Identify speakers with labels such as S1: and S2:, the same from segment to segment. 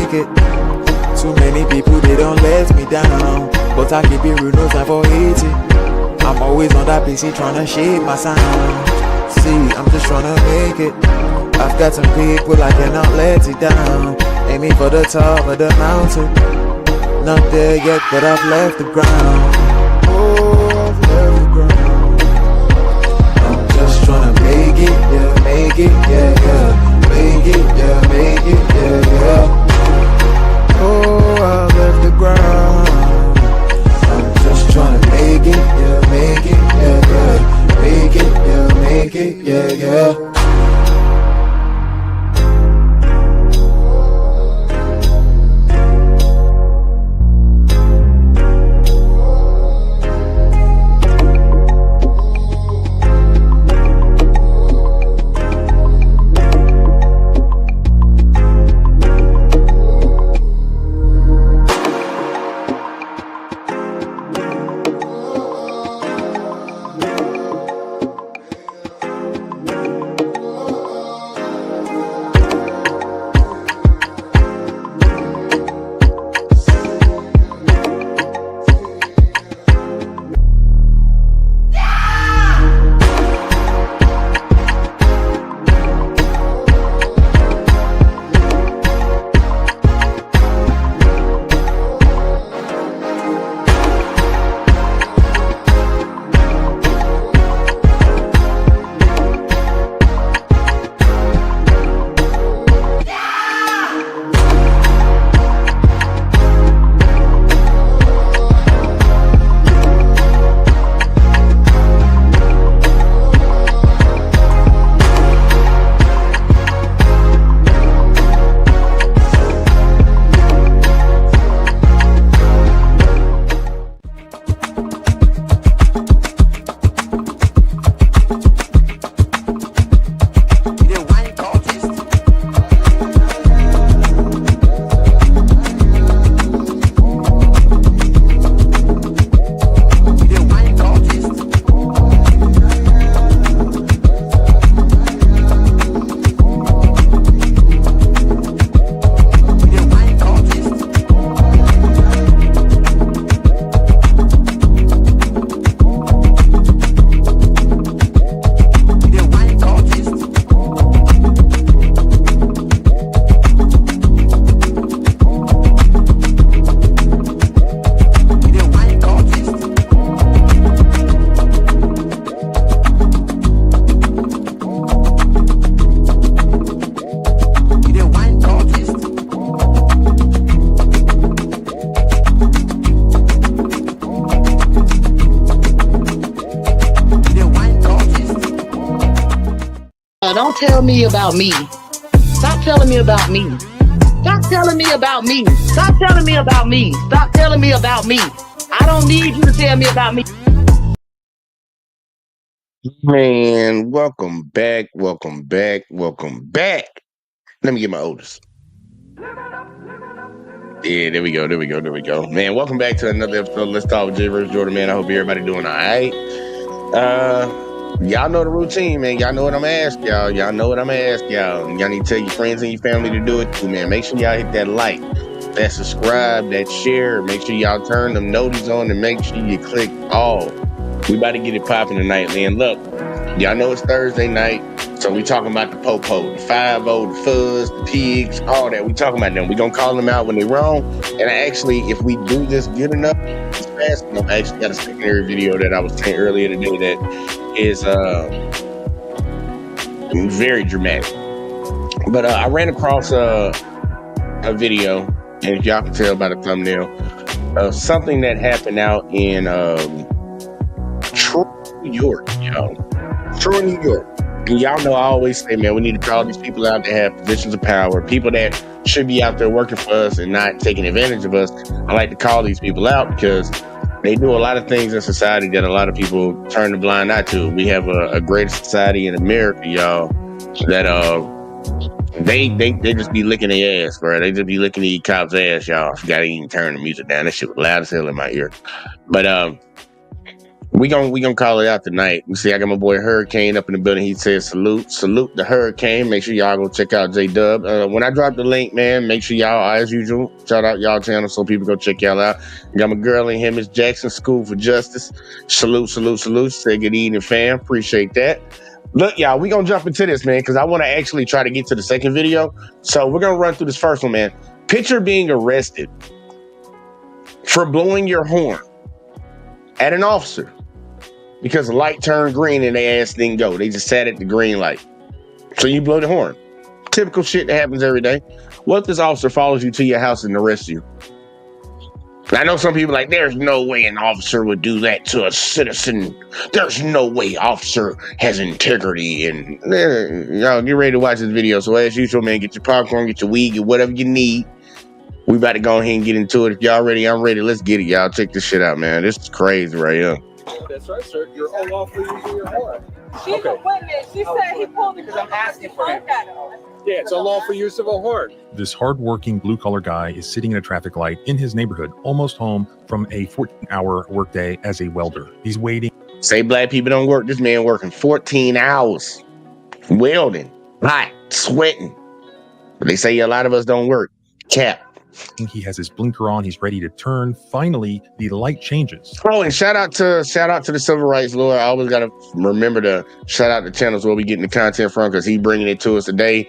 S1: make it. Too many people, they don't let me down, but I keep it real, no time for hating. I'm always on that PC trying to shape my sound. See, I'm just trying to make it. I've got some people, I cannot let it down. Aiming for the top of the mountain. Not there yet, but I've left the ground. Oh, I've left the ground. I'm just trying to make it, yeah, make it, yeah, yeah. Make it, yeah, make it, yeah, yeah. Oh, I've left the ground. I'm just trying to make it, yeah, make it, yeah, yeah. Make it, yeah, make it, yeah, yeah.
S2: Don't tell me about me. Stop telling me about me. Stop telling me about me. Stop telling me about me. Stop telling me about me. I don't need you to tell me about me.
S3: Man, welcome back, welcome back, welcome back. Let me get my oldest. Yeah, there we go, there we go, there we go. Man, welcome back to another episode of Let's Talk with J vs. Jordan, man. I hope everybody doing all right. Y'all know the routine, man. Y'all know what I'm asking y'all. Y'all know what I'm asking y'all. Y'all need to tell your friends and your family to do it too, man. Make sure y'all hit that like, that subscribe, that share. Make sure y'all turn them notices on and make sure you click all. We about to get it popping tonight, man. Look, y'all know it's Thursday night, so we talking about the po-po, the 5-0, the fuzz, the pigs, all that. We talking about them. We gonna call them out when they wrong. And actually, if we do this good enough, it's fast enough. I actually got a secondary video that I was saying earlier today that is very dramatic. But I ran across a video, and if y'all can tell by the thumbnail, something that happened out in True, New York, y'all. True, New York. And y'all know I always say, man, we need to call these people out that have positions of power, people that should be out there working for us and not taking advantage of us. I like to call these people out because they do a lot of things in society that a lot of people turn a blind eye to. We have a great society in America, y'all, that they just be licking their ass, bro. They just be licking these cops' ass, y'all. I forgot to even turn the music down. That shit was loud as hell in my ear. But We gonna call it out tonight. You see, I got my boy Hurricane up in the building. He says salute the Hurricane. Make sure y'all go check out J-Dub. When I drop the link, man, make sure y'all, as usual, shout out y'all channel so people go check y'all out. Got my girl in here, Miss Jackson, School for Justice. Salute. Say good evening, fam. Appreciate that. Look, y'all, we gonna jump into this, man, because I want to actually try to get to the second video. So we're gonna run through this first one, man. Picture being arrested for blowing your horn at an officer because the light turned green and they ass didn't go. They just sat at the green light. So you blow the horn. Typical shit that happens every day. What if this officer follows you to your house and arrests you? I know some people like, there's no way an officer would do that to a citizen. There's no way officer has integrity. And y'all get ready to watch this video. So as usual, man, get your popcorn, get your weed, get whatever you need. We about to go ahead and get into it. If y'all ready, I'm ready. Let's get it, y'all. Check this shit out, man. This is crazy right here.
S4: That's right, sir. You're unlawfully using your horn.
S5: She's a witness. She said he pulled the gun. I'm asking for him.
S4: Yeah, it's unlawful use of a horn.
S6: This hardworking blue-collar guy is sitting at a traffic light in his neighborhood, almost home from a 14-hour workday as a welder. He's waiting.
S3: Say black people don't work. This man working 14 hours. Welding. Hot. Sweating. But they say a lot of us don't work. Cap.
S6: He has his blinker on. He's ready to turn. Finally, the light changes.
S3: Oh, and shout out to the civil rights lawyer. I always got to remember to shout out the channels where we getting the content from, because he bringing it to us today,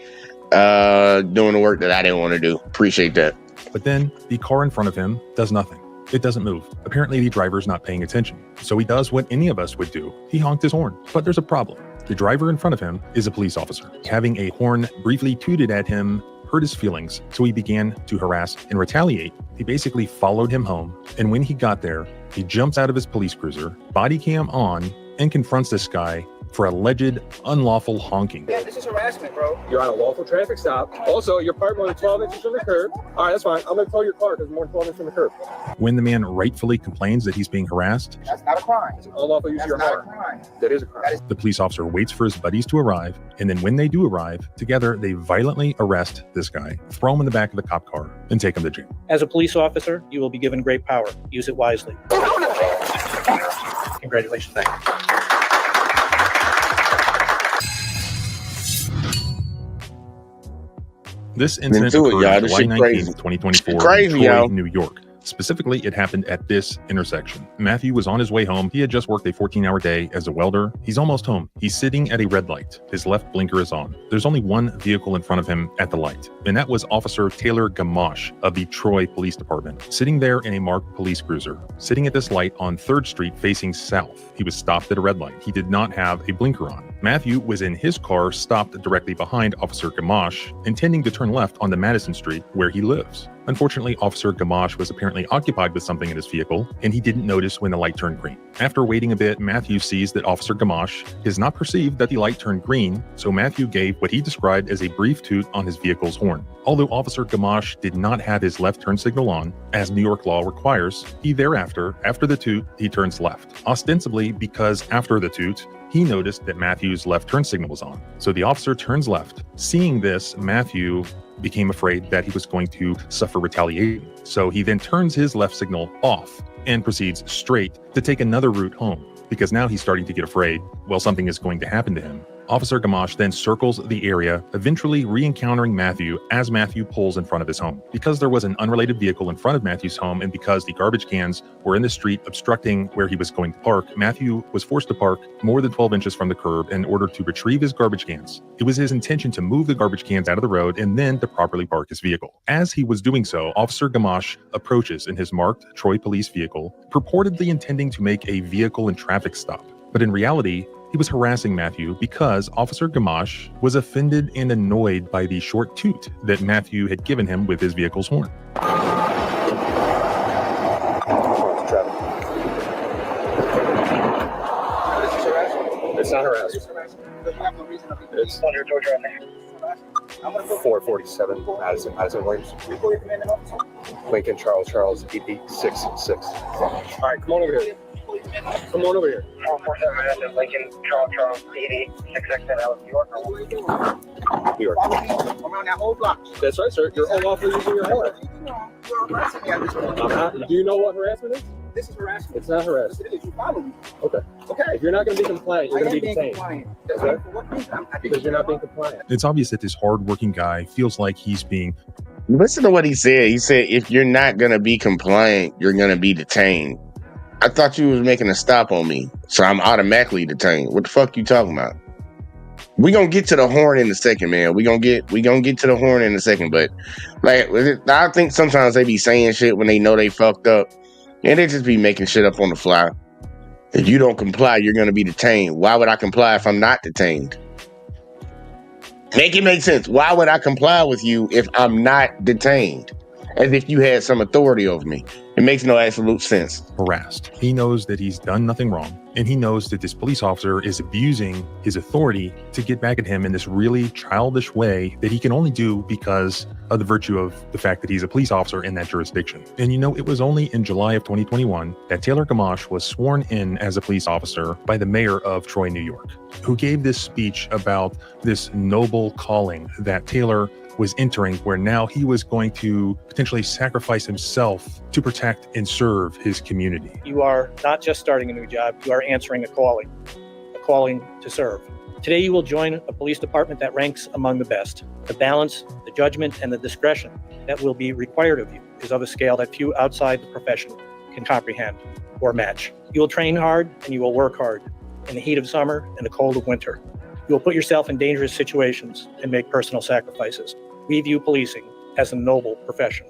S3: doing the work that I didn't want to do. Appreciate that.
S6: But then the car in front of him does nothing. It doesn't move. Apparently, the driver's not paying attention. So he does what any of us would do. He honked his horn. But there's a problem. The driver in front of him is a police officer. Having a horn briefly tooted at him hurt his feelings, so he began to harass and retaliate. He basically followed him home, and when he got there, he jumps out of his police cruiser, body cam on, and confronts this guy for alleged unlawful honking.
S4: Yeah, this is harassment, bro. You're on a lawful traffic stop. Also, you're parked more than 12 inches from the curb. All right, that's fine. I'm going to tow your car because more than 12 inches from the curb.
S6: When the man rightfully complains that he's being harassed,
S5: That's not a crime.
S4: It's an unlawful use of your horn.
S5: crime.
S4: That is a crime.
S6: the police officer waits for his buddies to arrive, and then when they do arrive, together they violently arrest this guy, throw him in the back of the cop car, and take him to jail.
S7: As a police officer, you will be given great power. Use it wisely. Congratulations. Thank you.
S6: This incident
S3: Into it,
S6: occurred
S3: y'all.
S6: on
S3: This
S6: July
S3: shit
S6: 19th,
S3: crazy.
S6: 2024
S3: Crazy,
S6: in Troy,
S3: y'all.
S6: New York. Specifically, it happened at this intersection. Matthew was on his way home. He had just worked a 14-hour day as a welder. He's almost home. He's sitting at a red light. His left blinker is on. There's only one vehicle in front of him at the light, and that was Officer Taylor Gamache of the Troy Police Department, sitting there in a marked police cruiser, sitting at this light on 3rd Street facing south. He was stopped at a red light. He did not have a blinker on. Matthew was in his car, stopped directly behind Officer Gamache, intending to turn left onto Madison Street, where he lives. Unfortunately, Officer Gamache was apparently occupied with something in his vehicle, and he didn't notice when the light turned green. After waiting a bit, Matthew sees that Officer Gamache has not perceived that the light turned green, so Matthew gave what he described as a brief toot on his vehicle's horn. Although Officer Gamache did not have his left turn signal on, as New York law requires, he thereafter, after the toot, he turns left. Ostensibly because after the toot, he noticed that Matthew's left turn signal was on. So the officer turns left. Seeing this, Matthew became afraid that he was going to suffer retaliation. So he then turns his left signal off and proceeds straight to take another route home, because now he's starting to get afraid, well, something is going to happen to him. Officer Gamache then circles the area, eventually re-encountering Matthew as Matthew pulls in front of his home. Because there was an unrelated vehicle in front of Matthew's home, and because the garbage cans were in the street obstructing where he was going to park, Matthew was forced to park more than 12 inches from the curb in order to retrieve his garbage cans. It was his intention to move the garbage cans out of the road and then to properly park his vehicle. As he was doing so, Officer Gamache approaches in his marked Troy police vehicle, purportedly intending to make a vehicle and traffic stop. But in reality, he was harassing Matthew because Officer Gamache was offended and annoyed by the short toot that Matthew had given him with his vehicle's horn.
S4: It's not harassment. It's 447 Madison Williams. Lincoln Charles EP66. All right, come on over here. Come on over here.
S8: 447 Lincoln Charles PD 6X New York.
S4: New York.
S5: Around that whole block.
S4: That's right, sir. You're unlawfully using your horn.
S5: You're harassing me at this point.
S4: Do you know what harassment is?
S5: This is harassment.
S4: It's not harassment.
S5: It is. You follow me.
S4: Okay.
S5: Okay.
S4: If you're not going to be compliant, you're
S5: I
S4: going
S5: am
S4: to be
S5: being
S4: detained.
S5: compliant.
S4: Okay.
S5: For what reason?
S4: Because you're not being compliant.
S6: It's obvious that this hardworking guy feels like he's being
S3: Listen to what he said. He said, if you're not going to be compliant, you're going to be detained. I thought you was making a stop on me, so I'm automatically detained. What the fuck you talking about? We gonna get to the horn in a second, man. We gonna get to the horn in a second. But like, I think sometimes they be saying shit when they know they fucked up, and they just be making shit up on the fly. If you don't comply, you're gonna be detained. Why would I comply if I'm not detained? Make it make sense. Why would I comply with you if I'm not detained? As if you had some authority over me. It makes no absolute sense.
S6: harassed. He knows that he's done nothing wrong, and he knows that this police officer is abusing his authority to get back at him in this really childish way that he can only do because of the virtue of the fact that he's a police officer in that jurisdiction. And you know, it was only in July of 2021 that Taylor Gamache was sworn in as a police officer by the mayor of Troy, New York, who gave this speech about this noble calling that Taylor was entering, where now he was going to potentially sacrifice himself to protect and serve his community.
S7: You are not just starting a new job, you are answering a calling to serve. Today, you will join a police department that ranks among the best. The balance, the judgment, and the discretion that will be required of you is of a scale that few outside the profession can comprehend or match. You will train hard and you will work hard in the heat of summer and the cold of winter. You will put yourself in dangerous situations and make personal sacrifices. We view policing as a noble profession,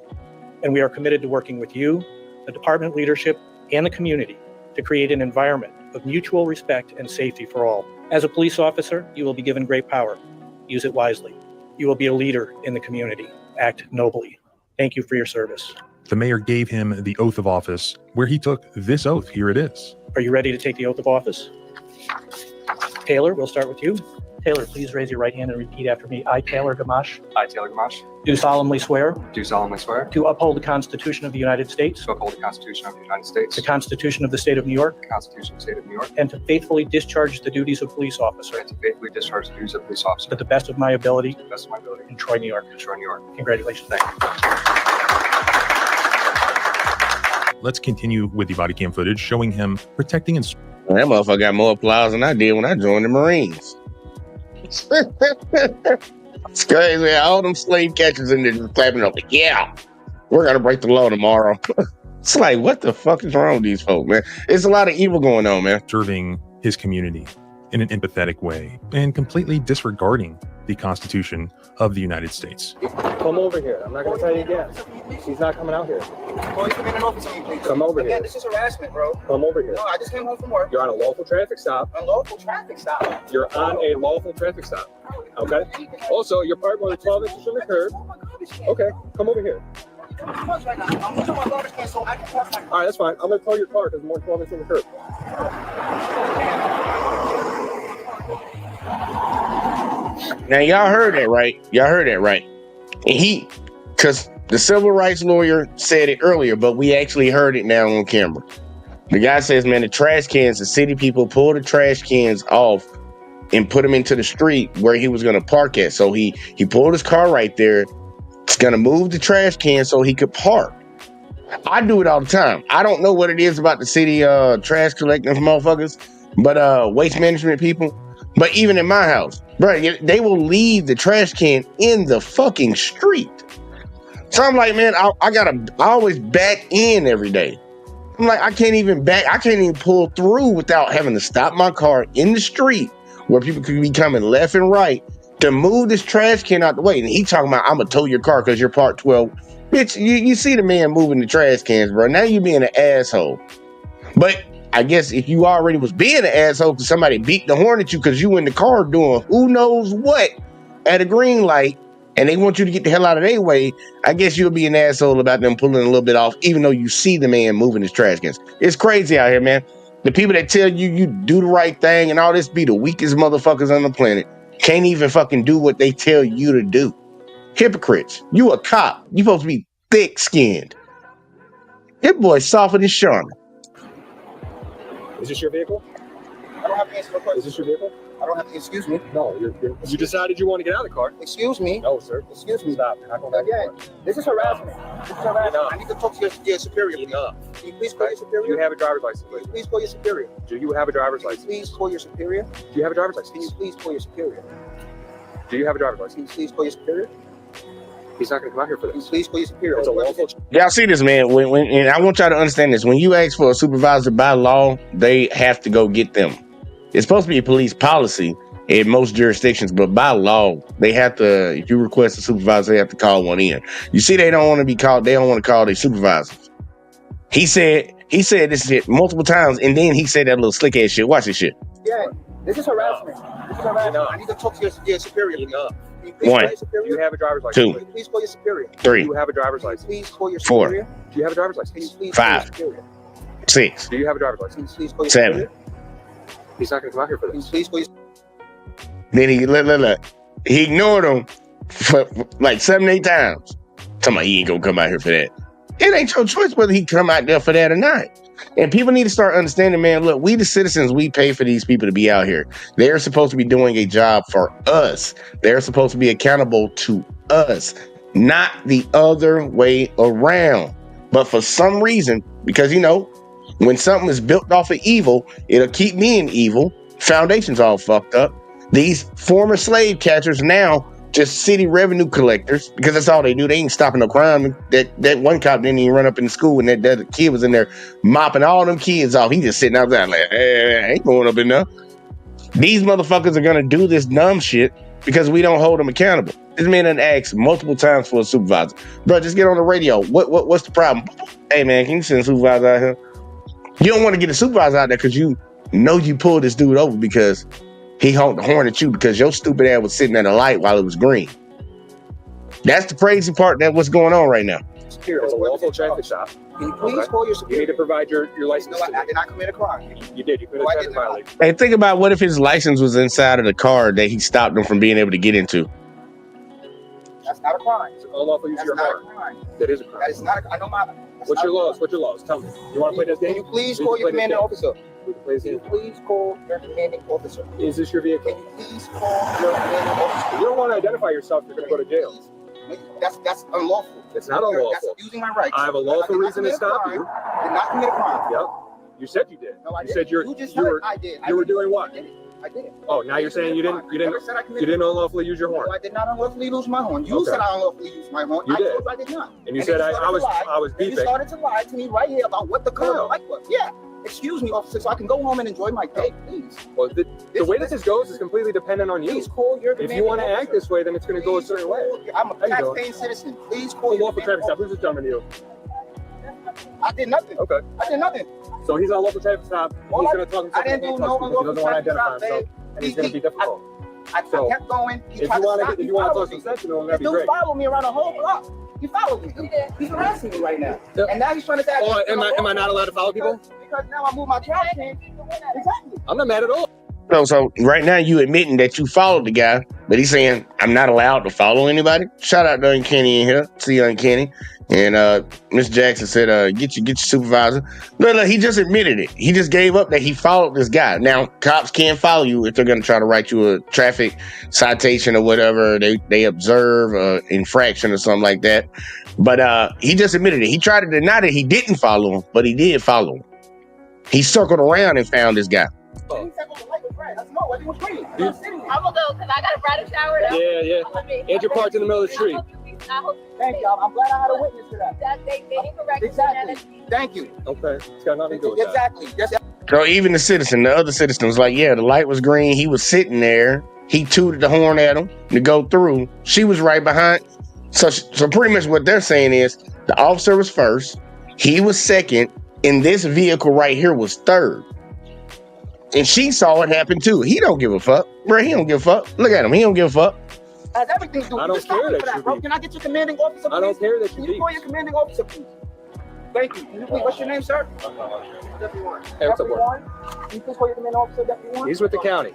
S7: and we are committed to working with you, the department leadership, and the community to create an environment of mutual respect and safety for all. As a police officer, you will be given great power. Use it wisely. You will be a leader in the community. Act nobly. Thank you for your service.
S6: The mayor gave him the oath of office, where he took this oath. Here it is.
S7: Are you ready to take the oath of office? Taylor, we'll start with you. Taylor, please raise your right hand and repeat after me. I, Taylor Gamache,
S9: I, Taylor Gamache,
S7: do solemnly swear
S9: do solemnly swear
S7: to uphold the Constitution of the United States,
S9: to uphold the Constitution of the United States,
S7: the Constitution of the State of New York,
S9: the Constitution of the State of New York,
S7: and to faithfully discharge the duties of police officer
S9: and to faithfully discharge the duties of police officer
S7: to the best of my ability
S9: to the best of my ability
S7: in Troy, New York.
S9: in Troy, New York.
S7: Congratulations.
S9: Thank you.
S6: Let's continue with the body cam footage showing him protecting and
S3: That motherfucker got more applause than I did when I joined the Marines. It's crazy, man. All them slave catchers in there just clapping up. Like, yeah, we're gonna break the law tomorrow. It's like, what the fuck is wrong with these folks, man? It's a lot of evil going on, man.
S6: serving his community in an empathetic way and completely disregarding the Constitution of the United States.
S4: Come over here. I'm not going to tell you again. He's not coming out here.
S5: Boy, come in and office on me, please.
S4: Come over
S5: Again,
S4: here.
S5: this is harassment, bro.
S4: Come over here.
S5: No, I just came home from work.
S4: You're on a lawful traffic stop.
S5: A local traffic stop.
S4: You're on a lawful traffic stop. Okay? Also, you're parked more than 12 inches from the curb. Okay, come over here.
S5: I'm right now. I'm moving my garbage can so I can park my car.
S4: All right, that's fine. I'm going to tow your car because more than 12 inches from the curb.
S3: Now, y'all heard that, right? Y'all heard that, right? And because the civil rights lawyer said it earlier, but we actually heard it now on camera. The guy says, man, the trash cans, the city people pulled the trash cans off and put them into the street where he was going to park at. So he pulled his car right there. He's going to move the trash can so he could park. I do it all the time. I don't know what it is about the city trash collecting motherfuckers, but waste management people. But even in my house, bro, they will leave the trash can in the fucking street. So I'm like, man, I always back in every day. I'm like, I can't even pull through without having to stop my car in the street where people could be coming left and right to move this trash can out the way. And he talking about, I'm gonna tow your car because you're parked 12. Bitch, you see the man moving the trash cans, bro. Now you being an asshole. But I guess if you already was being an asshole because somebody beat the horn at you because you in the car doing who knows what at a green light and they want you to get the hell out of their way, I guess you'll be an asshole about them pulling a little bit off, even though you see the man moving his trash cans. It's crazy out here, man. The people that tell you do the right thing and all this be the weakest motherfuckers on the planet can't even fucking do what they tell you to do. Hypocrites. You a cop. You supposed to be thick-skinned. This boy's softer than Sean.
S4: Is this your vehicle?
S5: I don't have to answer no
S4: Is
S5: questions.
S4: this your vehicle? I don't have to. Excuse me. No, you decided you want to get out of the car. Excuse me. No, sir. Excuse me. Stop. You're not going back to the car. This is harassment. This is harassment. Enough. I need to talk to your superior. Enough. Can you please call your superior? Do you have a driver's license? Can you please call your superior? Do you have a driver's license? Please call your superior. Do you have a driver's license? Can you please call your superior? Do you have a driver's license? Can you please call your superior? He's not going to come out here for this. Please call your superior. It's a lawful.
S3: Y'all see this, man? And I want y'all to understand this. When you ask for a supervisor by law, they have to go get them. It's supposed to be a police policy in most jurisdictions, but by law, they have to. If you request a supervisor, they have to call one in. You see, they don't want to be called. They don't want to call their supervisors. He said this shit multiple times, and then he said that little slick ass shit. Watch this shit.
S4: Yeah, this is harassment. This is harassment. Enough. I need to talk to your superior. Enough.
S3: One.
S4: Do you have a driver's license?
S3: 2.
S4: Please call your superior.
S3: 3.
S4: Do you have a driver's license? Please call your
S3: 4.
S4: superior. Do you have a driver's license? Please
S3: 5. 6.
S4: Do you have a driver's license? Please call your
S3: 7.
S4: superior. He's not going to come out here for this. Please call your.
S3: Then he look. He ignored him for like 7, 8 times. Talking about he ain't gonna come out here for that. It ain't your choice whether he come out there for that or not. And people need to start understanding, man, look, we the citizens, we pay for these people to be out here. They're supposed to be doing a job for us. They're supposed to be accountable to us, not the other way around. But for some reason, because, you know, when something is built off of evil, it'll keep being evil. Foundation's all fucked up. These former slave catchers now just city revenue collectors, because that's all they do. They ain't stopping no crime. That one cop didn't even run up in the school, and that kid was in there mopping all them kids off. He just sitting out there like, hey, I ain't going up in there. These motherfuckers are gonna do this dumb shit because we don't hold them accountable. This man done asked multiple times for a supervisor. Bro, just get on the radio. What's the problem? Hey man, can you send a supervisor out here? You don't want to get a supervisor out there because you know you pulled this dude over because he honked the horn at you because your stupid ass was sitting at a light while it was green. That's the crazy part. That's what's going on right now.
S4: It's a lawful traffic stop. Can you please call your superior? You need to provide your license. No, I did not commit a crime. You did. You committed a traffic violation.
S3: Hey, think about what if his license was inside of the car that he stopped him from being able to get into.
S4: That's not a crime. It's an unlawful use of your horn. That is a crime. That is not a crime. I know my. What's your laws? What's your laws? Tell me. You want to play this game? Can you please call your commanding officer? Can you please call your commanding officer? Is this your vehicle? Can you please call your commanding officer? You don't want to identify yourself. You're going to go to jail. That's unlawful. It's not unlawful. That's abusing my rights. I have a lawful reason to stop you. Did not commit a crime. Yep. You said you did. No, I didn't. You said I did. You were doing what? I didn't. Oh, now you're saying you didn't unlawfully use your horn. No, I did not unlawfully use my horn. You said I unlawfully used my horn. You did. I did not. And you said I was beeping. You started to lie to me right here about what the color of light was. Yeah. Excuse me, officer, so I can go home and enjoy my day, please. Well, the way that this goes is completely dependent on you. Please call your if you want to act this way, then it's going to go a certain way. I'm a tax-paying citizen. Please call your lawful traffic stop. Who's this gentleman to you? I did nothing. Okay. I did nothing. So he's on lawful traffic stop. He's going to talk himself. I didn't do no unlawful traffic stop, babe. And he's going to be difficult. I kept going. If you want to talk some sense, that'd be great. Dude followed me around the whole block. He followed me. He's harassing me right now. Yep. And now he's trying to say, oh, am I not allowed to follow people? Because now I move my trash can. Exactly. I'm not mad at all.
S3: So right now you admitting that you followed the guy, but he's saying, I'm not allowed to follow anybody. Shout out to Uncanny in here. See Uncanny. And Miss Jackson said, get your supervisor. Look, he just admitted it. He just gave up that he followed this guy. Now, cops can't follow you if they're going to try to write you a traffic citation or whatever. They observe infraction or something like that. But he just admitted it. He tried to deny that he didn't follow him, but he did follow him. He circled around and found this guy.
S5: I'm gonna go because I got a bridal shower.
S4: Yeah. Andrew parked in the middle of the street.
S5: Thank you. I'm glad I had a witness to that. They incorrect.
S4: Exactly. Thank you. Okay. It's got nothing to do with that.
S5: Exactly. Yes.
S3: So even the other citizen was like, yeah, the light was green. He was sitting there. He tooted the horn at him to go through. She was right behind. So pretty much what they're saying is the officer was first. He was second. And this vehicle right here was third. And she saw it happen too. He don't give a fuck. Bro, he don't give a fuck. Look at him. He don't give a fuck.
S5: Has everything to do with
S4: I don't care that you
S5: bro. Can I get your commanding officer, please?
S4: I don't care that
S5: Can you call your commanding officer, please? Thank you. Can you please, what's your name, sir? Deputy 1.
S4: Hey, what's up,
S5: Deputy 1? Can you please call your commanding officer, Deputy 1?
S4: He's with the county.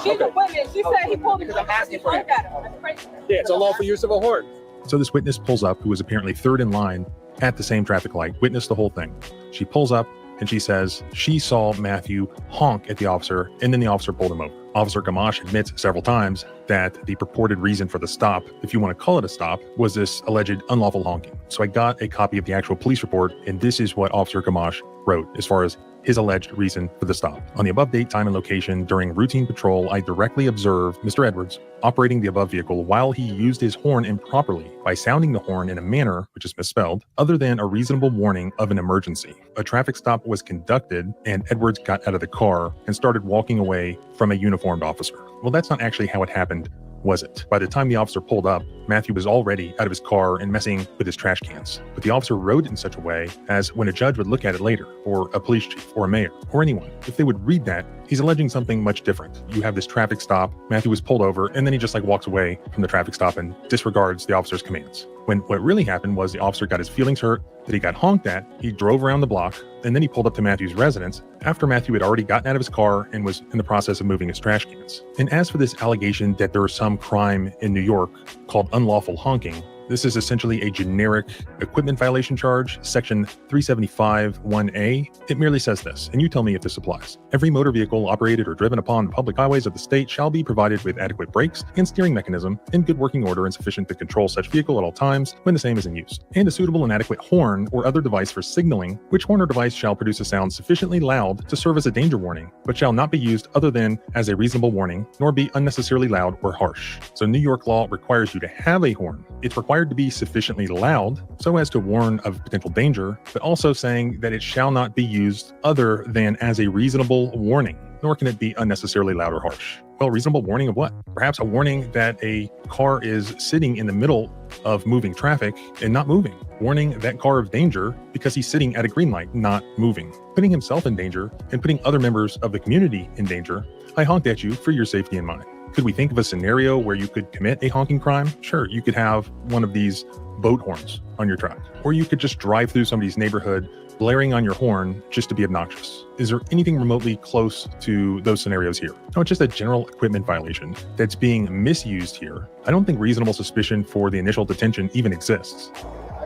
S5: She's a witness. She said he pulled because I'm asking for him.
S4: Yeah, it's a lawful use of a horn.
S6: So this witness pulls up, who was apparently third in line at the same traffic light, witnessed the whole thing. She pulls up, and she says she saw Matthew honk at the officer, and then the officer pulled him over. Officer Gamache admits several times that the purported reason for the stop, if you want to call it a stop, was this alleged unlawful honking. So I got a copy of the actual police report, and this is what Officer Gamache wrote as far as his alleged reason for the stop. On the above date, time, and location during routine patrol, I directly observed Mr. Edwards operating the above vehicle while he used his horn improperly by sounding the horn in a manner, which is misspelled, other than a reasonable warning of an emergency. A traffic stop was conducted, and Edwards got out of the car and started walking away from a uniformed officer. Well, that's not actually how it happened, was it? By the time the officer pulled up, Matthew was already out of his car and messing with his trash cans. But the officer wrote it in such a way as when a judge would look at it later, or a police chief, or a mayor, or anyone, if they would read that, he's alleging something much different. You have this traffic stop, Matthew was pulled over, and then he just walks away from the traffic stop and disregards the officer's commands. When what really happened was the officer got his feelings hurt, that he got honked at, he drove around the block, and then he pulled up to Matthew's residence after Matthew had already gotten out of his car and was in the process of moving his trash cans. And as for this allegation that there was some crime in New York called unlawful honking, this is essentially a generic equipment violation charge, section 375(1)A. It merely says this, and you tell me if this applies. Every motor vehicle operated or driven upon the public highways of the state shall be provided with adequate brakes and steering mechanism in good working order and sufficient to control such vehicle at all times when the same is in use, and a suitable and adequate horn or other device for signaling, which horn or device shall produce a sound sufficiently loud to serve as a danger warning, but shall not be used other than as a reasonable warning, nor be unnecessarily loud or harsh. So New York law requires you to have a horn. It's required to be sufficiently loud so as to warn of potential danger, but also saying that it shall not be used other than as a reasonable warning, nor can it be unnecessarily loud or harsh. Well, reasonable warning of what? Perhaps a warning that a car is sitting in the middle of moving traffic and not moving. Warning that car of danger because he's sitting at a green light, not moving. Putting himself in danger and putting other members of the community in danger. I honked at you for your safety and mine. Could we think of a scenario where you could commit a honking crime? Sure, you could have one of these boat horns on your truck, or you could just drive through somebody's neighborhood blaring on your horn just to be obnoxious. Is there anything remotely close to those scenarios here? No, it's just a general equipment violation that's being misused here. I don't think reasonable suspicion for the initial detention even exists.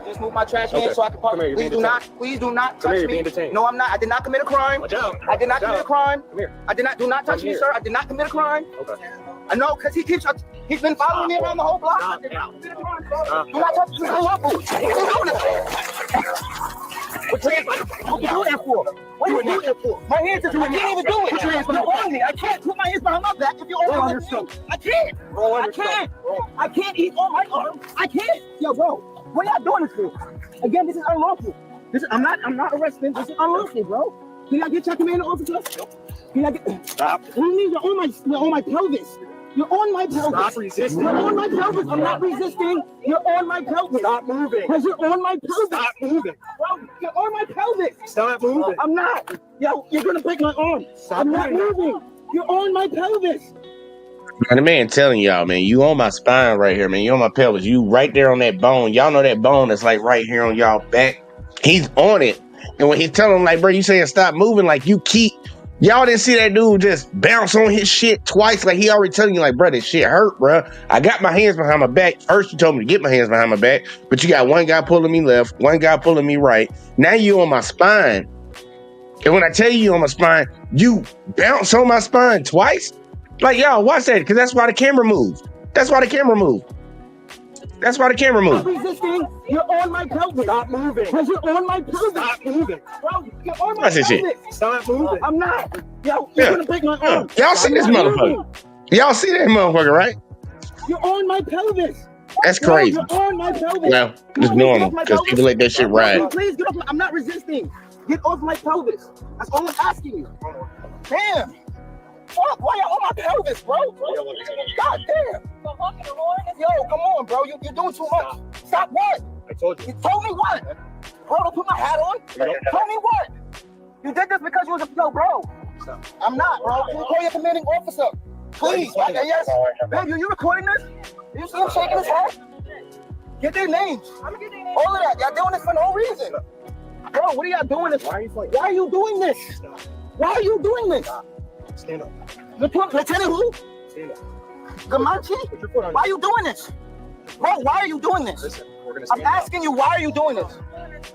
S5: Just move my trash can so I can park. Please do not touch me. No, I'm not. I did not commit a crime. I did not commit a crime. Come here. I did not. Do not touch me, sir. I did not commit a crime. Okay. I know, because he's been following me around the whole block. I did not commit a crime, sir. Do not touch me. What are you doing that for? What are you doing that for? My hands are, I can't even do it. Put your hands behind me. I can't put my hands behind my back if you're over me. I can't. I can't. I can't eat on my arm. I can't. Yo, bro. What are y'all doing this for? Again, this is unlawful. I'm not arresting. This is unlawful, bro. Can I get your command officer? Can I get? Stop. What do you mean? You're on my pelvis. You're on my pelvis. Stop resisting. You're on my pelvis. I'm not resisting. You're on my pelvis. Stop moving. Because you're on my pelvis. Stop moving. Bro, you're on my pelvis. Stop moving. I'm not. Yo, you're gonna break my arm. Stop. I'm not moving. You're on my pelvis.
S3: Man, the man telling y'all, man, you on my spine right here, man. You on my pelvis. You right there on that bone. Y'all know that bone that's right here on y'all back. He's on it. And when he's telling him, bro, you saying stop moving, you keep. Y'all didn't see that dude just bounce on his shit twice. He already telling you, bro, this shit hurt, bro. I got my hands behind my back. First, you told me to get my hands behind my back. But you got one guy pulling me left, one guy pulling me right. Now you on my spine. And when I tell you on my spine, you bounce on my spine twice? Y'all, watch that, because that's why the camera moved. That's why the camera moved. That's why the camera moved. Stop resisting. You're on my pelvis. Stop moving. Because you're on my pelvis. Stop moving. Bro, you're on my pelvis. Shit. Stop moving. I'm not. Yo, you're going to break my arm. Y'all see this motherfucker. Y'all see that motherfucker, right? You're on my pelvis. That's crazy. You're on my pelvis. Well, it's normal, because people let that shit ride. Please get off I'm not resisting. Get off my pelvis. That's all I'm asking you. Damn. Fuck, why you on my pelvis, bro? God damn. Yo, come on, bro. You're doing too much. Stop what? I told you. You told me what? Bro, don't put my hat on. Told me what? You did this because you was yo, bro. I'm not, bro. Can you call your commanding officer? Please. Yes. Babe, you recording this? You see him shaking his head? Get their names. All of that. Y'all doing this for no reason. Bro, what are y'all doing this? Why are you doing this? Why are you doing this? Stand up. Lieutenant who? Stand up. Gamache? Why are you doing this? Bro, why are you doing this? Listen,
S4: gonna
S5: I'm
S4: stand up.
S5: asking you, why are you doing this?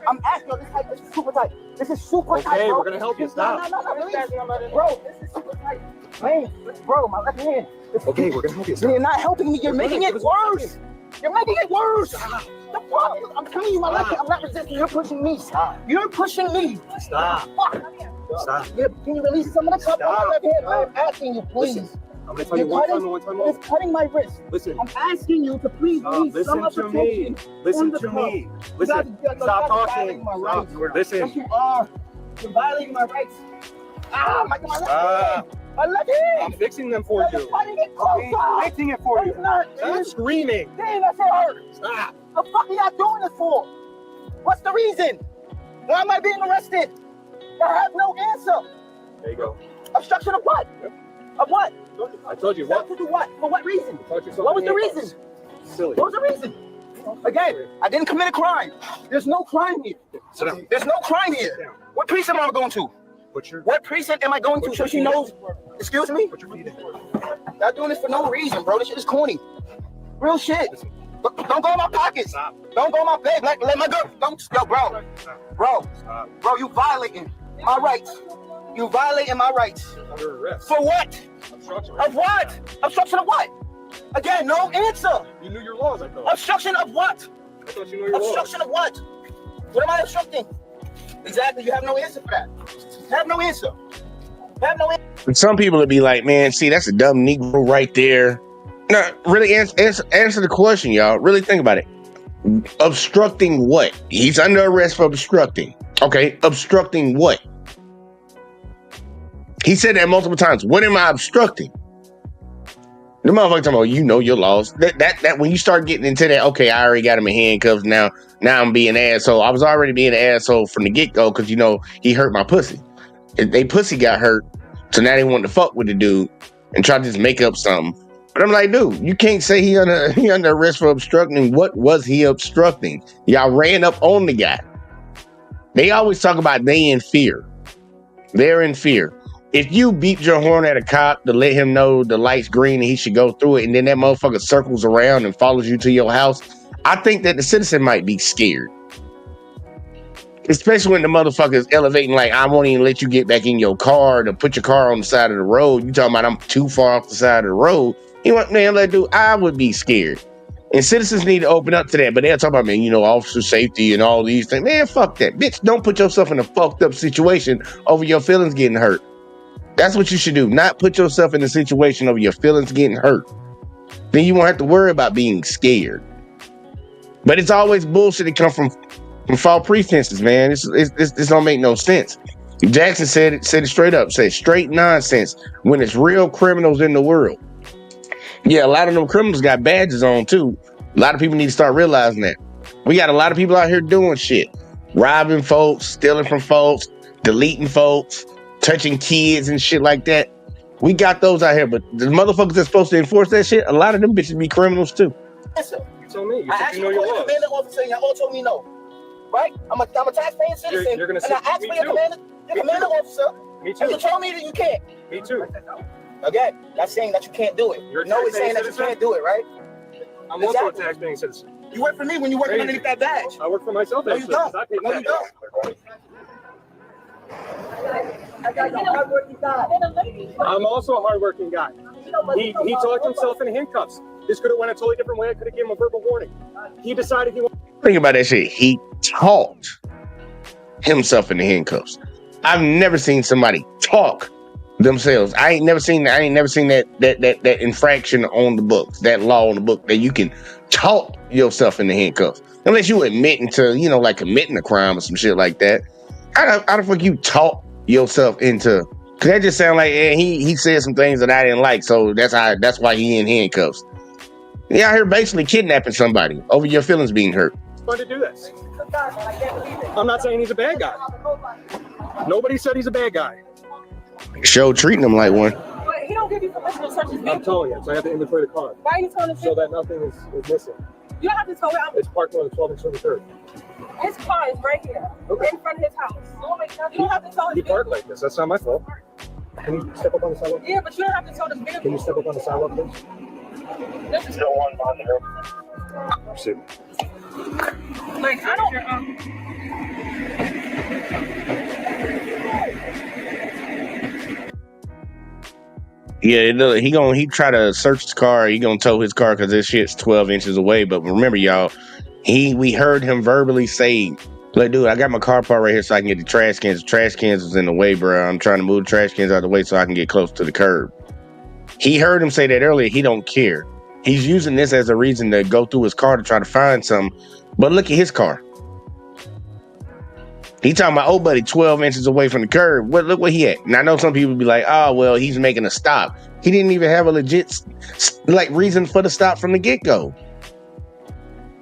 S5: I'm asking you, this is super tight. This is super tight, bro.
S4: We're gonna help you. Stop.
S5: No, please. Bro, this is super tight. Man, bro, my left hand.
S4: Okay, we're gonna help you.
S5: You're not helping me. You're making it worse. You're making it worse.
S4: Stop.
S5: The fuck? I'm telling you, my left hand. I'm not resisting. You're pushing me.
S4: Stop.
S5: You're pushing me.
S4: Stop.
S5: Fuck.
S4: Stop.
S5: Can you release some of the cup on my left hand? I'm asking you, please.
S4: Listen, I'm gonna tell you one time and one time only.
S5: It's cutting my wrist.
S4: Listen.
S5: I'm asking you to please release some of the tension.
S4: Listen to me. Listen. Stop talking. Listen.
S5: Yes, you are. You're violating my rights. Ah, my left hand. My left hand.
S4: I'm fixing them for you.
S5: I'm
S4: fixing it for you. Stop screaming.
S5: Damn, that's hard.
S4: Stop.
S5: The fuck are y'all doing this for? What's the reason? Why am I being arrested? I have no answer.
S4: There you go.
S5: Obstruction of what? Of what?
S4: I told you what.
S5: To do what? For what reason?
S4: What
S5: was the reason?
S4: Silly.
S5: What was the reason? Again, I didn't commit a crime. There's no crime here.
S4: Sit down.
S5: There's no crime here. What precinct am I going to? What precinct am I going to so she knows? Excuse me?
S4: Put your feet in.
S5: Y'all doing this for no reason, bro. This shit is corny. Real shit. Don't go in my pockets.
S4: Stop.
S5: Don't go in my bag. Let my girl. Don't. Yo, bro. Bro, you violating my rights. You violating my rights.
S4: Under arrest.
S5: For what?
S4: Obstruction.
S5: Of what? Obstruction of what? Again, no answer.
S4: You knew your laws, I thought.
S5: Obstruction of what?
S4: I thought you knew your laws.
S5: Obstruction of what? What am I obstructing? Exactly. You have no answer for that. You have no answer. You have no answer.
S3: Some people would be like, man, see, that's a dumb Negro right there. No, really answer the question, y'all. Really think about it. Obstructing what? He's under arrest for obstructing. Okay, obstructing what? He said that multiple times. What am I obstructing? The motherfucker talking about, you know your laws. That when you start getting into that, okay, I already got him in handcuffs. Now I'm being an asshole. I was already being an asshole from the get-go because, you know, he hurt my pussy. They pussy got hurt, so now they want to fuck with the dude and try to just make up something. But I'm like, dude, you can't say he under arrest for obstructing. What was he obstructing? Y'all ran up on the guy. They always talk about they in fear. They're in fear. If you beat your horn at a cop to let him know the light's green and he should go through it, and then that motherfucker circles around and follows you to your house, I think that the citizen might be scared. Especially when the motherfucker's elevating like, I won't even let you get back in your car to put your car on the side of the road. You talking about I'm too far off the side of the road. You know what, man, like, dude, I would be scared. And citizens need to open up to that. But they'll talk about, man, you know, officer safety and all these things. Man, fuck that. Bitch, don't put yourself in a fucked up situation over your feelings getting hurt. That's what you should do. Not put yourself in a situation over your feelings getting hurt. Then you won't have to worry about being scared. But it's always bullshit that comes from false pretenses, man. This don't make no sense. Jackson said it straight up. Said straight nonsense when it's real criminals in the world. Yeah, a lot of them criminals got badges on too. A lot of people need to start realizing that. We got a lot of people out here doing shit. Robbing folks, stealing from folks, deleting folks, touching kids and shit like that. We got those out here, but the motherfuckers that's supposed to enforce that shit, a lot of them bitches be criminals too.
S5: Yes, sir.
S4: You told me. You
S5: I
S4: said
S5: asked
S4: you
S5: you
S4: know your laws.
S5: commanding officer, and y'all all told me no. Right? I'm a taxpaying citizen,
S4: You're gonna
S5: and I
S4: say,
S5: asked
S4: me
S5: for your
S4: too.
S5: commanding officer,
S4: Me
S5: and
S4: too.
S5: you told me that you can't.
S4: Me too.
S5: Again, that's saying that you can't do it.
S4: You're a
S5: No, it's saying that
S4: taxpaying
S5: you
S4: citizen?
S5: can't do it, right?
S4: I'm also a taxpaying citizen.
S5: You work for me when you working underneath that badge.
S4: I work for myself.
S5: No, you
S4: actually,
S5: don't.
S4: 'cause I pay
S5: No, you
S4: taxes.
S5: don't. I got a hardworking guy.
S4: I'm also a hardworking guy. He talked himself in handcuffs. This could have went a totally different way. I could have given him a verbal warning. He decided he wanted.
S3: Think about that shit. He talked himself in the handcuffs. I've never seen somebody talk themselves. I ain't never seen that infraction on the books, that law on the book that you can talk yourself in the handcuffs. Unless you admitting to, you know, like committing a crime or some shit like that. How the fuck you talk yourself into? Cause that just sound like he said some things that I didn't like, so that's why he in handcuffs. You out here basically kidnapping somebody over your feelings being hurt.
S4: It's fun to do this. I'm not saying he's a bad guy. Nobody said he's a bad guy.
S3: Show treating him like one.
S10: But he don't give you permission to search his vehicle.
S4: I'm towing it, so I have to inventory the car.
S10: Why are you towing his
S4: So
S10: vehicle?
S4: that nothing is missing.
S10: You don't have to tow it.
S4: It's parked on the 12th and 23rd.
S10: His car is right here,
S4: Okay.
S10: in front of his house. You don't have to tow his
S4: You
S10: vehicle.
S4: park like this. That's not my fault. Can you step up on the sidewalk?
S10: Yeah, but you don't have to tow this vehicle.
S4: Can you step up on the sidewalk, please?
S10: This is
S8: Still one on there.
S4: Proceed.
S10: Like, I don't.
S3: Yeah, look, he try to search his car. He gonna tow his car because this shit's 12 inches away. But remember, y'all, we heard him verbally say, "Like, dude, I got my car parked right here so I can get the trash cans. The trash cans is in the way, bro. I'm trying to move the trash cans out of the way so I can get close to the curb." He heard him say that earlier. He don't care. He's using this as a reason to go through his car to try to find something. But look at his car. He talking about, oh, buddy, 12 inches away from the curb. Look where he at. And I know some people be like, oh, well, he's making a stop. He didn't even have a legit reason for the stop from the get-go.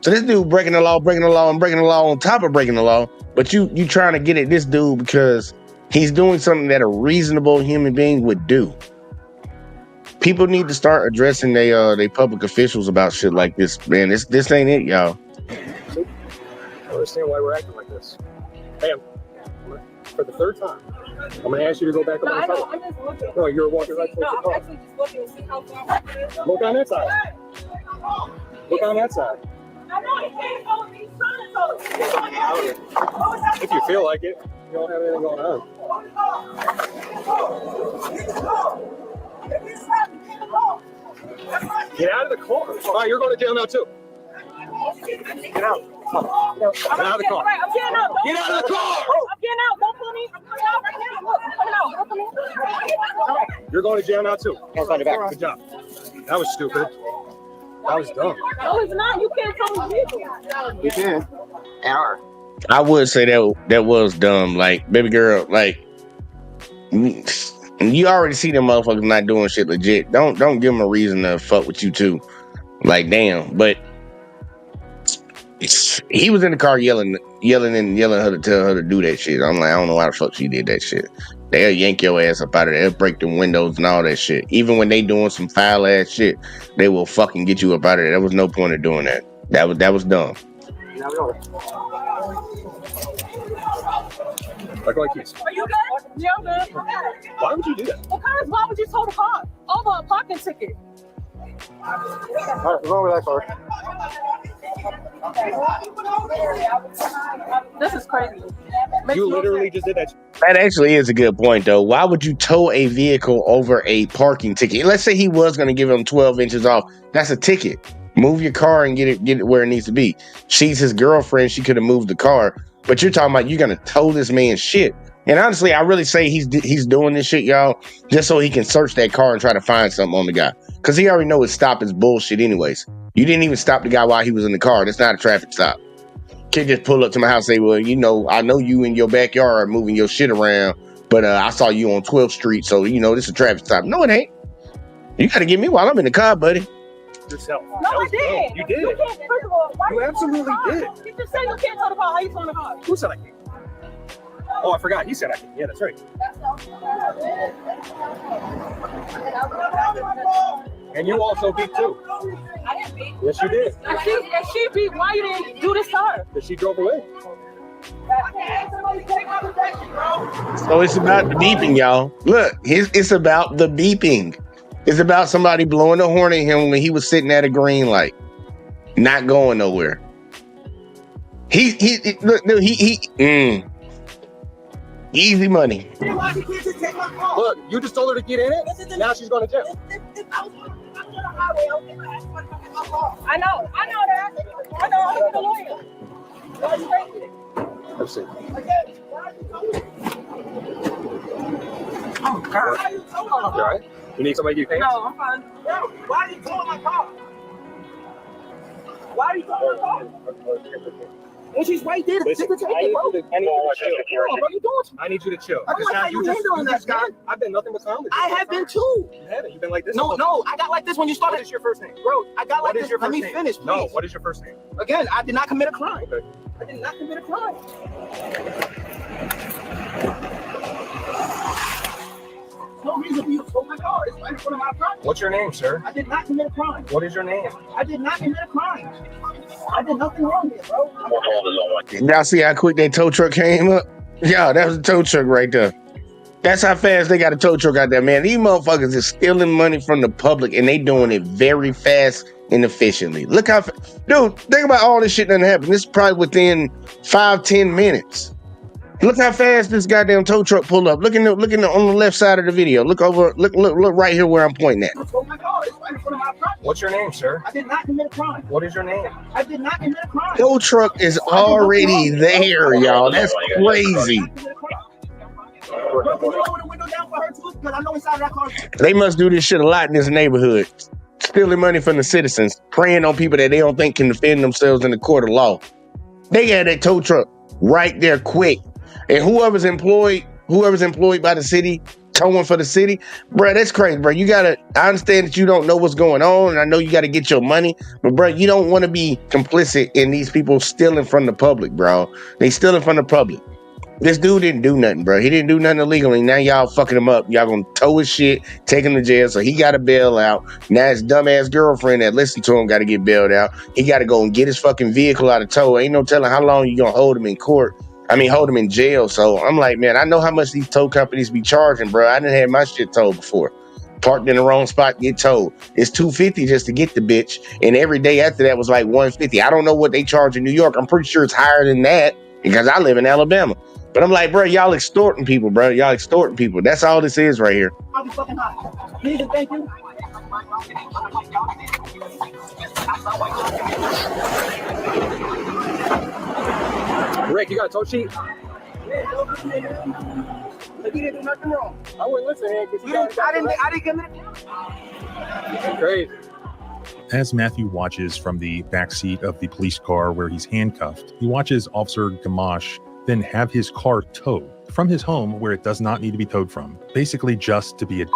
S3: So this dude breaking the law on top of breaking the law. But you trying to get at this dude because he's doing something that a reasonable human being would do. People need to start addressing they public officials about shit like this, man. This ain't it, y'all.
S4: I don't understand why we're acting like this. Ma'am, for the third time, I'm going to ask you to go back on
S10: No,
S4: the
S10: I know.
S4: side.
S10: I'm just looking.
S4: No, you're walking right towards
S10: No,
S4: the
S10: I'm
S4: car.
S10: actually just looking to see how far it is.
S4: Look on that side. Look on that side.
S10: I know he can't follow me. He's trying to follow me.
S4: If you feel like it, you don't have anything going on. Get out of the car. All right, you're going to jail now, too. Get out. Get out of the car.
S10: I'm getting out.
S4: Get out of the car.
S10: I'm getting out. Don't pull me. I'm coming out right now. Look, I'm coming out. Don't pull me.
S4: You're going to jail now, too. Good job. That was stupid. That was dumb.
S10: No, it's not. You can't tell me.
S5: You can.
S3: I would say that was dumb. Like, baby girl, like, you already see them motherfuckers not doing shit legit. Don't give them a reason to fuck with you too. Like, damn. But he was in the car yelling her to tell her to do that shit. I'm like, I don't know why the fuck she did that shit. They'll yank your ass up out of there. They'll break the windows and all that shit. Even when they doing some foul ass shit, they will fucking get you up out of there. There was no point of doing that. That was dumb.
S4: Like keys.
S10: Are you good? Yeah, I'm good.
S4: Why would you do that?
S10: Because why would you tow the car over a parking ticket?
S4: All right, we're going with that car.
S10: This is crazy.
S4: You literally just did that.
S3: That actually is a good point, though. Why would you tow a vehicle over a parking ticket? Let's say he was going to give him 12 inches off. That's a ticket. Move your car and get it where it needs to be. She's his girlfriend. She could have moved the car. But you're talking about you're going to tow this man's shit. And honestly, I really say he's doing this shit, y'all, just so he can search that car and try to find something on the guy. Because he already know his stop is bullshit anyways. You didn't even stop the guy while he was in the car. That's not a traffic stop. Can't just pull up to my house and say, well, I know you in your backyard moving your shit around, but I saw you on 12th Street, so, this is a traffic stop. No, it ain't. You got to get me while I'm in the car, buddy.
S4: Yourself.
S10: No, I did.
S4: You did.
S10: You can't, first of all, why
S4: You absolutely did.
S10: You just said you can't tow the car. How you towing the car?
S4: Who said I can't? Oh, I forgot. He said I can. Yeah, that's right. And you also beat too.
S10: I didn't beat.
S4: Yes, you did.
S10: If she beat, why you didn't do this to her?
S4: Because she drove away.
S3: So it's about the beeping, y'all. Look, it's about the beeping. It's about somebody blowing the horn at him when he was sitting at a green light, not going nowhere. Easy money.
S4: Look, you just told her to get in it. Now she's going to jail.
S10: I know that. I know. I'm the lawyer. That's crazy.
S4: Let's see.
S10: Oh, God.
S4: You all right? You need somebody to get pants?
S10: No, I'm fine.
S5: Why are you towing my car? Why are you towing my car? And she's right there.
S4: Listen, I need you to chill.
S5: I don't like how you handling that, guy.
S4: I've been nothing but calm with you.
S5: I have been too.
S4: You haven't. You've been like this.
S5: No, I got like this when you started.
S4: What is your first name?
S5: Bro, I got like
S4: What is
S5: this.
S4: your
S5: Let
S4: first
S5: me
S4: name?
S5: finish, please.
S4: No, what is your first name?
S5: Again, I did not commit a crime.
S4: Okay.
S5: I did not commit a crime. No reason for you to tow my car. It's right in front of my property.
S4: What's your name, sir?
S5: I did not commit a crime.
S4: What is your name?
S5: I did not commit a crime. I did nothing wrong here, bro.
S3: Y'all see how quick that tow truck came up? Yeah, that was a tow truck right there. That's how fast they got a tow truck out there, man. These motherfuckers is stealing money from the public, and they doing it very fast and efficiently. Look how, dude, think about all this shit that happened. This is probably within 5-10 minutes. Look how fast this goddamn tow truck pulled up. Look on the left side of the video. Look over, look right here where I'm pointing at.
S5: Oh my God, it's right in front of my property.
S4: What's your name, sir?
S5: I did not commit a crime.
S4: What is your name?
S5: I did not commit a crime.
S3: Tow truck is already there, y'all. That's crazy. They must do this shit a lot in this neighborhood. Stealing money from the citizens, preying on people that they don't think can defend themselves in the court of law. They got that tow truck right there quick. And whoever's employed by the city, towing for the city, bro, that's crazy, bro. I understand that you don't know what's going on, and I know you got to get your money, but bro, you don't want to be complicit in these people stealing from the public, bro. They stealing from the public. This dude didn't do nothing, bro. He didn't do nothing illegally. Now y'all fucking him up. Y'all gonna tow his shit, take him to jail, so he got to bail out. Now his dumbass girlfriend that listened to him got to get bailed out. He got to go and get his fucking vehicle out of tow. Ain't no telling how long you gonna hold him in court. Hold him in jail. So I'm like, man, I know how much these tow companies be charging, bro. I didn't have my shit towed before. Parked in the wrong spot, get towed. It's $250 just to get the bitch, and every day after that was like $150. I don't know what they charge in New York. I'm pretty sure it's higher than that because I live in Alabama. But I'm like, bro, y'all extorting people, bro. Y'all extorting people. That's all this is right here.
S5: I'll be fucking hot. Please and thank you.
S4: Rick, you got a tow sheet?
S5: Like you didn't do nothing wrong.
S4: I wouldn't listen here because
S5: I didn't give it.
S4: It's crazy.
S6: As Matthew watches from the backseat of the police car where he's handcuffed, he watches Officer Gamache then have his car towed from his home where it does not need to be towed from, basically just to be a d***.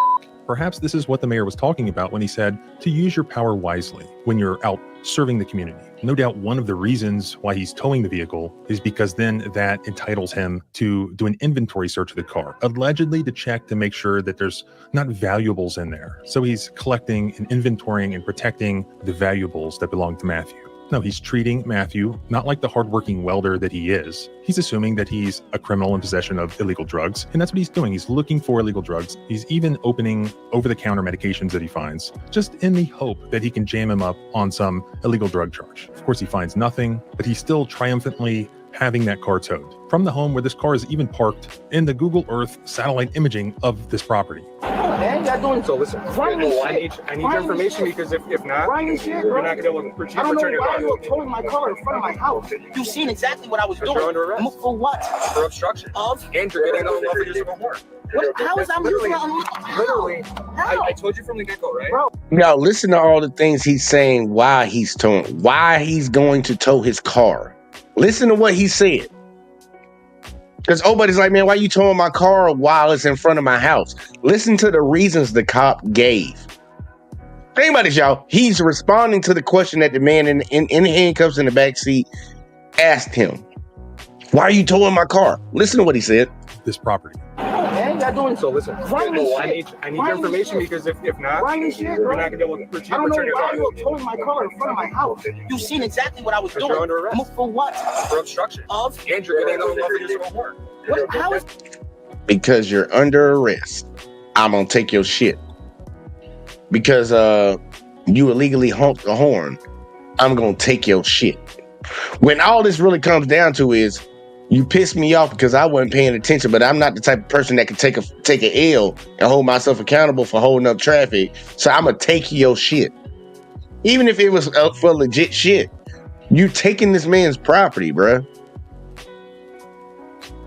S6: Perhaps this is what the mayor was talking about when he said to use your power wisely when you're out serving the community. No doubt one of the reasons why he's towing the vehicle is because then that entitles him to do an inventory search of the car, allegedly to check to make sure that there's not valuables in there. So he's collecting and inventorying and protecting the valuables that belong to Matthew. No, he's treating Matthew not like the hardworking welder that he is. He's assuming that he's a criminal in possession of illegal drugs, and that's what he's doing. He's looking for illegal drugs. He's even opening over-the-counter medications that he finds, just in the hope that he can jam him up on some illegal drug charge. Of course, he finds nothing, but he's still triumphantly having that car towed from the home where this car is even parked in the Google Earth satellite imaging of this property.
S5: Man, y'all doing
S4: So listen, I need your information because if not, you're not gonna be able to return your car.
S5: You were towing my car in front of my house. You've seen exactly what I was doing.
S4: You're under arrest.
S5: For what?
S4: For obstruction.
S5: Of?
S4: And you're getting unlawful use of a horn.
S5: How is that
S4: Literally, I told you from the get-go, right?
S5: Bro.
S3: Now listen to all the things he's saying why he's towing, why he's going to tow his car. Listen to what he said. Because nobody's like, man, why you towing my car while it's in front of my house? Listen to the reasons the cop gave. Think about this, y'all. He's responding to the question that the man in handcuffs in the back seat asked him. Why are you towing my car? Listen to what he said.
S6: This property.
S5: Man, y'all doing
S4: So listen, I need your information because if not, you're not gonna be able to return your car.
S5: You were towing my car in front of my house. You've seen exactly what I was doing.
S4: You're under arrest.
S5: For what?
S4: For obstruction.
S5: Of?
S4: And you're getting unlawful use of a horn.
S5: How is?
S3: Because you're under arrest. I'm gonna take your shit. Because you illegally honked the horn. I'm gonna take your shit. When all this really comes down to is you pissed me off because I wasn't paying attention, but I'm not the type of person that can take an L and hold myself accountable for holding up traffic. So I'm gonna take your shit. Even if it was for legit shit. You taking this man's property, bruh.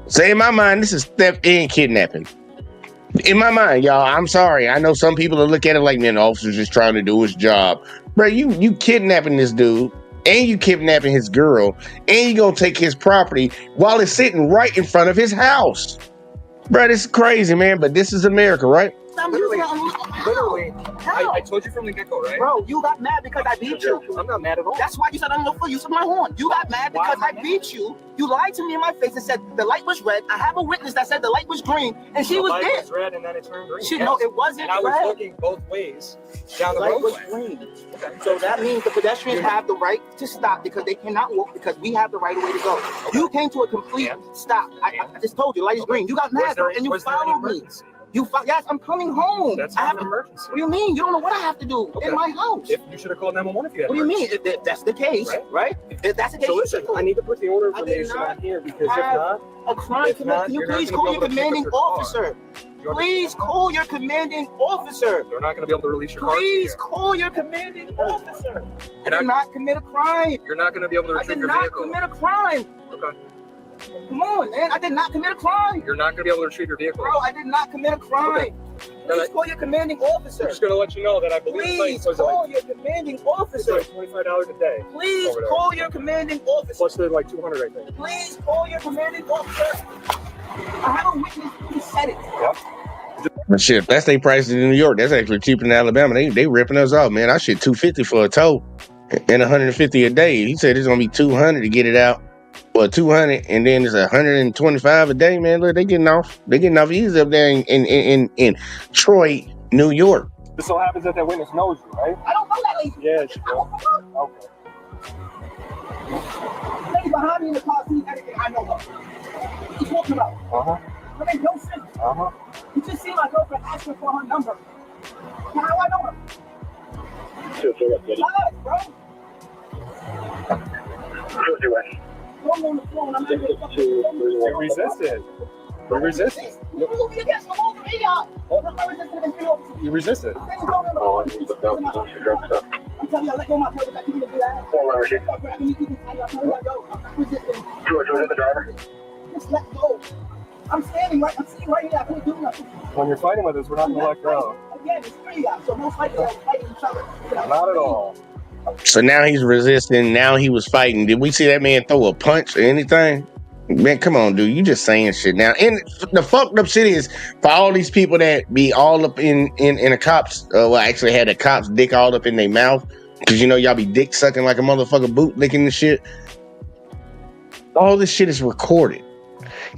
S3: So in my mind, this is theft and kidnapping. In my mind, y'all, I'm sorry. I know some people will look at it like, man, the officer's just trying to do his job. Bro, you kidnapping this dude, and you kidnapping his girl, and you gonna take his property while it's sitting right in front of his house. Bro, this is crazy, man, but this is America, right?
S4: Literally, I told you from the get-go, right?
S5: Bro, you got mad because I beat you.
S4: I'm not mad at all.
S5: That's why you said I'm no for use of my horn. You got mad because I beat you. You lied to me in my face and said the light was red. I have a witness that said the light was green, and she was
S4: there. The light was
S5: there.
S4: red and then it turned green.
S5: No, it wasn't
S4: and I was
S5: red.
S4: looking both ways down the
S5: light
S4: roadway.
S5: was green. Okay. So that means the pedestrians have the right to stop because they cannot walk because we have the right way to go. Okay. You came to a complete stop. I just told you, light is green. You got mad and you followed me. Yes, I'm coming home.
S4: That's
S5: I
S4: not
S5: have
S4: an
S5: to.
S4: emergency.
S5: What do you mean? You don't know what I have to do
S4: Okay.
S5: in my house.
S4: If you should have called 911 if you had.
S5: What do you mean? If that's the case, right? If that's the case,
S4: So listen, I need to put the order
S5: I did
S4: information
S5: not
S4: on here because if
S5: have
S4: not,
S5: a crime
S4: if
S5: committed.
S4: not,
S5: Can you
S4: you're not
S5: please
S4: gonna
S5: call
S4: be
S5: your
S4: able to pick up
S5: commanding
S4: your car.
S5: officer?
S4: You
S5: Please
S4: understand?
S5: call your commanding officer.
S4: They're not going to be able to release your car.
S5: Please call your commanding officer. I
S4: You're
S5: did not commit a crime.
S4: You're not going to be able to
S5: I
S4: retrieve
S5: did
S4: your
S5: not
S4: vehicle.
S5: commit a crime.
S4: Okay.
S5: Come on, man. I did not commit a crime.
S4: You're not going to be able to retrieve your vehicle.
S5: Bro, I did not commit a crime.
S4: Okay.
S5: Please call your commanding officer.
S4: I'm just going to let you know that I believe
S5: Please
S4: it's
S5: call your commanding officer.
S4: like $25 a day.
S5: Please
S4: over there.
S5: call your commanding officer.
S4: Plus they're like 200, I think.
S5: Please call your commanding officer. I have a witness who said it.
S4: Yep.
S3: But shit, if that's their prices in New York, that's actually cheaper than Alabama. They ripping us off, man. I shit $250 for a tow and $150 a day. He said it's gonna be $200 to get it out. Well, $200 and then it's $125 a day, man. Look, they getting off easy up there in Troy, New York.
S4: This all happens that witness knows you, right?
S5: I don't know that lady.
S4: Yeah, she does. Okay.
S5: Lady behind me in the car sees everything. I know her. What you talking about?
S4: Uh-huh.
S5: That ain't no sense.
S4: Uh-huh.
S5: You just see my girlfriend asking for her number. How do I know her? Lies, bro. Go on the floor and I'm gonna get fucking
S4: You resisted. You resisted.
S5: You move me against the wall for me, y'all. I'm not resisting against you.
S4: You resisted.
S5: I'm telling you, I let go of my brother. I can't even do that. Stop grabbing me, keeping tight. I'm telling you, yo, I'm not resisting.
S8: the driver?
S5: Just let go. I'm sitting right here. I can't do nothing.
S4: When you're fighting with us, we're not going to let go.
S5: Again, it's three of y'all, so most likely they'll fight each other.
S4: Not at all.
S3: So now he's resisting. Now he was fighting. Did we see that man throw a punch or anything? Man, come on, dude. You just saying shit now. And the fucked up shit is for all these people that be all up in a cop's, well, actually had a cop's dick all up in their mouth. Because, you know, y'all be dick sucking like a motherfucker boot licking the shit. All this shit is recorded.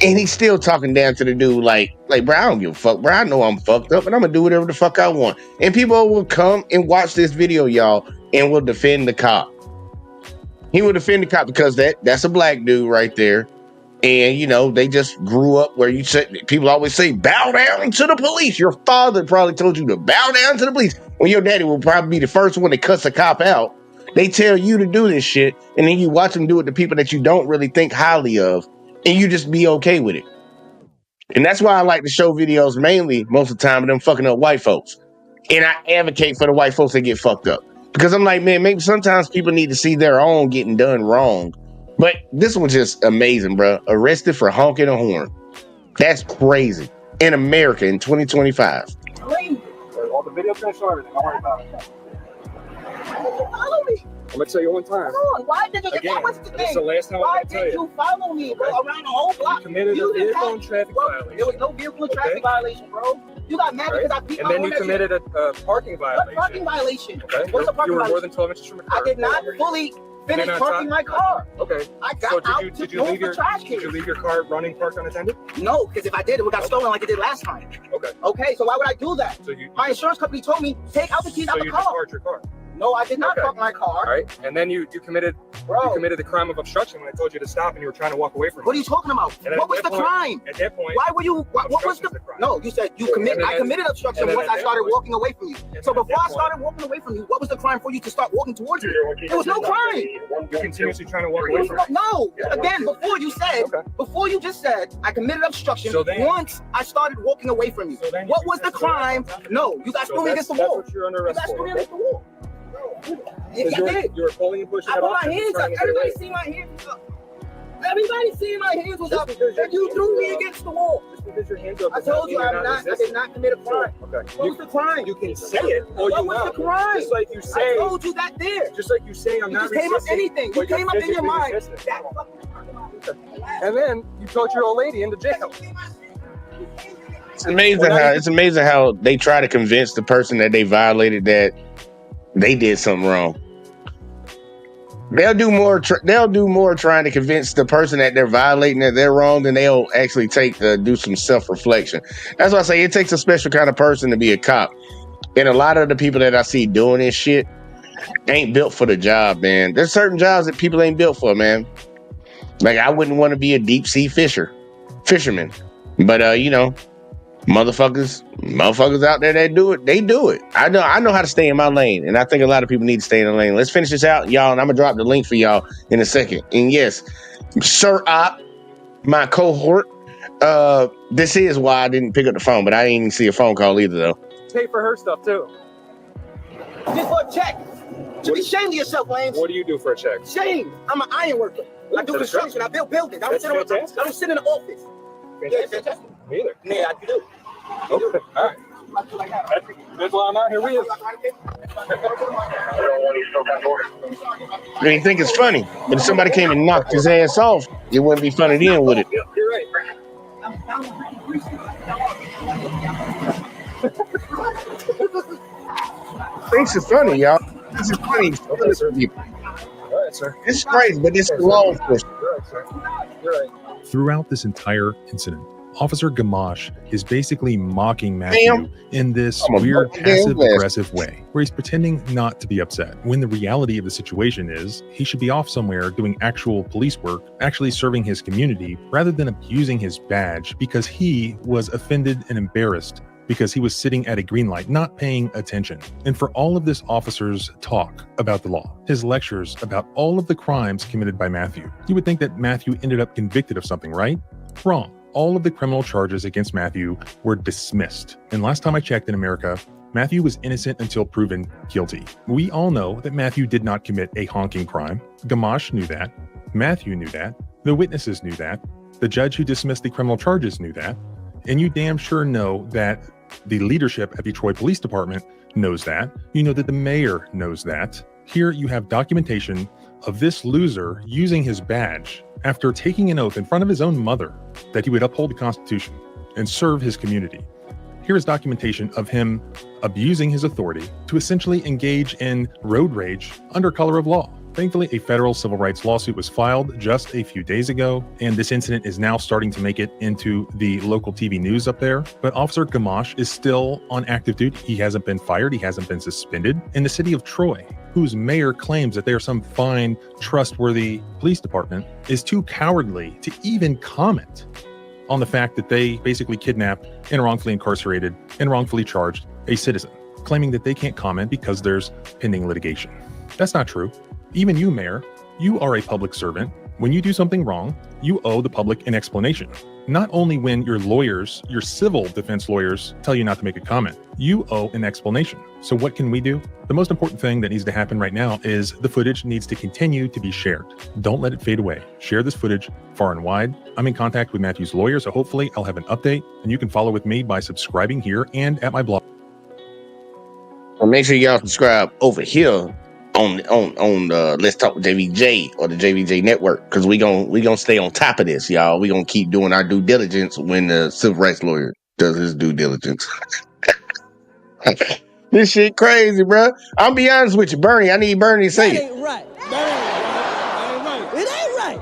S3: And he's still talking down to the dude like, bro, I don't give a fuck, bro. I know I'm fucked up and I'm going to do whatever the fuck I want. And people will come and watch this video, y'all, and will defend the cop. He will defend the cop because that's a black dude right there. And, you know, they just grew up where you said, people always say, bow down to the police. Your father probably told you to bow down to the police. When your daddy will probably be the first one that cuts a cop out. They tell you to do this shit. And then you watch them do it to people that you don't really think highly of. And you just be okay with it. And that's why I like to show videos mainly most of the time of them fucking up white folks. And I advocate for the white folks that get fucked up. Because I'm like, man, maybe sometimes people need to see their own getting done wrong. But this one's just amazing, bro. Arrested for honking a horn. That's crazy. In America in 2025.
S4: All the video's going to show everything. Don't worry about it.
S5: Follow me.
S4: I'm going to tell you one time.
S5: Come on, why did you
S4: Again,
S5: that was the
S4: this is
S5: thing?
S4: the last time
S5: Why
S4: I'm going to tell
S5: did
S4: you.
S5: you follow me, bro? Around the whole block.
S4: You committed a vehicle and traffic violation.
S5: There was no vehicle and traffic
S4: Okay.
S5: violation, bro. You got mad because I beat
S4: And
S5: my
S4: then you
S5: owner.
S4: committed a parking
S5: What
S4: violation.
S5: parking violation?
S4: Okay.
S5: What's the parking
S4: You were more
S5: violation?
S4: than 12 inches from a
S5: I
S4: curb.
S5: did not fully finish
S4: Then I
S5: parking my car.
S4: Okay.
S5: I got
S4: So
S5: out
S4: did you
S5: to
S4: leave
S5: move the trash
S4: did
S5: can.
S4: you leave your car running parked unattended?
S5: No, because if I did, it would got stolen like it did last time.
S4: Okay.
S5: Okay, so why would I do that?
S4: So you
S5: My insurance company told me, take out the keys out
S4: so
S5: the
S4: you just
S5: car.
S4: parked your car.
S5: No, I did not
S4: Okay.
S5: park my car.
S4: All right. And then you committed
S5: Bro,
S4: the crime of obstruction when I told you to stop and you were trying to walk away from
S5: what are
S4: me.
S5: you talking about?
S4: And at
S5: What was
S4: that
S5: the
S4: point-
S5: crime?
S4: At that point,
S5: Why were you, what was
S4: obstruction's
S5: the,
S4: the crime.
S5: no, you said you committed,
S4: And
S5: I
S4: then-
S5: committed obstruction
S4: and then
S5: once
S4: at
S5: I
S4: that
S5: started
S4: point-
S5: walking away from you.
S4: and
S5: So
S4: then at
S5: before I
S4: that
S5: started walking away from you, what was the crime for you to start walking towards me? There was no crime.
S4: You're continuously trying to walk
S5: There
S4: away
S5: was
S4: from me.
S5: no, again, before you said,
S4: Okay.
S5: before you just said, I committed obstruction
S4: So then-
S5: once I started walking away from you.
S4: So then
S5: What
S4: you
S5: was the
S4: resisted
S5: crime?
S4: arrest.
S5: No, you guys
S4: So
S5: threw me against the
S4: that's
S5: wall.
S4: what you're under
S5: You
S4: arrest
S5: guys threw me
S4: for.
S5: against the wall.
S4: Because
S5: I did.
S4: you were pulling and pushing
S5: I
S4: that
S5: put my
S4: officer
S5: hands
S4: trying
S5: up.
S4: to get
S5: Everybody
S4: away.
S5: see my hands up. Everybody see my hands was
S4: Just
S5: up.
S4: because
S5: And you threw me against the wall.
S4: Just because your hands up.
S5: I
S4: does not
S5: told you
S4: mean you're
S5: I did
S4: resisting.
S5: not commit a crime.
S4: Okay.
S5: What was the crime?
S4: You can say it or
S5: What
S4: you
S5: was
S4: not.
S5: the crime?
S4: Just like you
S5: I
S4: say.
S5: told you that there.
S4: Just like you say, I'm
S5: You
S4: not
S5: just came up
S4: resisting.
S5: anything. You
S4: but you're
S5: came up in your
S4: physically
S5: mind.
S4: resisting.
S5: That fucking
S4: And then you told your old lady into jail.
S3: It's amazing how they try to convince the person that they violated that they did something wrong. They'll do more trying to convince the person that they're violating that they're wrong than they'll actually do some self-reflection. That's why I say it takes a special kind of person to be a cop. And a lot of the people that I see doing this shit ain't built for the job, man. There's certain jobs that people ain't built for, man. Like I wouldn't want to be a deep sea fisherman. But you know, Motherfuckers out there that do it, they do it. I know how to stay in my lane, and I think a lot of people need to stay in the lane. Let's finish this out, y'all, and I'm gonna drop the link for y'all in a second. And yes, Sir Op, my cohort. This is why I didn't pick up the phone, but I didn't even see a phone call either, though.
S4: Pay for her stuff too.
S5: Just for a check. You be ashamed of yourself, Lance.
S4: What do you do for a check?
S5: Shame. I'm an iron worker. I do construction. I build buildings. I don't sit in the office.
S4: Fantastic. Me either.
S5: Yeah, I do.
S4: Okay. All right. That's why I'm out here with you.
S3: I didn't think it's funny, but if somebody came and knocked his ass off, it wouldn't be funny then, would it?
S4: You're right.
S3: Thinks it's funny, y'all. This is funny.
S4: Okay, sir. All right, sir.
S3: This is crazy, but this is law enforcement.
S4: You're right, sir. You're right.
S6: Throughout this entire incident, Officer Gamache is basically mocking Matthew in this weird passive-aggressive way, where he's pretending not to be upset, when the reality of the situation is he should be off somewhere doing actual police work, actually serving his community, rather than abusing his badge because he was offended and embarrassed because he was sitting at a green light, not paying attention. And for all of this officer's talk about the law, his lectures about all of the crimes committed by Matthew, you would think that Matthew ended up convicted of something, right? Wrong. All of the criminal charges against Matthew were dismissed. And last time I checked in America, Matthew was innocent until proven guilty. We all know that Matthew did not commit a honking crime. Gamache knew that. Matthew knew that. The witnesses knew that. The judge who dismissed the criminal charges knew that. And you damn sure know that the leadership at the Troy Police Department knows that. You know that the mayor knows that. Here you have documentation of this loser using his badge after taking an oath in front of his own mother that he would uphold the Constitution and serve his community. Here is documentation of him abusing his authority to essentially engage in road rage under color of law. Thankfully, a federal civil rights lawsuit was filed just a few days ago, and this incident is now starting to make it into the local TV news up there. But Officer Gamache is still on active duty. He hasn't been fired. He hasn't been suspended. And the city of Troy, whose mayor claims that they are some fine, trustworthy police department, is too cowardly to even comment on the fact that they basically kidnapped and wrongfully incarcerated and wrongfully charged a citizen, claiming that they can't comment because there's pending litigation. That's not true. Even you, Mayor, you are a public servant. When you do something wrong, you owe the public an explanation. Not only when your lawyers, your civil defense lawyers, tell you not to make a comment, you owe an explanation. So what can we do? The most important thing that needs to happen right now is the footage needs to continue to be shared. Don't let it fade away. Share this footage far and wide. I'm in contact with Matthew's lawyer, so hopefully I'll have an update, and you can follow with me by subscribing here and at my blog.
S3: Well, make sure y'all subscribe over here on Let's Talk with JVJ or the JVJ Network, because we gonna stay on top of this, y'all. We gonna keep doing our due diligence when the civil rights lawyer does his due diligence. This shit crazy, bro. I'll be honest with you, Bernie. I need Bernie to say it.
S5: Ain't right. That ain't right. It ain't right.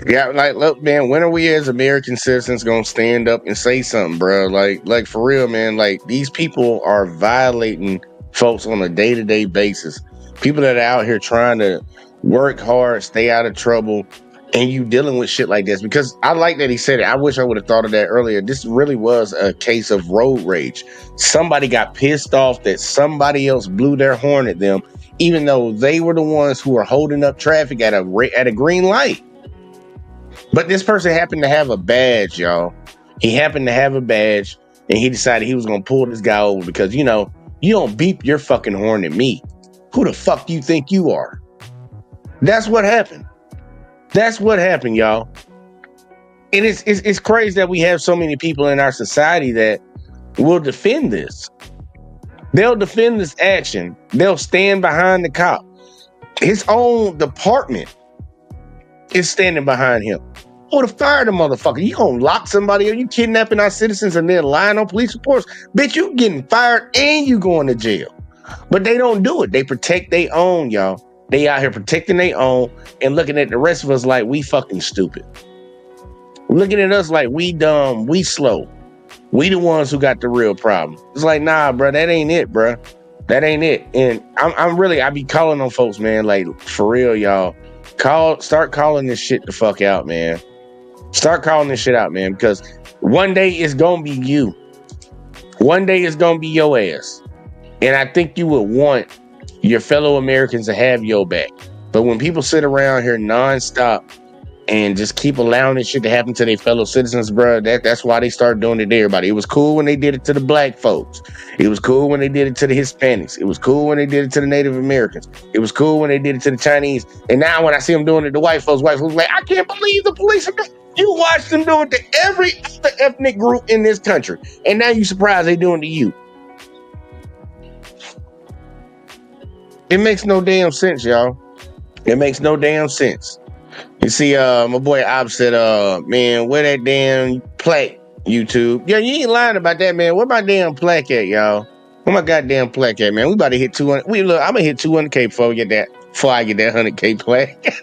S3: Yeah, like, look, man, when are we as American citizens gonna stand up and say something, bro? Like for real, man. Like, these people are violating folks on a day-to-day basis. People that are out here trying to work hard, stay out of trouble, and you dealing with shit like this. Because I like that he said it. I wish I would have thought of that earlier. This really was a case of road rage. Somebody got pissed off that somebody else blew their horn at them, even though they were the ones who were holding up traffic at a green light. But this person happened to have a badge, y'all. He happened to have a badge, and he decided he was going to pull this guy over because, you know, you don't beep your fucking horn at me. Who the fuck do you think you are? That's what happened. That's what happened, y'all. And it's crazy that we have so many people in our society that will defend this. They'll defend this action. They'll stand behind the cop. His own department is standing behind him. I would have fired the motherfucker. You gonna lock somebody up? You kidnapping our citizens and then lying on police reports? Bitch, you getting fired and you going to jail. But they don't do it. They protect their own, y'all. They out here protecting their own and looking at the rest of us like we fucking stupid. Looking at us like we dumb, we slow. We the ones who got the real problem. It's like, nah, bro, that ain't it, bro. That ain't it. And I be calling on folks, man, like, for real, y'all. Start calling this shit the fuck out, man. Start calling this shit out, man, because One day it's gonna be you. One day it's gonna be your ass. And I think you would want your fellow Americans to have your back. But when people sit around here nonstop and just keep allowing this shit to happen to their fellow citizens, bro, that's why they started doing it to everybody. It was cool when they did it to the black folks. It was cool when they did it to the Hispanics. It was cool when they did it to the Native Americans. It was cool when they did it to the Chinese. And now when I see them doing it to white folks like, I can't believe the police are doing it. You watch them do it to every other ethnic group in this country. And now you surprised they doing it to you. It makes no damn sense, y'all. It makes no damn sense. You see, my boy Op said, man, where that damn plaque, YouTube? Yeah, you ain't lying about that, man. Where my damn plaque at, y'all? Where my goddamn plaque at, man? We about to hit 200. I'm gonna hit 200K before I get that 100K plaque.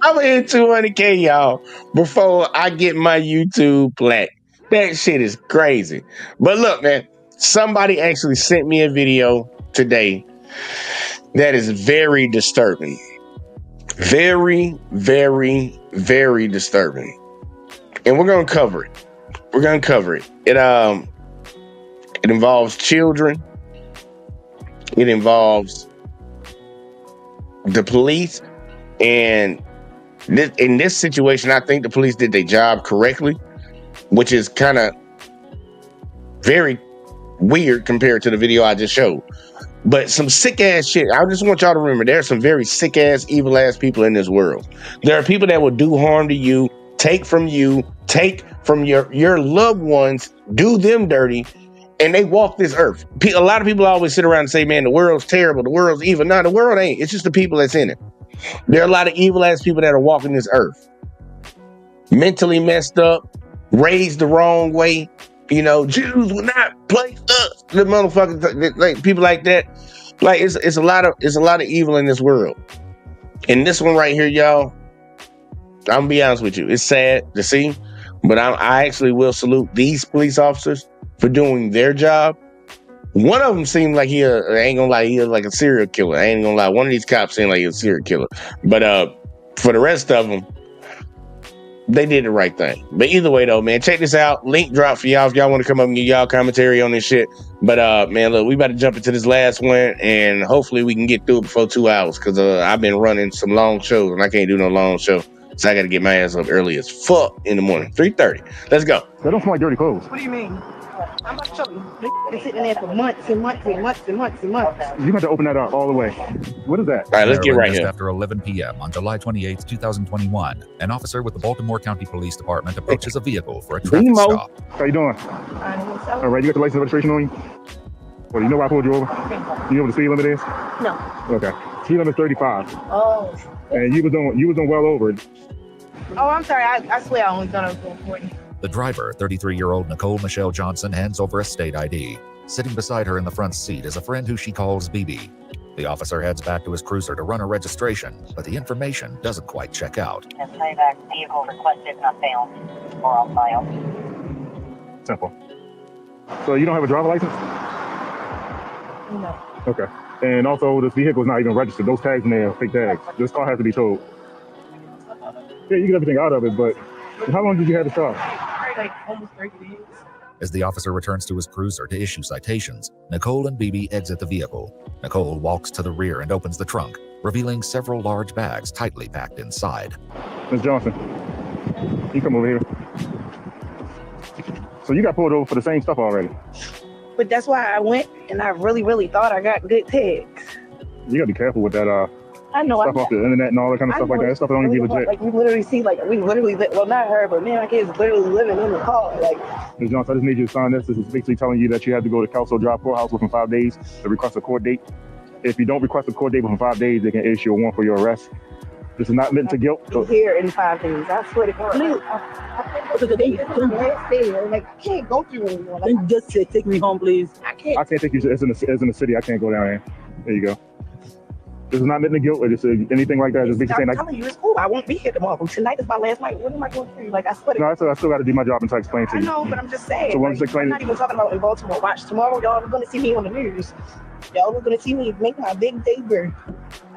S3: I'm gonna hit 200K, y'all, before I get my YouTube plaque. That shit is crazy. But look, man, somebody actually sent me a video today that is very disturbing. Very, very, very disturbing. And we're gonna cover it. We're gonna cover it. It involves children. It involves the police. And in this situation, I think the police did their job correctly, which is kind of very weird compared to the video I just showed. But some sick ass shit. I just want y'all to remember there are some very sick ass, evil ass people in this world. There are people that will do harm to you, take from your loved ones, do them dirty, and they walk this earth. A lot of people always sit around and say, man, the world's terrible, the world's evil. No, the world ain't. It's just the people that's in it. There are a lot of evil ass people that are walking this earth. Mentally messed up, raised the wrong way. You know, Jews will not play us. The motherfuckers, like people like that. Like it's a lot of evil in this world. And this one right here, y'all, I'm gonna be honest with you. It's sad to see, but I actually will salute these police officers for doing their job. One of them seemed like he ain't gonna lie, he was like a serial killer. I ain't gonna lie. One of these cops seemed like he was a serial killer. But for the rest of them, they did the right thing. But either way, though, man, check this out. Link drop for y'all if y'all want to come up and get y'all commentary on this shit. But man, look, we about to jump into this last one, and hopefully we can get through it before 2 hours, because I've been running some long shows, and I can't do no long show. So I got to get my ass up early as fuck in the morning. 3:30. Let's go.
S5: That don't smell like dirty clothes.
S10: What do you mean? I'm about to show you. They've been sitting there for months and months and months and months and months.
S5: You got to open that up all the way. What is that?
S3: All right, let's get right here.
S11: After 11 p.m. on July 28, 2021, an officer with the Baltimore County Police Department approaches a vehicle for a traffic stop.
S5: How you doing? All right, you got the license registration on you? Well, you know why I pulled you over? You know what the speed limit is?
S10: No.
S5: Okay. Speed limit is 35.
S10: Oh.
S5: And you was on well over it.
S10: Oh, I'm sorry. I swear I only thought I was going 40.
S11: The driver, 33-year-old Nicole Michelle Johnson, hands over a state ID. Sitting beside her in the front seat is a friend who she calls BB. The officer heads back to his cruiser to run a registration, but the information doesn't quite check out.
S12: Playback vehicle requested not found or on file.
S5: Simple. So you don't have a driver license?
S10: No.
S5: Okay. And also, this vehicle is not even registered. Those tags in there are fake tags. This car has to be towed. Yeah, you get everything out of it, but how long did you have the car?
S10: Like almost 30 days.
S11: As the officer returns to his cruiser to issue citations, Nicole and BB exit the vehicle. Nicole walks to the rear and opens the trunk, revealing several large bags tightly packed inside.
S5: Ms. Johnson, you come over here. So you got pulled over for the same stuff already.
S10: But that's why I went, and I really, really thought I got good tags.
S5: You gotta be careful with that
S10: I know.
S5: stuff off the internet and all that kind of stuff like that. That stuff don't even be legit.
S10: Like we literally see, well, not her, but me and my kids literally living in the car. Like,
S5: Ms. Johnson, I just need you to sign this. This is basically telling you that you have to go to Kelso Drive Courthouse within 5 days to request a court date. If you don't request a court date within 5 days, they can issue a warrant for your arrest. This is not meant to guilt.
S10: Be here in 5 days. I swear to God. Like, I can't go through anymore. Like, just take me home, please. I can't
S5: take you. It's in the city. I can't go down there. There you go. This is not meant to guilt or just anything like that. Just basically saying,
S10: I'm telling you, it's cool. I won't be here tomorrow. Tonight is my last night. What am I going to do? Like, I swear to
S5: God. No, I still got to do my job until I explain to you.
S10: I know, but I'm just saying.
S5: So
S10: like, I'm not even talking about in Baltimore. Watch, tomorrow y'all are going to see me on the news. Y'all are going to see me make my big debut.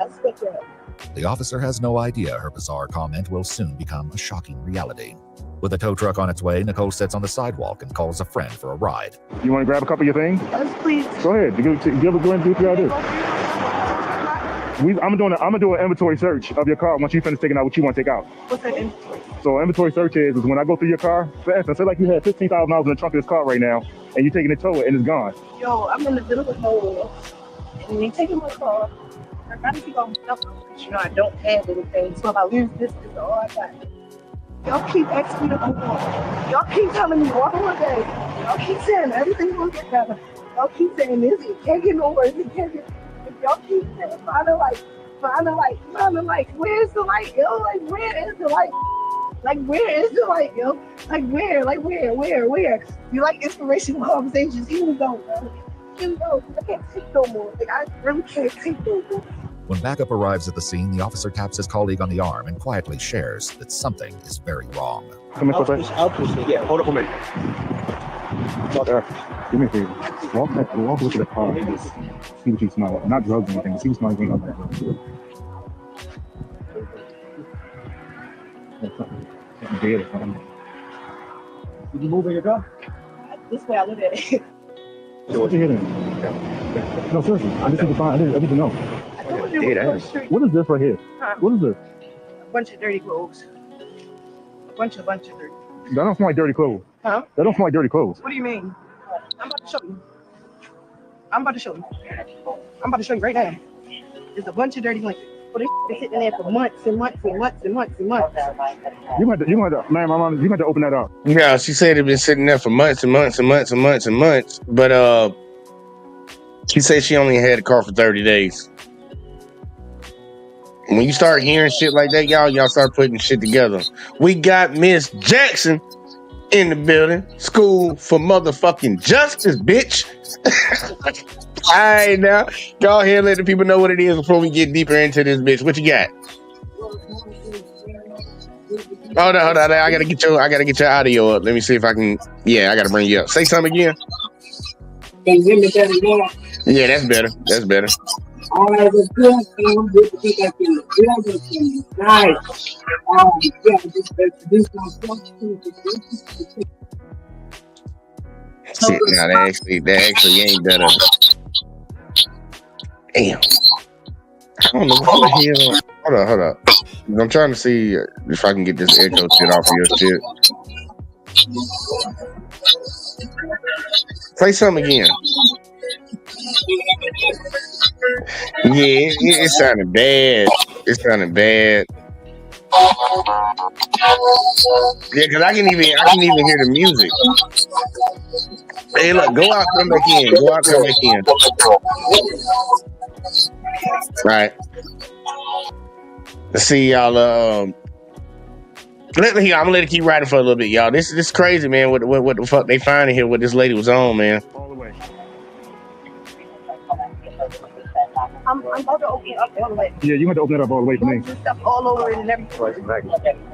S10: I swear to God.
S11: The officer has no idea her bizarre comment will soon become a shocking reality. With the tow truck on its way, Nicole sits on the sidewalk and calls a friend for a ride.
S13: You want to grab a couple of your things?
S10: Yes, please.
S13: Go ahead. Go ahead and do what you gotta do. I'm gonna do an inventory search of your car once you finish taking out what you want to take out.
S10: What's that inventory?
S13: So inventory search is when I go through your car, for instance, say like you had $15,000 in the trunk of this car right now, and you're taking it to tow it and it's gone.
S10: Yo, I'm in the middle of nowhere, and they taking my car. I gotta keep all my stuff because, you know, I don't have anything. So if I lose this is all I got. Y'all keep asking me to move on. Y'all keep telling me one more day. Y'all keep saying everything's gonna get better. Y'all keep saying this, it can't get no worse, it can't get. If y'all keep saying find a light, where's the light, yo? Like, where is the light? Like, where is the light, yo? Like, where? Like, where? You like inspirational conversations? Here we go, bro. Here we go. I can't take no more. Like, I really can't take no more.
S11: When backup arrives at the scene, the officer taps his colleague on the arm and quietly shares that something is very wrong.
S13: Come here,
S4: Yeah, hold up a minute.
S13: Do me a favor. Walk look at the car and just see what you smell. Not drugs or anything. See what smells like that. Something dead or something.
S4: Did you move in your car?
S10: This way I look at it.
S13: What you hitting? No, seriously. I just need to find. I need to know. What is this right here?
S10: Huh?
S13: What is this?
S10: A bunch of dirty clothes. A bunch of dirty.
S13: That don't smell like dirty clothes.
S10: Huh?
S13: That don't smell like dirty clothes.
S10: What do you mean? I'm about to show you. I'm about to show you right now. There's a bunch of dirty blankets. But this been sitting there for months and months and months and months and months.
S13: You might have to, ma'am, you might have to open that up.
S3: Yeah, she said it been sitting there for months and months and months and months and months. But she said she only had the car for 30 days. When you start hearing shit like that, y'all start putting shit together. We got Miss Jackson in the building. School for motherfucking justice, bitch. All right, now go ahead and let the people know what it is before we get deeper into this, bitch. What you got? Hold on. I gotta get your audio up. Let me see if I can. Yeah, I gotta bring you up. Say something again.
S14: Can you hear me better now?
S3: Yeah, that's better. That's better.
S14: All right, it's good. I'm good to get back in the building. Nice. Yeah, just introduce myself to the
S3: Shit, now that actually ain't better. Damn. I don't know what the hell. Hold up. I'm trying to see if I can get this echo shit off of your shit. Say something again. Yeah, it sounded bad. Yeah, because I can even hear the music. Hey, look, go out, come back in. All right. Let's see, y'all. I'm gonna let it keep riding for a little bit, y'all. This is crazy, man. What the fuck they finding here? What this lady was on, man.
S13: All the way.
S10: I'm about to open it up all the way.
S13: Yeah, you have to open it up all the way for me.
S10: Bugs and stuff all over it and everything.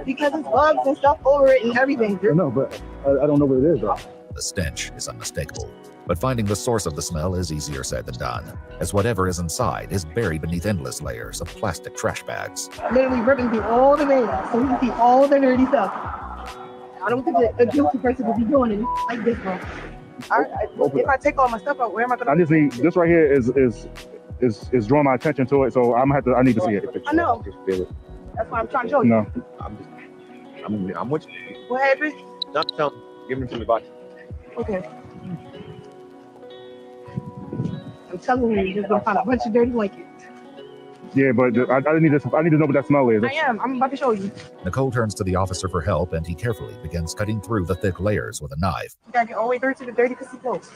S10: Because it's bugs and stuff over it and everything.
S13: I know, but I don't know what it is, though.
S11: The stench is unmistakable, but finding the source of the smell is easier said than done, as whatever is inside is buried beneath endless layers of plastic trash bags.
S10: Literally ripping through all the veins so we can see all the dirty stuff. I don't think a guilty person would be doing it like this, bro. If I take all my stuff out, where am I gonna?
S13: I just need this right here is drawing my attention to it, so I need to see it.
S10: I know. That's why I'm trying to show you.
S13: No.
S4: I'm with you.
S10: What happened?
S4: Don't tell me. Give them to me, bye.
S10: Okay. I'm telling you, you're just gonna find a bunch of dirty blankets.
S13: Yeah, but I need to know what that smell is.
S10: I am. I'm about to show you.
S11: Nicole turns to the officer for help, and he carefully begins cutting through the thick layers with a knife.
S10: You gotta get all the way through to the dirty pissy clothes.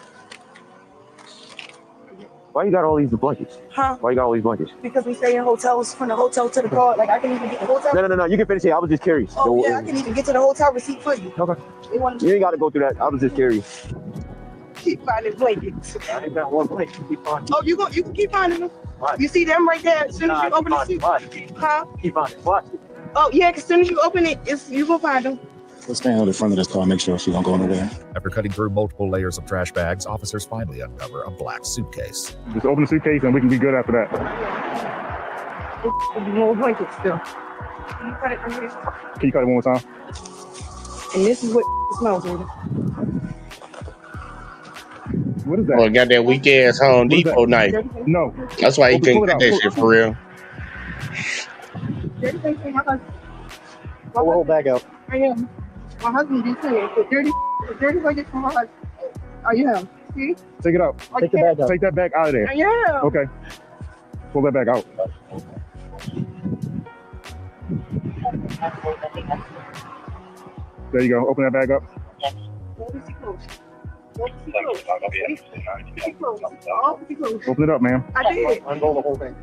S4: Why you got all these blankets?
S10: Huh?
S4: Why you got all these blankets?
S10: Because we stay in hotels, from the hotel to the car. Like, I can even get the hotel.
S4: No. You can finish it. I was just curious.
S10: Oh, yeah, I can even get to the hotel receipt for you.
S4: Okay. You ain't got to go through that. I was just curious.
S10: Keep finding blankets.
S4: I ain't got one blanket. Keep finding.
S10: Oh, you can keep finding them. What? You see them right there? As soon as you open the seat. Huh?
S4: Keep finding. What?
S10: Oh, yeah, as soon as you open it, you will find them.
S13: Let's stand on the front of this car, make sure she don't go nowhere.
S11: After cutting through multiple layers of trash bags, officers finally uncover a black suitcase.
S13: Just open the suitcase and we can be good after that.
S10: It's more blankets still. Can you cut it from here?
S13: Can you cut it one more time?
S10: And this is what smells like.
S13: What is that?
S3: Well, got that weak ass Home
S13: What is that?
S3: Depot knife.
S13: No.
S3: That's why he couldn't
S13: pull it
S3: cut
S13: out.
S3: that shit for real.
S10: Dirty things from my husband.
S5: Pull the whole bag out.
S10: I am. My husband did say it. The dirty like from my husband. I am. See?
S13: Take it out.
S5: Take the bag out.
S13: Take that bag out of there.
S10: I am.
S13: Okay. Pull that bag out. There you go. Open that bag up. Open it up, ma'am.
S10: I did.
S5: Unroll the whole thing.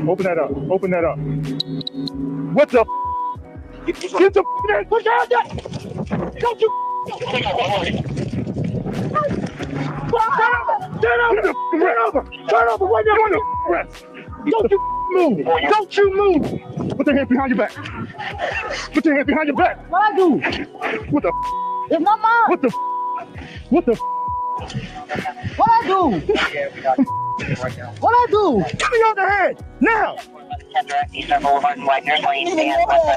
S13: Open that up. Open that up. What the? Get the there. Push out that. Don't you? Turn over right now. Don't you move. Don't you move. Put your hands behind your back. Put your hands behind your back.
S10: What I do?
S13: What the?
S10: It's my mom.
S13: What the? What the?
S10: What I do? What I do?
S13: Get me on the head now.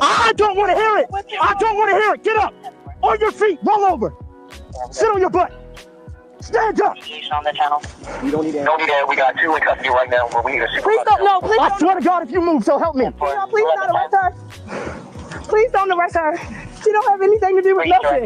S13: I don't want to hear it. I don't want to hear it. Get up. On your feet. Roll over. Sit on your butt. Stand up.
S12: On the channel.
S5: You don't need that.
S8: Don't need that. We got two in custody right now. But we need a
S10: Please don't. No, please
S13: I
S10: don't.
S13: swear to God, if you move, so help me.
S10: No, please don't arrest her. Please don't arrest her. She don't have anything to do with nothing.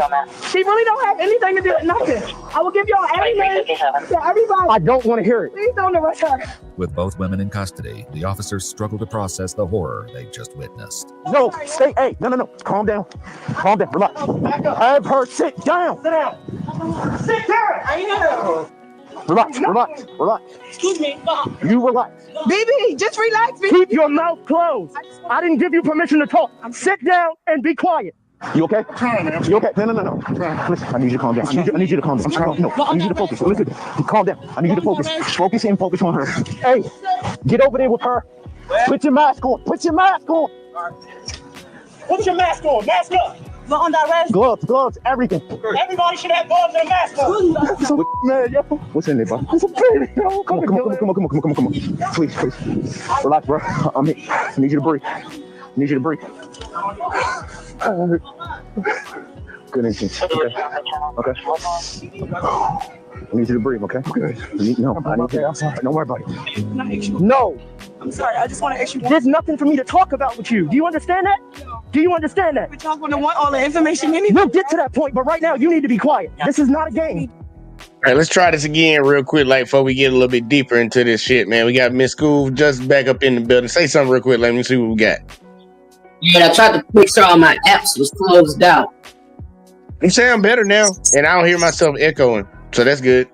S10: She really don't have anything to do with nothing. I will give y'all every name to everybody.
S13: I don't want to hear it.
S10: Please don't arrest her.
S11: With both women in custody, the officers struggle to process the horror they just witnessed.
S13: No, stay. Hey, no. Calm down. Calm down. Relax. Have her sit down. Sit down. Sit down.
S10: I
S13: Relax.
S10: Excuse me.
S13: You relax.
S10: BB, just relax. BB.
S13: Keep your mouth closed. I didn't give you permission to talk. Sit down and be quiet. You okay? You okay? No. Listen, I need you to calm down. I need you to calm down. I need you to focus. Listen, calm down. I need you to focus. Focus on her. Hey, get over there with her. Put your mask on. Put your mask on. Mask up.
S10: But on that rest,
S13: Gloves, everything.
S10: everybody should have gloves and a mask on.
S13: Man, yo. What's in there, bro? It's a baby, yo. Come on. Please. Relax, bro. I'm here. I need you to breathe. Good instinct. Okay. I need you to breathe, okay? Good. I need you. Don't worry about it. No.
S10: I'm sorry. I just want to ask you.
S13: There's nothing for me to talk about with you. Do you understand that? Do you understand that?
S10: But y'all gonna want all the information anyway.
S13: We'll get to that point, but right now you need to be quiet. This is not a game.
S3: All right, let's try this again real quick, like before we get a little bit deeper into this shit, man. We got Miss School just back up in the building. Say something real quick. Let me see what we got.
S14: Yeah, I tried to make sure all my apps was closed out.
S3: You sound better now, and I don't hear myself echoing, so that's good.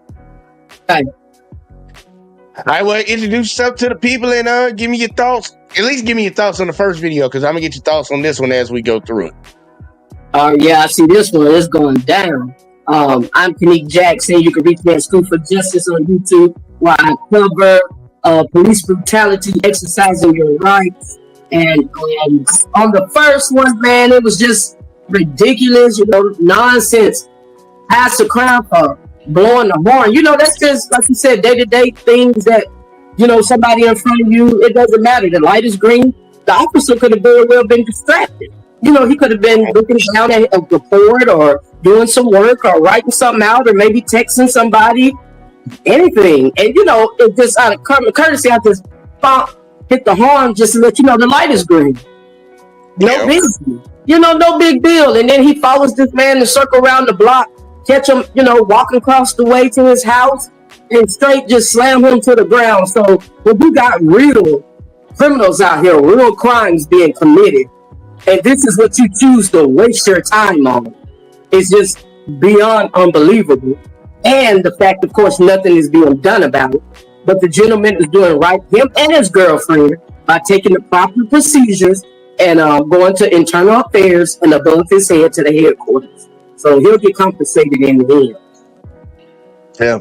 S14: Right.
S3: All right, well, introduce yourself to the people and give me your thoughts. At least give me your thoughts on the first video, because I'm gonna get your thoughts on this one as we go through it.
S14: Yeah, I see this one. It's going down. I'm Kanique Jackson. You can reach me at School for Justice on YouTube, where I cover police brutality, exercising your rights. And on the first one, man, it was just ridiculous, nonsense. Ask the crowd for blowing the horn. That's just, like you said, day-to-day things that, somebody in front of you, it doesn't matter. The light is green. The officer could have very well been distracted. He could have been looking down at a report or doing some work or writing something out or maybe texting somebody, anything. And, it just out of courtesy, I just hit the horn just to let you know the light is green. No big deal. No big deal. And then he follows this man to circle around the block, catch him, walking across the way to his house and straight just slam him to the ground. So when we got real criminals out here, real crimes being committed, and this is what you choose to waste your time on, it's just beyond unbelievable. And the fact, of course, nothing is being done about it. But the gentleman is doing right, him and his girlfriend, by taking the proper procedures and going to internal affairs and above his head to the headquarters. So he'll get compensated in the end.
S3: Yeah,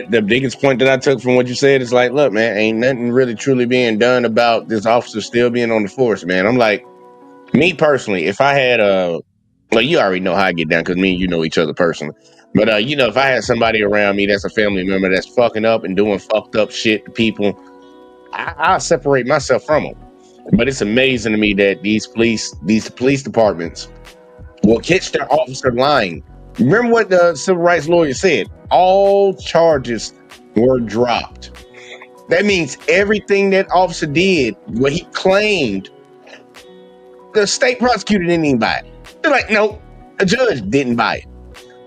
S3: the biggest point that I took from what you said is like, look, man, ain't nothing really truly being done about this officer still being on the force, man. I'm like, me personally, if I had well, you already know how I get down because me and you know each other personally. But, if I had somebody around me that's a family member that's fucking up and doing fucked up shit to people, I'll separate myself from them. But it's amazing to me that these police departments will catch their officer lying. Remember what the civil rights lawyer said? All charges were dropped. That means everything that officer did, what he claimed, the state prosecutor didn't even buy it. They're like, nope, a judge didn't buy it.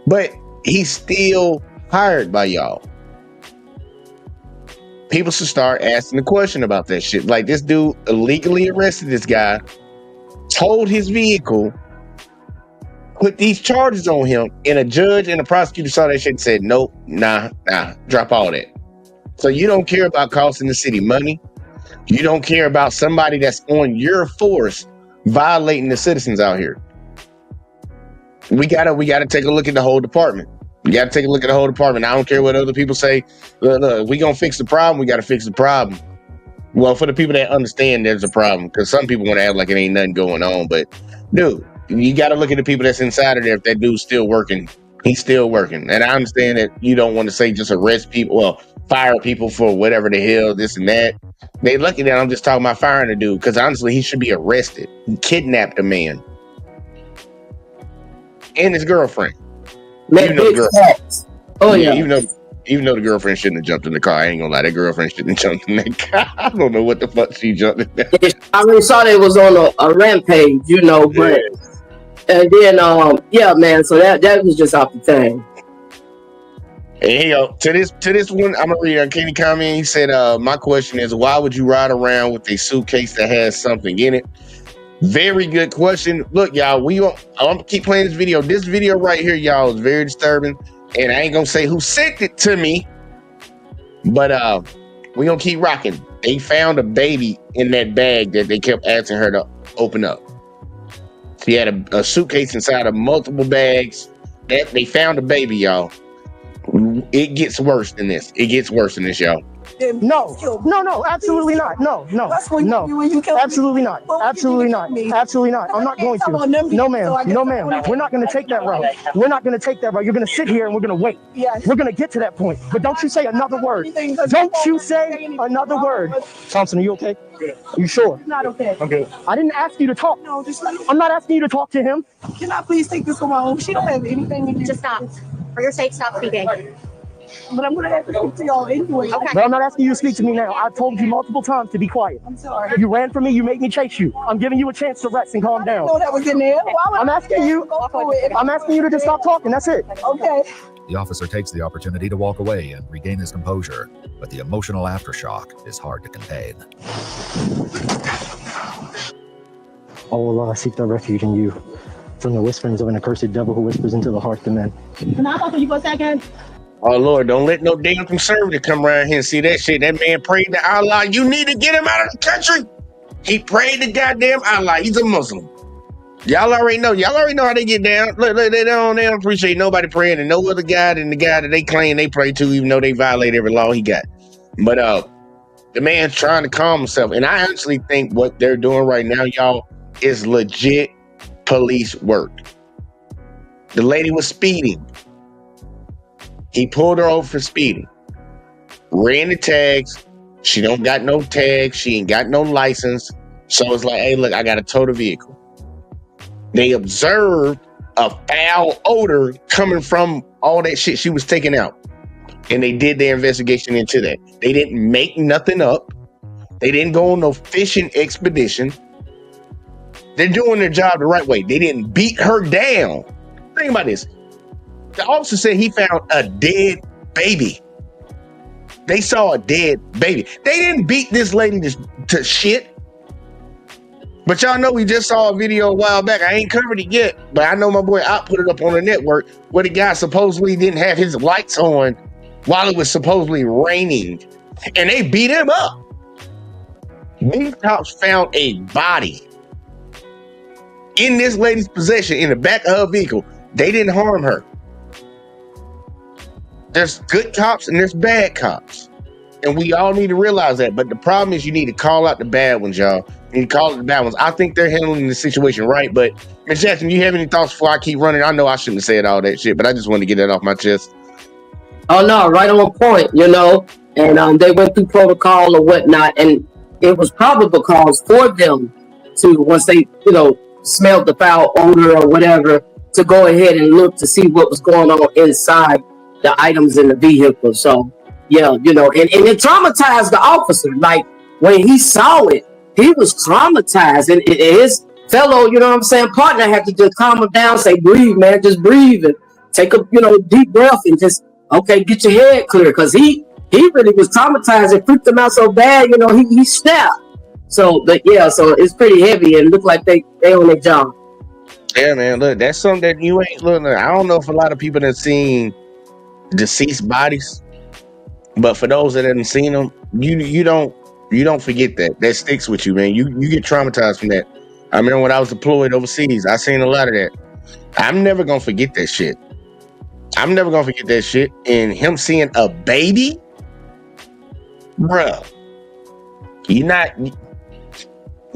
S3: But he's still hired by y'all. People should start asking the question about that shit. Like, this dude illegally arrested this guy, towed his vehicle, put these charges on him, and a judge and a prosecutor saw that shit and said, nope, nah, drop all that. So you don't care about costing the city money. You don't care about somebody that's on your force violating the citizens out here. We gotta take a look at the whole department. We gotta take a look at the whole department. I don't care what other people say. Look, we gonna fix the problem. We gotta fix the problem. Well, for the people that understand there's a problem, because some people want to act like it ain't nothing going on. But dude, you gotta look at the people that's inside of there. If that dude's still working, he's still working. And I understand that you don't want to say just arrest people, well, fire people for whatever the hell, this and that. They lucky that I'm just talking about firing a dude, because honestly, he should be arrested. He kidnapped a man and his girlfriend.
S14: Man, big facts. Oh yeah.
S3: Even though the girlfriend shouldn't have jumped in the car, I ain't gonna lie, that girlfriend shouldn't have jumped in that car. I don't know what the fuck she jumped in that.
S14: Yeah, I already saw that it was on a rampage, you know, but and then yeah, man. So that was just off the thing.
S3: Hey, yo, to this one, I'm gonna read Kenny comment. He said, my question is, why would you ride around with a suitcase that has something in it? Very good question. Look, y'all, I'm gonna keep playing this video. This video right here, y'all, is very disturbing. And I ain't gonna say who sent it to me, but we gonna keep rocking. They found a baby in that bag that they kept asking her to open up. She had a suitcase inside of multiple bags. That they found a baby, y'all. It gets worse than this. It gets worse than this, y'all.
S13: No, absolutely not. No, absolutely not. Absolutely not. I'm not going to. No, ma'am. We're not going to take that route. We're not going to take that route. You're going to sit here and we're going to wait. We're going to get to that point. But don't you say another word. Don't you say another word. Thompson, are you okay? You sure?
S10: Not okay.
S13: Okay. I didn't ask you to talk.
S10: No, just let me.
S13: I'm not asking you to talk to him.
S10: Can I please take this one home? She don't have anything to do.
S15: Just stop. For your sake, stop speaking.
S10: But I'm gonna have to speak to y'all anyway.
S15: Okay.
S13: But I'm not asking you to speak to me now. I've told you multiple times to be quiet.
S10: I'm sorry.
S13: You ran from me. You made me chase you. I'm giving you a chance to rest and calm down.
S10: No, that was in there.
S13: I'm asking you to just stop talking. That's it.
S10: Okay.
S11: The officer takes the opportunity to walk away and regain his composure, but the emotional aftershock is hard to contain.
S13: Oh Allah, I seek thy refuge in you, from the whisperings of an accursed devil who whispers into the heart of men.
S10: Can I talk to you for a second?
S3: Oh Lord, don't let no damn conservative come around here and see that shit. That man prayed to Allah. You need to get him out of the country. He prayed to goddamn Allah. He's a Muslim. Y'all already know how they get down. Look, they don't appreciate nobody praying to no other God than the guy that they claim they pray to, even though they violate every law he got. But the man's trying to calm himself. And I actually think what they're doing right now, y'all, is legit police work. The lady was speeding. He pulled her over for speeding. Ran the tags. She don't got no tags. She ain't got no license. So it's like, hey, look, I got to tow the vehicle. They observed a foul odor coming from all that shit she was taking out. And they did their investigation into that. They didn't make nothing up. They didn't go on no fishing expedition. They're doing their job the right way. They didn't beat her down. Think about this. The officer said he found a dead baby. They saw a dead baby. They didn't beat this lady to shit. But y'all know we just saw a video a while back. I ain't covered it yet, but I know my boy Ott put it up on the network where the guy supposedly didn't have his lights on while it was supposedly raining. And they beat him up. These cops found a body in this lady's possession in the back of her vehicle. They didn't harm her. There's good cops and there's bad cops. And we all need to realize that. But the problem is you need to call out the bad ones, y'all. You need to call out the bad ones. I think they're handling the situation right. But Ms. Jackson, you have any thoughts before I keep running? I know I shouldn't have said all that shit, but I just wanted to get that off my chest.
S14: Oh no, right on point, you know. And they went through protocol or whatnot. And it was probable cause for them to, once they, smelled the foul odor or whatever, to go ahead and look to see what was going on inside the items in the vehicle. So, yeah, and it traumatized the officer. Like, when he saw it, he was traumatized. And his fellow, partner had to just calm him down, say, breathe, man, just breathe and take a, deep breath and just, okay, get your head clear. Because he really was traumatized. It freaked him out so bad, he snapped. So, but yeah, so it's pretty heavy and look like they on their job.
S3: Yeah, man. Look, that's something that you ain't looking at. I don't know if a lot of people have seen deceased bodies, but for those that haven't seen them, you don't forget that. That sticks with you, man. You get traumatized from that. I remember when I was deployed overseas, I seen a lot of that. I'm never gonna forget that shit. I'm never gonna forget that shit. And him seeing a baby, bruh,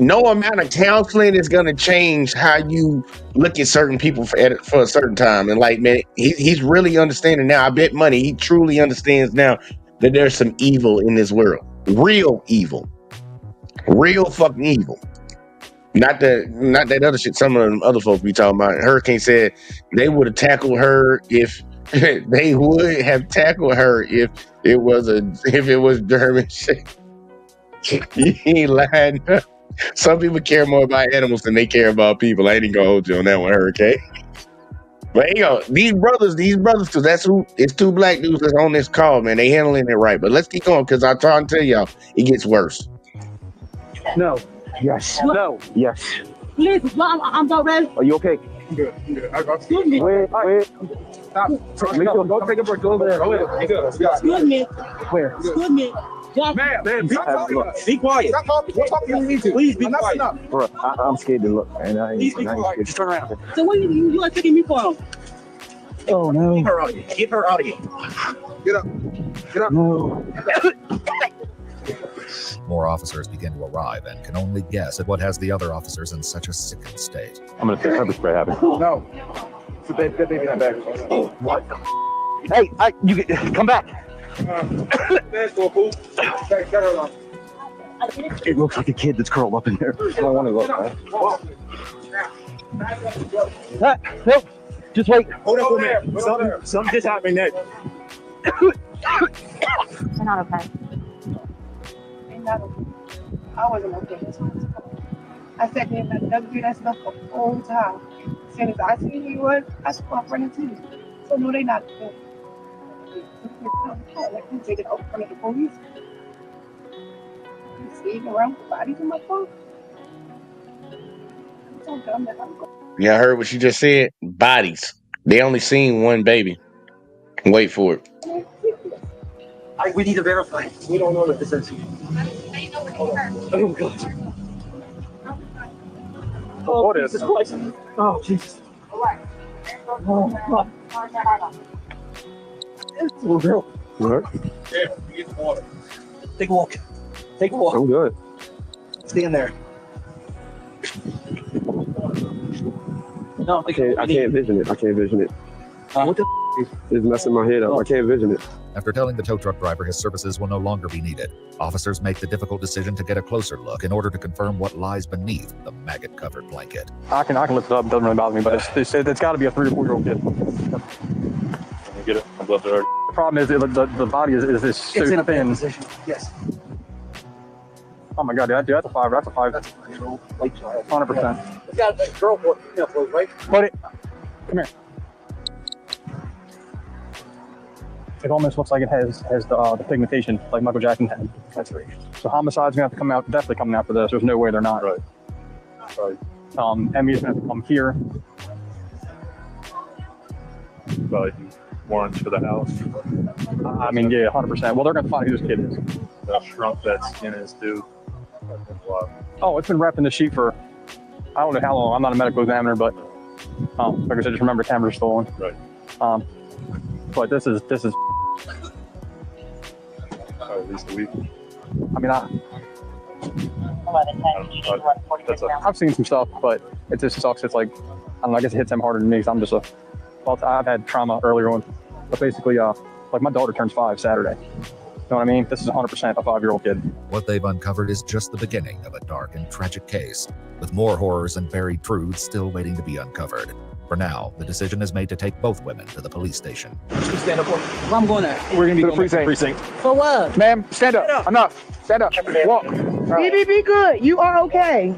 S3: no amount of counseling is gonna change how you look at certain people for a certain time. And like, man, he's really understanding now. I bet money he truly understands now that there's some evil in this world. Real evil. Real fucking evil. Not that other shit some of them other folks be talking about. Hurricane said they would have tackled her if they would have tackled her if it was German shit. He ain't lying. Some people care more about animals than they care about people. I ain't gonna hold you on that one, Hurricane. But these brothers, because it's two black dudes that's on this call, man. They handling it right. But let's keep going, because I'm trying to tell y'all, it gets worse.
S13: No. Yes. No. Yes.
S10: Please, I'm not ready.
S13: Are you okay?
S4: I'm good.
S10: Excuse me.
S13: Where?
S4: Stop. Go take a break. Go over there.
S10: Excuse me.
S13: Where?
S10: Excuse me.
S4: Man, be quiet. Stop talking. Don't talk to you need to. Please be quiet.
S13: Bro, I'm scared to look, and
S4: Please be quiet. Just turn around.
S10: So what you are taking me for?
S13: Oh no.
S4: Get her out of here. Get her out of here. Get up. Get up.
S13: No.
S11: More officers begin to arrive and can only guess at what has the other officers in such a sickened state.
S13: I'm gonna say pepper spray happened.
S4: No. That baby in that bag.
S13: What? Hey, you come back.
S4: That's so cool. Get her out.
S13: It looks like a kid that's curled up in there.
S4: I don't want to look, man.
S13: No, just wait.
S4: Hold up, man. Something just happened next.
S15: You're not okay.
S10: I wasn't okay. I sat there and I never do that stuff the whole time. As soon as I seen who he was, I stopped running to you. So no, they not good. Like you take it out in front of the police. You skating around with bodies in my phone. I'm so dumb that I'm going.
S3: Yeah, I heard what you just said. Bodies. They only seen one baby. Wait for it.
S5: We need to verify. We don't know what this is. Oh, God. Oh, Jesus Christ. Oh, Jesus. Oh, God. Little girl.
S13: What?
S4: Yeah, get the water.
S5: Take a walk. Take a walk.
S13: I'm good.
S5: Stay in there. No,
S13: I can't vision it. What the is messing my head up? I can't vision it.
S11: After telling the tow truck driver his services will no longer be needed, officers make the difficult decision to get a closer look in order to confirm what lies beneath the maggot-covered blanket.
S16: I can lift it up. It doesn't really bother me, but it's got to be a 3 or 4 year old kid.
S9: Get it? I'm left there.
S16: The problem is the body is so
S5: It's in a bad
S16: thin.
S5: position. Yes.
S16: Oh my God, that's a 5. That's a 5.
S5: That's a 5-year-old.
S16: 100%.
S5: You got a girl for it, right?
S16: But come here. It almost looks like it has the pigmentation like Michael Jackson had.
S5: That's right.
S16: So homicide's gonna have to come out, definitely coming after this. There's no way they're not.
S9: Right.
S16: Emmy's gonna have to come here.
S9: But warrants for the house.
S16: I mean, yeah, 100%. Well, they're gonna find who this kid is.
S9: How shrunk that skin is, too.
S16: Oh, it's been wrapped in the sheet for I don't know how long. I'm not a medical examiner, but like I said, just remember cameras stolen.
S9: Right.
S16: But this is
S9: at least a week.
S16: I mean, I've seen some stuff, but it just sucks. It's like, I don't know, I guess it hits them harder than me, because I'm just I've had trauma earlier on. But basically, like my daughter turns 5 Saturday. know what I mean? This is 100% a 5-year-old kid.
S11: What they've uncovered is just the beginning of a dark and tragic case, with more horrors and buried truths still waiting to be uncovered. For now, the decision is made to take both women to the police station.
S5: Stand up. Where I'm going at?
S16: We're going to be
S13: To the precinct.
S5: For what?
S13: Ma'am, stand up. Enough. Stand up. Walk.
S10: BB, be good. You are okay.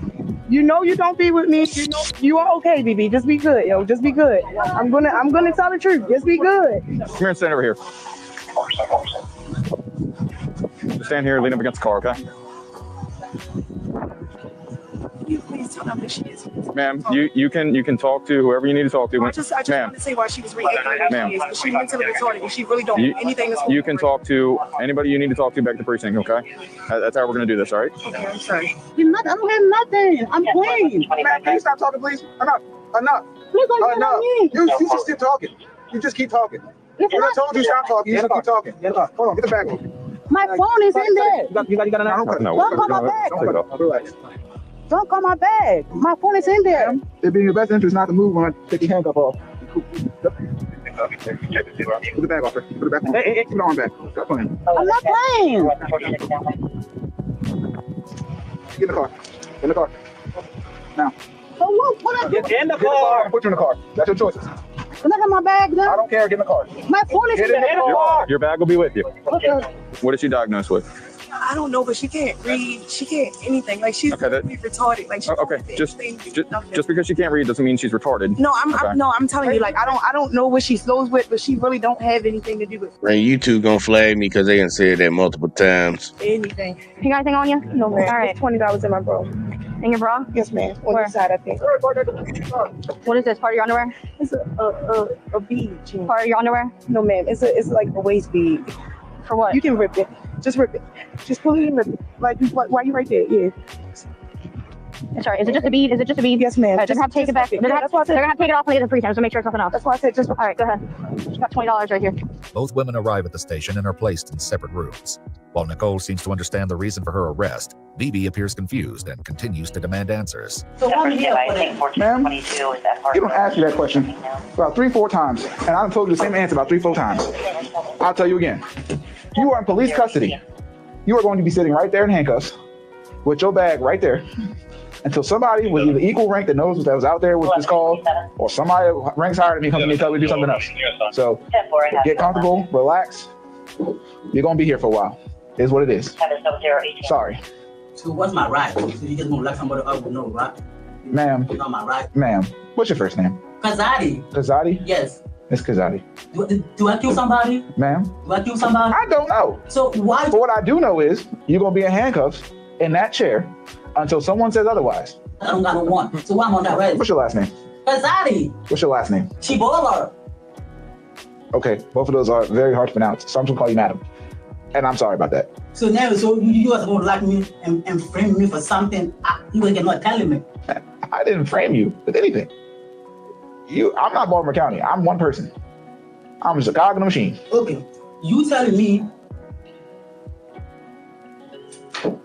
S10: You know you don't be with me. You know you are okay, BB. Just be good, yo. Just be good. I'm gonna tell the truth. Just be good.
S16: Come here and stand over here. Stand here, lean up against the car, okay?
S10: Please tell them that she is.
S16: Ma'am, you can talk to whoever you need to talk to.
S10: I just
S16: Ma'am,
S10: want to say why she was reacting.
S16: Ma'am.
S10: She mentally retarded and she really don't
S16: You-
S10: do anything that's
S16: you can talk to anybody you need to talk to back at the precinct, okay? That's how we're going to do this, all right?
S10: Okay, I'm sorry. I don't have nothing. I'm playing.
S13: Man, can you stop talking, please? Enough.
S10: Please don't get
S13: Enough.
S10: on me.
S13: You just keep talking. You just keep talking.
S10: It's
S13: When I
S10: not-
S13: told you stop talking, you just keep talking. Hold on, get the bag on.
S10: My phone is in there.
S13: You got an answer?
S16: No,
S10: Don't call my bag.
S16: take it off.
S13: Relax.
S10: Don't call my bag. My phone is in there.
S13: It'd be in your best interest not to move when I take your handcuff off. Put the bag off. Put it back on. Hey, put it on back. Stop playing.
S10: I'm not playing.
S13: Get in the car. In the car. Now.
S10: So what I do?
S5: Get in the
S13: Get in the car
S5: car.
S13: and put you in the car. That's your choices.
S10: Can I get my bag
S13: I
S10: now?
S13: don't care. Get in the car.
S10: My phone is
S13: Get
S10: in
S13: in the
S10: there.
S13: car.
S16: Your bag will be with you.
S10: Okay.
S16: What is she diagnosed with?
S10: I don't know, but she can't read. She can't anything. Like she's
S16: Okay, that-
S10: really retarded. Like she
S16: Okay, just because she can't read doesn't mean she's retarded.
S10: No,
S16: Okay.
S10: I'm telling you, like I don't know what she slows with, but she really don't have anything to do with
S3: Man, you two gonna flag me because they done said that multiple times.
S10: anything.
S15: You got anything on you?
S10: No, man.
S15: All right.
S10: It's $20 in my bra.
S15: In your bra?
S10: Yes, ma'am. On
S15: Where?
S10: the side, I think.
S15: What is this? Part of your underwear?
S10: It's a bead. Jean.
S15: Part of your underwear?
S10: No, ma'am. It's like a waist bead.
S15: For what?
S10: You can rip it. Just rip it. Just pull it and rip it. Like why you right there? Yeah.
S15: Sorry, is it just a bead? Is it just a bead?
S10: Yes, ma'am.
S15: They're gonna have to take it back. They're gonna have to take it off when they get to the precinct, so make sure it's nothing else.
S10: That's why I said just.
S15: All right, go ahead. You got $20 right here.
S11: Both women arrive at the station and are placed in separate rooms. While Nicole seems to understand the reason for her arrest, BB appears confused and continues to demand answers.
S12: So how many
S13: Ma'am, you don't ask me that question about 3-4 times, and I done told you the same answer about 3-4 times. I'll tell you again. You are in police custody. You are going to be sitting right there in handcuffs with your bag right there until somebody with either equal rank that knows that was out there with this call, or somebody ranks higher than me comes to me and tells me to do something else. So get comfortable, relax. You're going to be here for a while. It is what it is. Sorry.
S5: So what's my right? So you just gonna let somebody else know, right?
S13: Ma'am.
S5: You know my right.
S13: Ma'am, what's your first name?
S5: Kazadi.
S13: Kazadi?
S5: Yes.
S13: It's Kazadi.
S5: Do I kill somebody?
S13: Ma'am?
S5: Do I kill somebody?
S13: I don't know.
S5: So why?
S13: But what I do know is you're going to be in handcuffs in that chair until someone says otherwise.
S5: I don't got no one. So why am I on that right?
S13: What's your last name?
S5: Kazadi.
S13: What's your last name?
S5: Chibola.
S13: Okay, both of those are very hard to pronounce, so I'm just going to call you madam. And I'm sorry about that.
S5: So now, so you guys gonna like me and frame me for something you guys cannot tell me.
S13: I didn't frame you with anything. I'm not Baltimore County. I'm one person. I'm just a cog in the machine.
S5: Okay, you telling me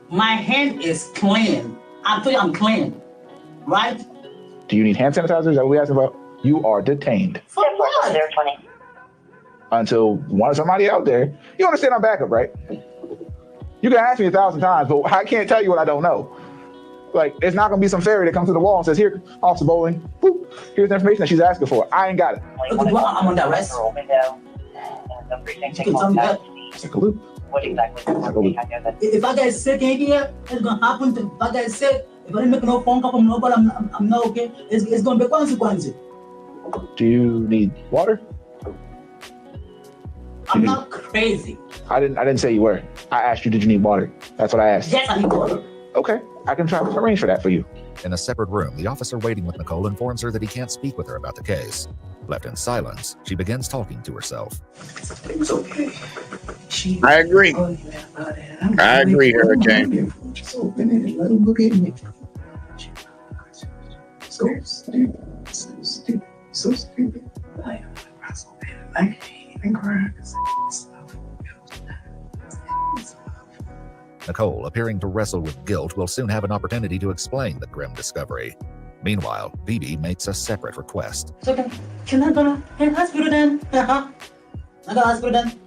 S5: my hand is clean. I'm telling you I'm clean, right?
S13: Do you need hand sanitizer? Is that what we asked about? You are detained.
S5: For what?
S13: Until somebody out there, you understand I'm backup, right? You can ask me 1,000 times, but I can't tell you what I don't know. Like, it's not gonna be some fairy that comes through the wall and says, "Here, Officer Bowling, boop, here's the information that she's asking for." I ain't got it.
S5: Okay, well, I'm on that rest. You can tell me that.
S13: It's like a loop.
S5: If I get sick in here, it's gonna happen. If I get sick, if I didn't make no phone call from nobody, I'm not okay. It's gonna be consequences.
S13: Do you need water?
S5: I'm not crazy.
S13: I didn't say you were. I asked you, did you need water? That's what I asked.
S5: Yes, I need water.
S13: Okay, I can try to arrange for that for you.
S11: In a separate room, the officer waiting with Nicole informs her that he can't speak with her about the case. Left in silence, she begins talking to herself.
S10: It was okay.
S3: I agree. I agree, Hurricane.
S10: Just open it and let him look at me. So stupid. So stupid. So stupid. I can't even cry.
S11: Nicole, appearing to wrestle with guilt, will soon have an opportunity to explain the grim discovery. Meanwhile, BB makes a separate request.
S5: So can I go to hospital then? I go to hospital then?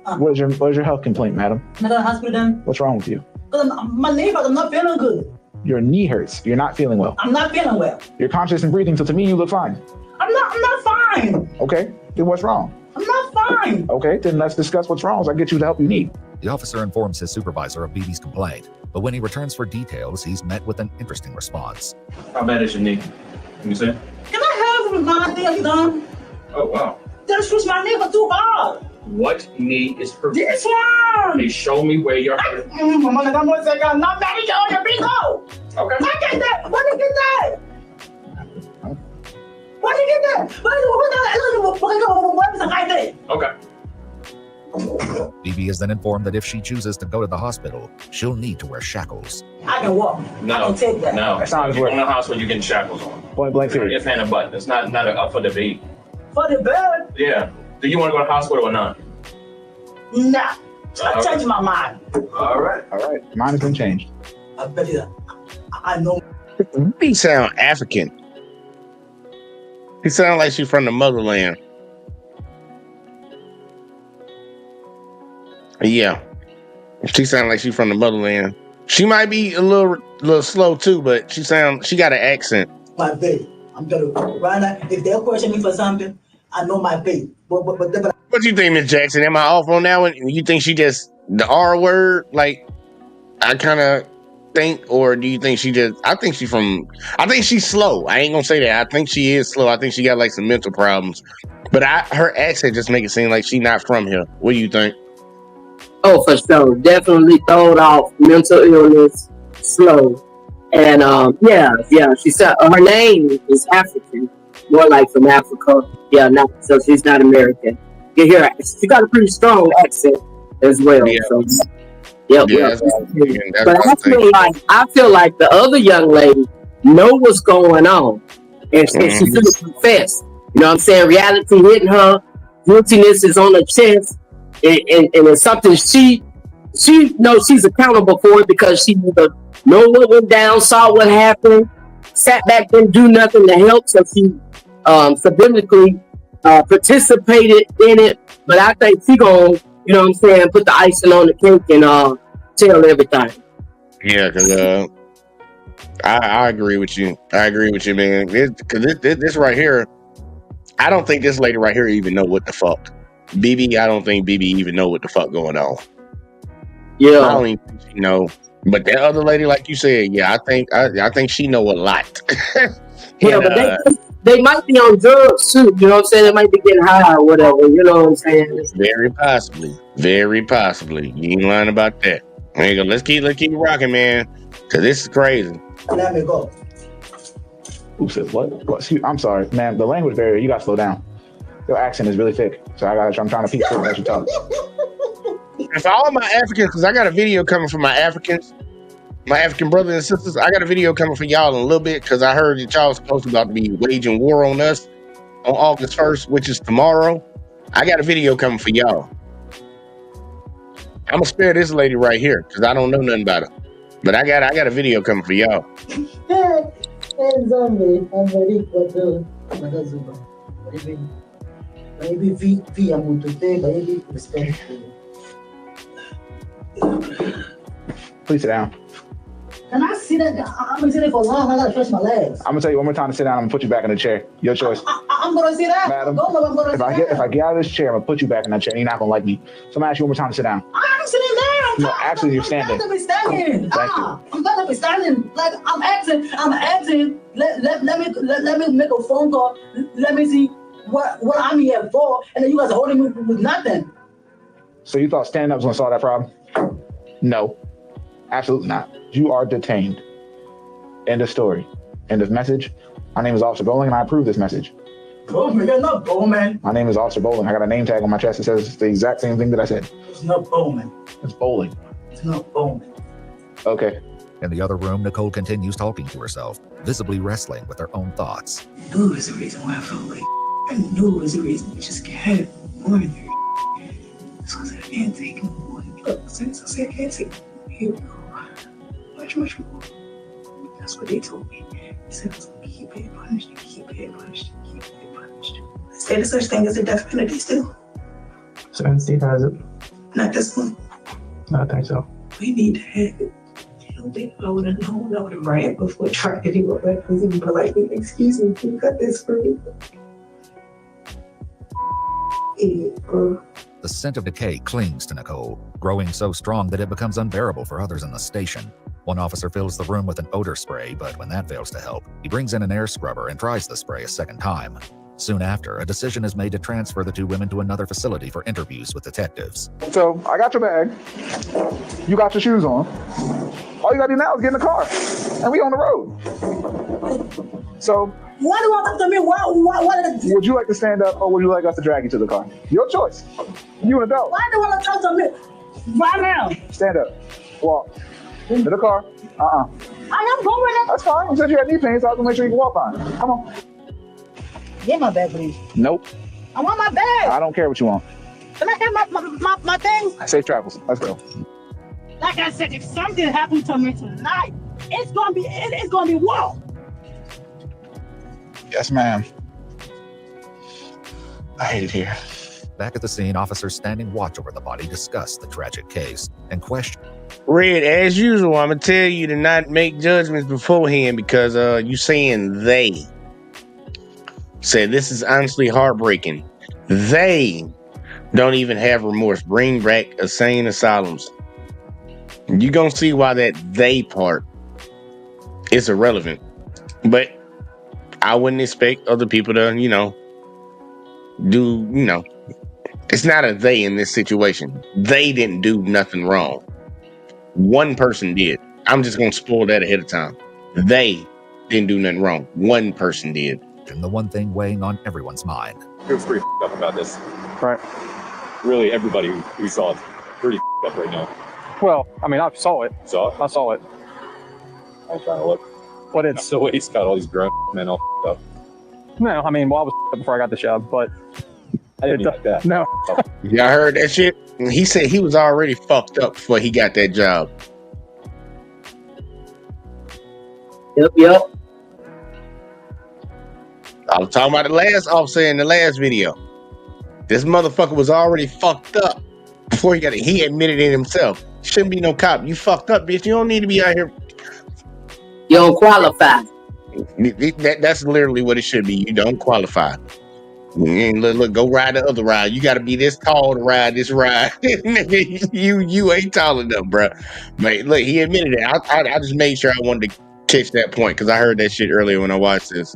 S13: What is your health complaint, madam?
S5: I'm at the hospital then.
S13: What's wrong with you?
S5: My knee hurts. I'm not feeling good.
S13: Your knee hurts. You're not feeling well.
S5: I'm not feeling well.
S13: You're conscious and breathing, so to me, you look fine.
S5: I'm not fine.
S13: Okay, then what's wrong?
S5: I'm not fine.
S13: Okay, then let's discuss what's wrong so I can get you the help you need.
S11: The officer informs his supervisor of BB's complaint, but when he returns for details, he's met with an interesting response.
S9: How bad is your knee? Can you say?
S5: Can I have my knee done?
S9: Oh, wow.
S5: That's just my knee for too hard.
S9: What knee is hurt?
S5: This one.
S9: Hey, show me where you're hurt.
S5: Not many on your bingo.
S9: Okay.
S5: I get that. Where did you get that? Where did you get that?
S9: Okay.
S11: BB is then informed that if she chooses to go to the hospital, she'll need to wear shackles.
S5: I can walk.
S9: No.
S5: I can take that.
S9: No.
S13: That's not his word.
S9: In the hospital, you getting shackles on.
S13: Point blank period.
S9: Your hand and button. It's not up for debate.
S5: For the bed?
S9: Yeah. Do you want to go to the hospital or not?
S5: Nah. I changed my mind.
S9: All right.
S13: All right. Mine has been changed.
S5: I bet you I know.
S3: He sound African. He sound like she's from the motherland. Yeah. She sound like she's from the motherland. She might be a little slow too, but she got an accent.
S5: My baby. I'm gonna right now. If they'll question me for something, I know my baby. But
S3: what do you think, Miss Jackson? Am I off on that one? You think she just the R word? Like I kind of think, or do you think she just? I think she's slow. I ain't gonna say that. I think she is slow. I think she got like some mental problems. But her accent just make it seem like she's not from here. What do you think?
S14: Oh, for sure. Definitely throwed off mental illness, slow. And she said her name is African, more like from Africa. Yeah, so she's not American. You hear her. She got a pretty strong accent as well.
S3: Yeah.
S14: So, yep. But I feel like the other young lady know what's going on, and she's gonna confess. You know what I'm saying? Reality hitting her, guiltiness is on her chest. And it's something she knows she's accountable for it because she either know what went down, saw what happened, sat back, didn't do nothing to help, so she subliminally participated in it. But I think she gonna, you know what I'm saying, put the icing on the cake and tell everything.
S3: Yeah, because I agree with you. I agree with you, man. Because this right here, I don't think this lady right here even know what the fuck. BB, I don't think BB even know what the fuck going on.
S14: Yeah,
S3: I don't even think she know. But that other lady, like you said, yeah, I think she know a lot.
S14: Yeah, but they might be on drugs too. You know what I'm saying? They might be getting high or whatever. You know what I'm saying?
S3: Very possibly. Very possibly. You ain't lying about that. There you go. Let's keep rocking, man. Cause this is crazy.
S5: Let me go.
S13: Who said what? I'm sorry, man. The language barrier. You gotta slow down. Your accent is really thick, so I'm trying to peek through as you talk.
S3: And for all my Africans, because I got a video coming from my African brothers and sisters. I got a video coming for y'all in a little bit because I heard that y'all was supposed about to be waging war on us on August 1st, which is tomorrow. I got a video coming for y'all. I'm gonna spare this lady right here because I don't know nothing about her, but I got a video coming for y'all.
S5: Baby, via muito tempo, baby, respect.
S13: Please sit down.
S5: Can I sit that? I'm gonna sit there for long. I gotta stretch my legs.
S13: I'm gonna tell you one more time to sit down. I'm gonna put you back in the chair. Your choice.
S5: I'm gonna sit down.
S13: Madam,
S5: I'm gonna sit down.
S13: If I get out of this chair, I'm gonna put you back in that chair. And you're not gonna like me. So I'm gonna ask you one more time to sit down.
S5: I'm sitting down.
S13: No, actually, you're standing.
S5: I'm gonna be standing. I'm gonna be standing. Like I'm acting. Let me make a phone call. Let me see what I'm here for, and then you guys are holding me with nothing.
S13: So you thought standing up was gonna solve that problem? No, absolutely not. You are detained. End of story. End of message. My name is Officer Bowling, and I approve this message.
S5: Bowman, you're not Bowman.
S13: My name is Officer Bowling. I got a name tag on my chest that says the exact same thing that I said.
S5: It's not Bowman.
S13: It's Bowling.
S5: It's not Bowman.
S13: Okay.
S11: In the other room, Nicole continues talking to herself, visibly wrestling with her own thoughts.
S5: I knew it was the reason why I felt like I knew it was the reason we just had more than so I said, I can't take more. Look, since I said I can't take more, here we go. Much more. That's what they told me. They said I was going to keep being punished, keep being punished, keep being punished. Is there such thing as a death penalty still?
S13: Certain state has it.
S10: Not this one.
S16: I think so.
S10: We need to have it. I don't think I would have known. I would have ran before trying to go back because he would be like, excuse me, can you cut this for me? Idiot, bro.
S11: The scent of decay clings to Nicole, growing so strong that it becomes unbearable for others in the station. One officer fills the room with an odor spray, but when that fails to help, he brings in an air scrubber and tries the spray a second time. Soon after, a decision is made to transfer the two women to another facility for interviews with detectives.
S13: So I got your bag. You got your shoes on. All you gotta do now is get in the car, and we on the road. So
S10: Why do I talk to me? Why
S13: would you like to stand up, or would you like us to drag you to the car? Your choice. You an adult.
S10: Why do I talk to me? Right now.
S13: Stand up. Walk. To the car.
S10: I am going.
S13: That's fine. You said you had knee pain, so I was gonna make sure you can walk fine. Come on.
S10: Get my bag, please.
S13: Nope.
S10: I want my bag.
S13: I don't care what you want.
S10: Can I have my thing?
S13: Safe travels. Let's go.
S10: Like I said, if something happened to me tonight, it's gonna be war.
S13: Yes, ma'am. I hate it here.
S11: Back at the scene, officers standing watch over the body discuss the tragic case and question.
S3: Red, as usual, I'm gonna tell you to not make judgments beforehand because you saying they. Said this is honestly heartbreaking. They don't even have remorse. Bring back insane asylums. You're gonna see why that they part is irrelevant. But I wouldn't expect other people to, do, it's not a they in this situation. They didn't do nothing wrong. One person did. I'm just gonna spoil that ahead of time. They didn't do nothing wrong. One person did.
S11: And the one thing weighing on everyone's mind.
S9: It was pretty up about this.
S16: Right.
S9: Really, everybody who saw it, pretty up right now.
S16: Well, I mean, I saw it.
S9: Saw it?
S16: I saw it.
S9: I'm trying to look.
S16: But it's
S9: So he's got all these grown men all up.
S16: no. I mean, well, I was before I got the job, but
S9: I didn't mean like that.
S16: no.
S3: Y'all heard that shit? He said he was already fucked up before he got that job.
S14: Yep.
S3: I was talking about the last officer in the last video. This motherfucker was already fucked up before he got it. He admitted it himself. Shouldn't be no cop. You fucked up, bitch. You don't need to be out here.
S14: You don't qualify.
S3: That's literally what it should be. You don't qualify. Look, go ride the other ride. You got to be this tall to ride this ride. you ain't tall enough, bro. But look, he admitted it. I just made sure I wanted to catch that point because I heard that shit earlier when I watched this.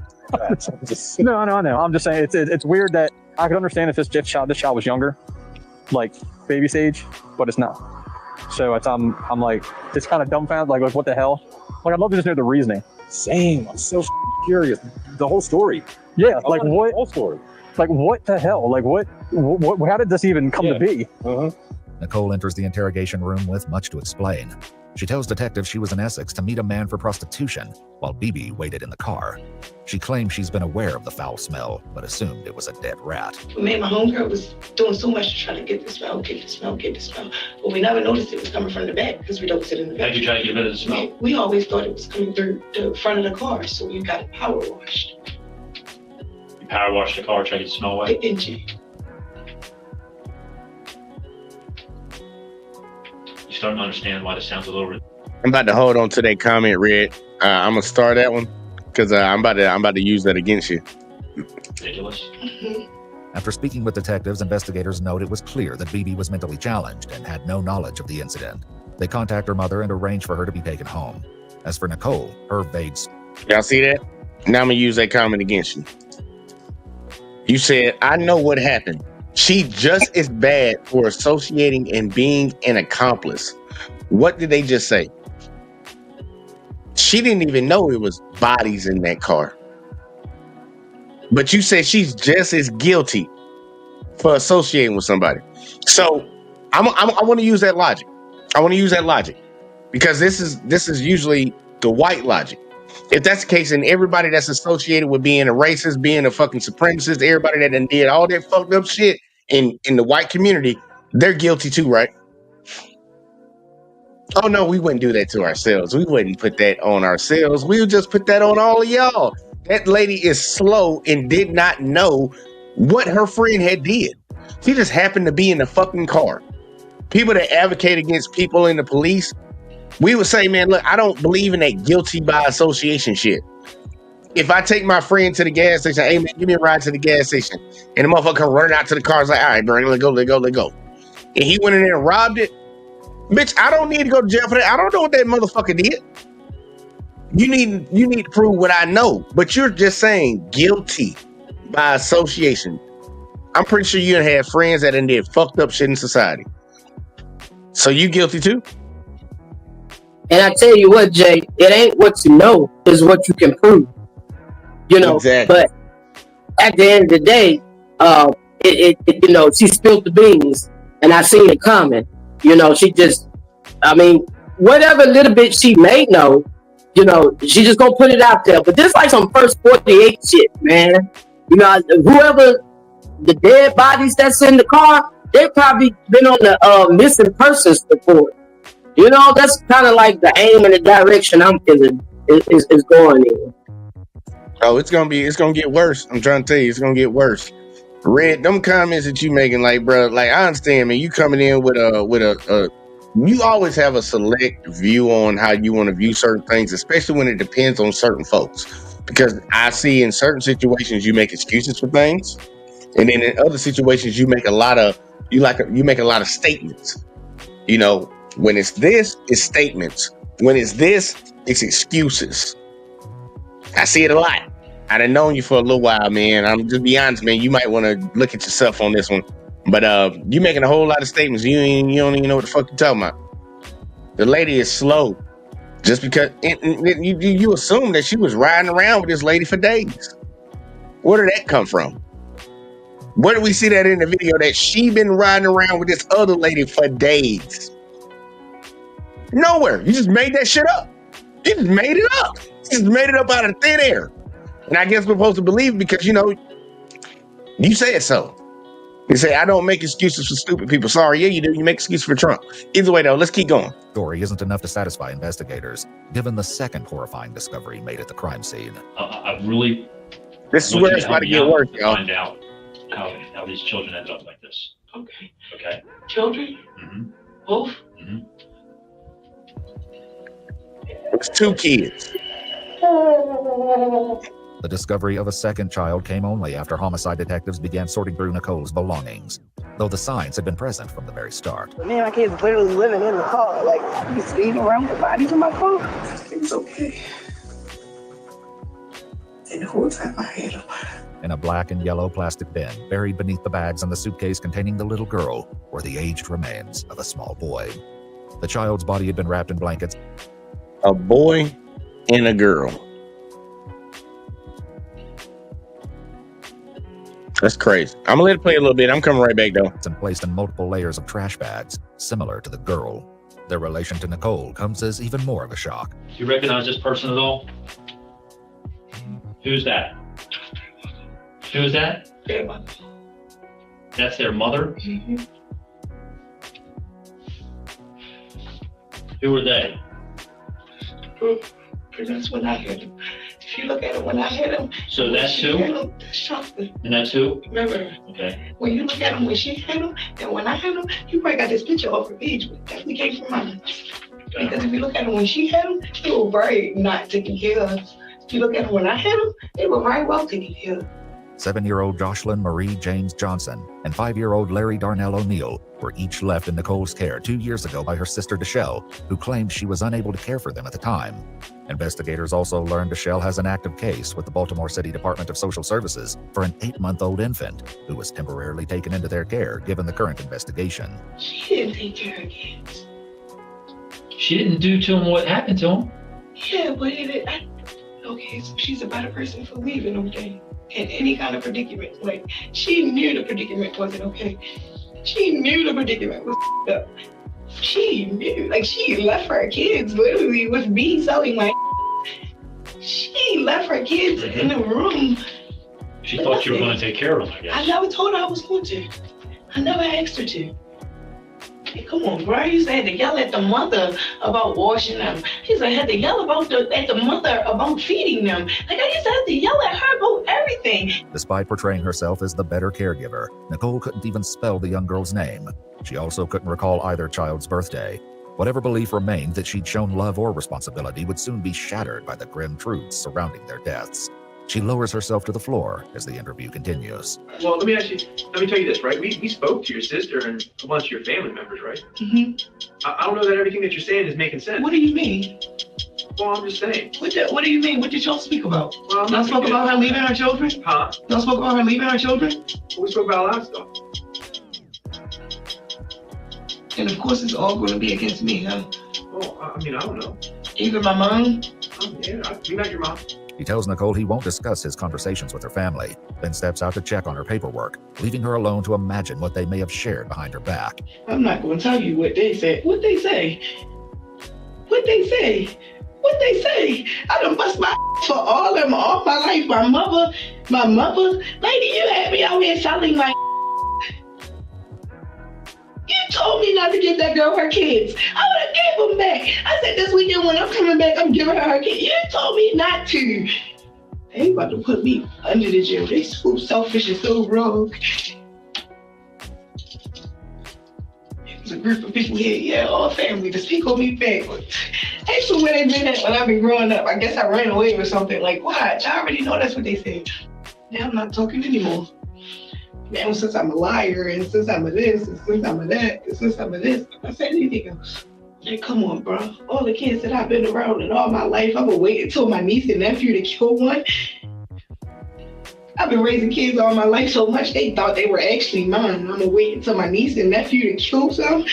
S16: No, I know. I'm just saying it's weird that I could understand if this child was younger, like baby stage, but it's not. So I'm like, it's kind of dumbfounded. Like what the hell? Like I'd love to just know the reasoning.
S9: Same. I'm so curious. The whole story.
S16: Yeah. Like what?
S9: The whole story.
S16: Like what the hell? Like what? How did this even come to be?
S11: Nicole enters the interrogation room with much to explain. She tells detectives she was in Essex to meet a man for prostitution, while BB waited in the car. She claims she's been aware of the foul smell, but assumed it was a dead rat.
S10: Me and my homegirl was doing so much to try to get the smell. But we never noticed it was coming from the back because we don't sit in the back.
S17: How'd you try to get rid of the smell?
S10: We always thought it was coming through the front of the car, so we got it power washed.
S17: You power wash the car, try to get the smell away?
S10: The engine.
S17: You starting to understand why this sounds a little...
S3: I'm about to hold on to that comment, Red. I'm gonna start that one because I'm about to use that against you.
S17: Ridiculous.
S11: After speaking with detectives, investigators note it was clear that BB was mentally challenged and had no knowledge of the incident. They contact her mother and arrange for her to be taken home. As for Nicole, her vague...
S3: Y'all see that? Now I'm gonna use that comment against you. You said, I know what happened. She just as bad for associating and being an accomplice. What did they just say? She didn't even know it was bodies in that car. But you said she's just as guilty for associating with somebody. So I want to use that logic. I want to use that logic because this is usually the white logic. If that's the case, then everybody that's associated with being a racist, being a fucking supremacist, everybody that done did all that fucked up shit in the white community, they're guilty too, right? Oh no, we wouldn't do that to ourselves. We wouldn't put that on ourselves. We would just put that on all of y'all. That lady is slow and did not know what her friend had did. She just happened to be in the fucking car. people that advocate against people in the police, we would say, man, look, I don't believe in that guilty by association shit. If I take my friend to the gas station, hey, man, give me a ride to the gas station. And the motherfucker come running out to the car. It's like, all right, bro, let go. And he went in there and robbed it. Bitch, I don't need to go to jail for that. I don't know what that motherfucker did. You need to prove what I know. But you're just saying guilty by association. I'm pretty sure you had friends that did fucked up shit in society. So you guilty too?
S14: And I tell you what, Jay, it ain't what you know, it's what you can prove. You know,
S3: exactly.
S14: But at the end of the day, you know, she spilled the beans, and I seen it coming. You know, she just, I mean, whatever little bit she may know, you know, she just gonna put it out there. But this like some first 48 shit, man. You know, whoever the dead bodies that's in the car, they probably been on the missing persons report. You know, that's kind of like the aim and the direction I'm feeling is going in.
S3: Oh, it's gonna get worse. I'm trying to tell you, it's gonna get worse. Red, them comments that you making, like, bro, like, I understand, man. You coming in with a you always have a select view on how you want to view certain things, especially when it depends on certain folks. Because I see in certain situations you make excuses for things, and then in other situations you make a lot of statements. You know, when it's this, it's statements. When it's this, it's excuses. I see it a lot. I done known you for a little while, man. I'm just be honest, man. You might want to look at yourself on this one. But you making a whole lot of statements. You don't even know what the fuck you're talking about. The lady is slow. Just because you assume that she was riding around with this lady for days. Where did that come from? Where did we see that in the video that she been riding around with this other lady for days? Nowhere. You just made that shit up. You just made it up. You just made it up out of thin air. And I guess we're supposed to believe it because, you know, you said so. You say, I don't make excuses for stupid people. Sorry, yeah, you do. You make excuses for Trump. Either way, though, let's keep going.
S11: Story isn't enough to satisfy investigators, given the second horrifying discovery made at the crime scene.
S3: This is where it's about to get worse, y'all.
S17: Find out how these children ended up like this. Okay.
S10: Children?
S17: Mm-hmm.
S10: Both?
S17: Mm-hmm.
S3: It's 2 kids.
S11: The discovery of a second child came only after homicide detectives began sorting through Nicole's belongings, though the signs had been present from the very start.
S10: Me and my kids literally living in the car, like, you speeding around with bodies in my car. It's okay. And the whole time I had them.
S11: In a black and yellow plastic bin, buried beneath the bags in the suitcase containing the little girl, were the aged remains of a small boy. The child's body had been wrapped in blankets.
S3: A boy and a girl. That's crazy. I'm gonna let it play a little bit. I'm coming right back, though.
S11: And placed in multiple layers of trash bags, similar to the girl. Their relation to Nicole comes as even more of a shock.
S17: Do you recognize this person at all? Who's that? Who is that?
S10: Their mother.
S17: That's their mother?
S10: Mm-hmm.
S17: Who are they?
S10: That's when I hit him. If you look at it when I hit him.
S17: So that's who?
S10: That's Chocolate.
S17: And that's who?
S10: Remember?
S17: Okay.
S10: When you look at him when she hit him, and when I hit him, you probably got this picture off her page, but definitely came from mine. Okay. Because if you look at him when she hit him, they were very not taken care of. If you look at him when I hit him, they were very well taken care of.
S11: 7-year-old Jocelyn Marie James Johnson and 5-year-old Larry Darnell O'Neill were each left in Nicole's care 2 years ago by her sister Deshelle, who claimed she was unable to care for them at the time. Investigators also learned Deshelle has an active case with the Baltimore City Department of Social Services for an 8-month-old infant who was temporarily taken into their care given the current investigation.
S10: She didn't take care of kids.
S17: She didn't do to him what happened to him.
S10: Yeah, but okay, so she's a better person for leaving, okay? In any kind of predicament. Like, she knew the predicament wasn't okay. She knew the predicament was up. She knew, like, she left her kids literally with me selling my. She left her kids in the room.
S17: She thought you were going to take care of them, I guess.
S10: I never told her I was going to. I never asked her to. Hey, come on, bro. You said to yell at the mother about washing them. He said I had to yell at the mother about feeding them. Like, I used to have to yell at her about everything.
S11: Despite portraying herself as the better caregiver, Nicole couldn't even spell the young girl's name. She also couldn't recall either child's birthday. Whatever belief remained that she'd shown love or responsibility would soon be shattered by the grim truths surrounding their deaths. She lowers herself to the floor as the interview continues.
S4: Well, let me tell you this, right? We spoke to your sister and a bunch of your family members, right?
S10: Mm-hmm.
S4: I don't know that everything that you're saying is making sense.
S10: What do you mean?
S4: Well, I'm just saying.
S10: What do you mean? What did y'all speak about?
S4: Well,
S10: Y'all spoke about her leaving her children?
S4: Huh?
S10: Y'all spoke about her leaving her children?
S4: Well, we spoke about a lot of stuff.
S10: And of course it's all going to be against me, huh?
S4: Well, I mean, I don't know.
S10: Even my mom?
S4: Yeah, we met your mom.
S11: He tells Nicole he won't discuss his conversations with her family, then steps out to check on her paperwork, leaving her alone to imagine what they may have shared behind her back.
S10: I'm not going to tell you what they said. What they say? What they say? What they say? I done bust my for all my life. My mother, lady, you had me out here selling my. You told me not to give that girl her kids. I would have gave them back. I said this weekend when I'm coming back, I'm giving her kids. You told me not to. They about to put me under the jail. They so selfish and so rogue. It was a group of people here, yeah, all family, to speak on me back. Actually, where they been at when I've been growing up, I guess I ran away or something. Like, what? I already know that's what they said. Now I'm not talking anymore. Now, since I'm a liar, and since I'm a this, and since I'm a that, and since I'm a this, I said anything else. Hey, come on, bro. All the kids that I've been around in all my life, I'm gonna wait until my niece and nephew to kill one. I've been raising kids all my life so much they thought they were actually mine. I'm gonna wait until my niece and nephew to kill some.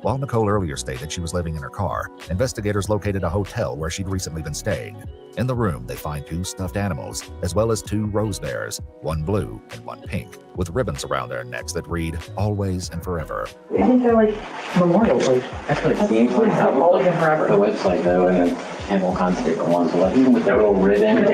S11: While Nicole earlier stated she was living in her car, investigators located a hotel where she'd recently been staying. In the room, they find 2 stuffed animals, as well as 2 rose bears, one blue and one pink, with ribbons around their necks that read, always and forever.
S18: Isn't there like memorial place? That's what it seems like. I've always been forever. The website though, and have all kinds of different ones. Like even with that little ribbon.
S11: With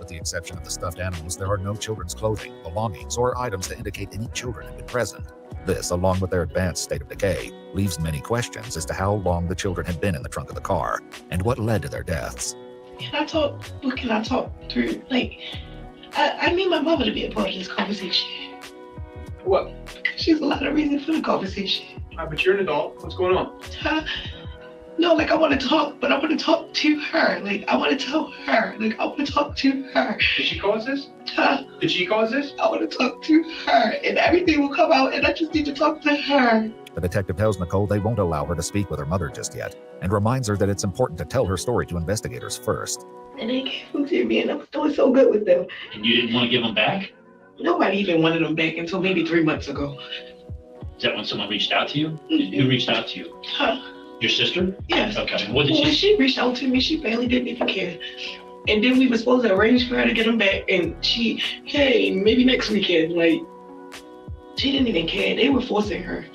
S11: the exception of the stuffed animals, there are no children's clothing, belongings, or items to indicate any children have been present. This, along with their advanced state of decay, leaves many questions as to how long the children had been in the trunk of the car and what led to their deaths.
S10: What can I talk through? Like, I need my mother to be a part of this conversation.
S4: What?
S10: Because she's a lot of reason for the conversation.
S4: But you're an adult. What's going on?
S10: No, like I want to talk, but I want to talk to her. Like I want to tell her. Like I want to talk to her.
S4: Did she cause this? Did she cause this?
S10: I want to talk to her, and everything will come out, and I just need to talk to her.
S11: The detective tells Nicole they won't allow her to speak with her mother just yet, and reminds her that it's important to tell her story to investigators first.
S10: And they gave them to me, and I was doing so good with them.
S17: And you didn't want to give them back?
S10: Nobody even wanted them back until maybe 3 months ago.
S17: Is that when someone reached out to you? Who reached out to you? Your sister?
S10: Yes.
S17: Okay. What did
S10: When she reached out to me, she barely didn't even care. And then we were supposed to arrange for her to get them back, and hey, maybe next weekend. Like, she didn't even care. They were forcing her.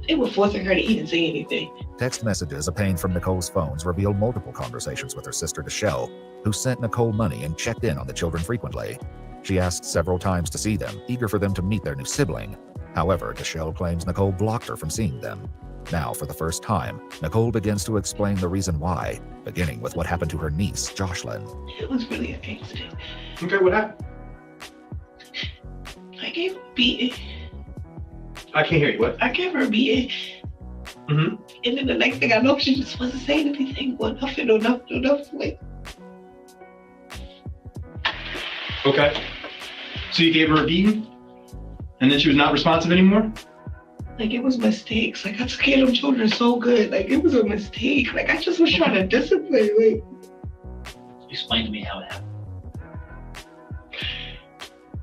S10: They were forcing her to even say anything.
S11: Text messages obtained from Nicole's phones reveal multiple conversations with her sister Deshelle, who sent Nicole money and checked in on the children frequently. She asked several times to see them, eager for them to meet their new sibling. However, Deshelle claims Nicole blocked her from seeing them. Now, for the first time, Nicole begins to explain the reason why, beginning with what happened to her niece, Jocelyn.
S10: It was really an accident.
S4: Okay, what happened?
S10: I gave her a beating.
S4: I can't hear you. What?
S10: I gave her a beating.
S4: Mm-hmm.
S10: And then the next thing I know, she just wasn't saying anything. Well, nothing. Like,
S4: Okay. So you gave her a beating? And then she was not responsive anymore?
S10: Like, it was mistakes. Like, I took care of them children so good. Like, it was a mistake. Like, I just was trying to discipline. Like,
S17: Explain to me how it happened.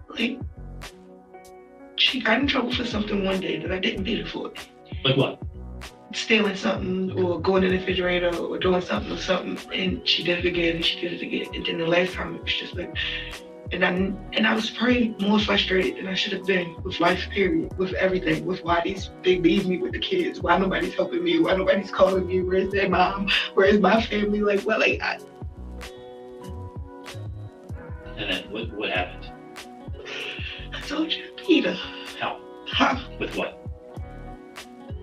S10: Like, she got in trouble for something one day that I didn't beat her for.
S17: Like what?
S10: Stealing something or going in the refrigerator or doing something or something. And she did it again and she did it again. And then the last time it was just like, and I was probably more frustrated than I should have been with life, period, with everything, with why they leave me with the kids, why nobody's helping me, why nobody's calling me, where's their mom, where's my family, like, well, like,
S17: And then what happened?
S10: I told you, Peter.
S17: How? With what?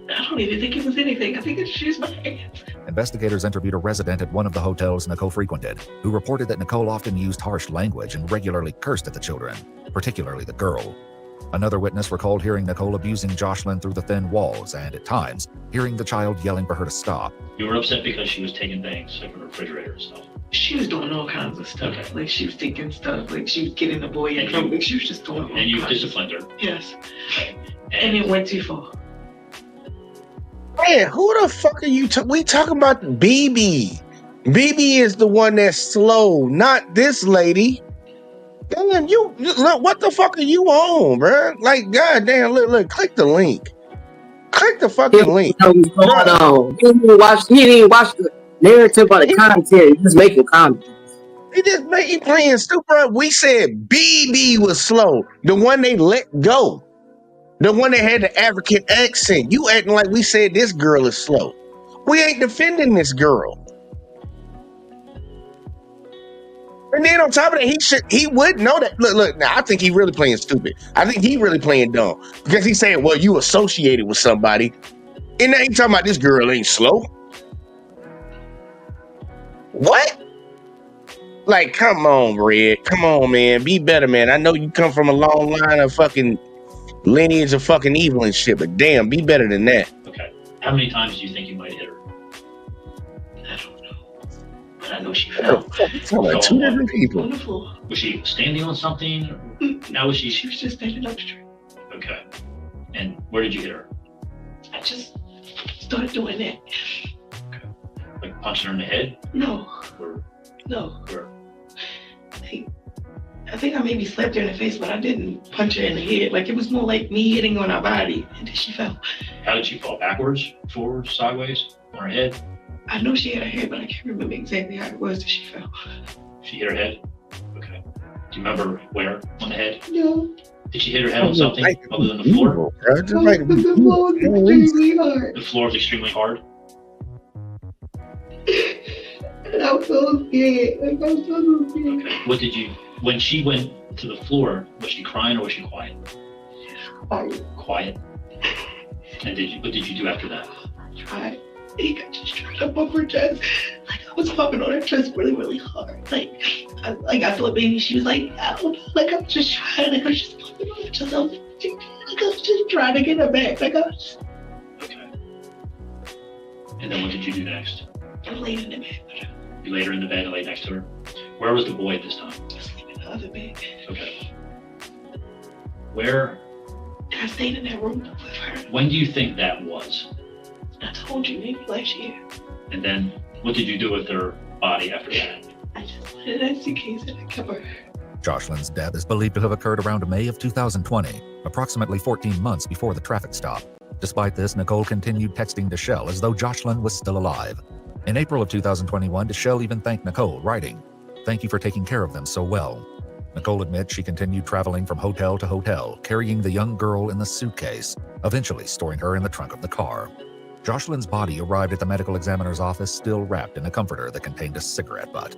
S10: I don't even think it was anything. I think it's just my hands.
S11: investigators interviewed a resident at one of the hotels Nicole frequented, who reported that Nicole often used harsh language and regularly cursed at the children, particularly the girl. Another witness recalled hearing Nicole abusing Jocelyn through the thin walls and, at times, hearing the child yelling for her to stop.
S17: You were upset because she was taking things like from the refrigerator and stuff.
S19: She was doing all kinds of stuff. Okay. Like she was taking stuff, like she was getting the boy in trouble. Like she was just doing all
S17: And you
S19: kinds
S17: disciplined her.
S19: Yes. And it went too far.
S3: Man, who the fuck are you? We talking about BB. BB is the one that's slow, not this lady. Damn, you look. What the fuck are you on, bro? Like, goddamn, look. Click the link. Click the fucking link.
S14: He didn't watch the narrative or the content. He was making comments.
S3: He playing stupid. We said BB was slow. The one they let go. The one that had the African accent. You acting like we said this girl is slow. We ain't defending this girl. And then on top of that, he would know that. Look. Now I think he really playing stupid. I think he really playing dumb because he's saying, "Well, you associated with somebody," and now he talking about this girl ain't slow. What? Like, come on, Red. Come on, man. Be better, man. I know you come from a long line of fucking lineage of fucking evil and shit, but damn, be better than that.
S17: Okay. How many times do you think you might hit her?
S19: I don't know. But I know she fell.
S3: Talking about two different people.
S19: On the floor.
S17: Was she standing on something? Now was she?
S19: She was just standing up straight.
S17: Okay. And where did you hit her?
S19: I just started doing that.
S17: Okay. Like punching her in the head?
S19: No.
S17: Or
S19: no.
S17: Or
S19: I think I maybe slapped her in the face, but I didn't punch her in the head. Like, it was more like me hitting on her body, and then she fell.
S17: How did she fall? Backwards, forward, sideways, on her head?
S19: I know she hit her head, but I can't remember exactly how it was that she fell.
S17: She hit her head? Okay. Do you remember where on the head?
S19: No.
S17: Did she hit her head on something other than the floor?
S19: The floor was extremely hard.
S17: The floor was extremely hard?
S19: And I was so scared. Like, I was so scared.
S17: Okay. What did you... When she went to the floor, was she crying or was she quiet? Quiet. And what did you do after that?
S19: I tried. He got just straight up off her chest. Like, I was popping on her chest really, really hard. Like I thought maybe she was like, I don't know. Like, I was just trying. Like, I was just popping on her chest. I was just trying to get her back. Like, I was just...
S17: Okay. And then what did you do next?
S19: I laid in the bed.
S17: You laid her in the bed and laid next to her? Where was the boy at this time?
S19: The other bed.
S17: Okay. Where?
S19: I stayed in that room with her.
S17: When do you think that was?
S19: I told you, maybe last year.
S17: And then what did you do with her body after that?
S19: I just put it in a suitcase and I covered her.
S11: Jocelyn's death is believed to have occurred around May of 2020, approximately 14 months before the traffic stop. Despite this, Nicole continued texting Deshelle as though Jocelyn was still alive. In April of 2021, Deshelle even thanked Nicole, writing, "Thank you for taking care of them so well." Nicole admits she continued traveling from hotel to hotel, carrying the young girl in the suitcase, eventually storing her in the trunk of the car. Jocelyn's body arrived at the medical examiner's office still wrapped in a comforter that contained a cigarette butt.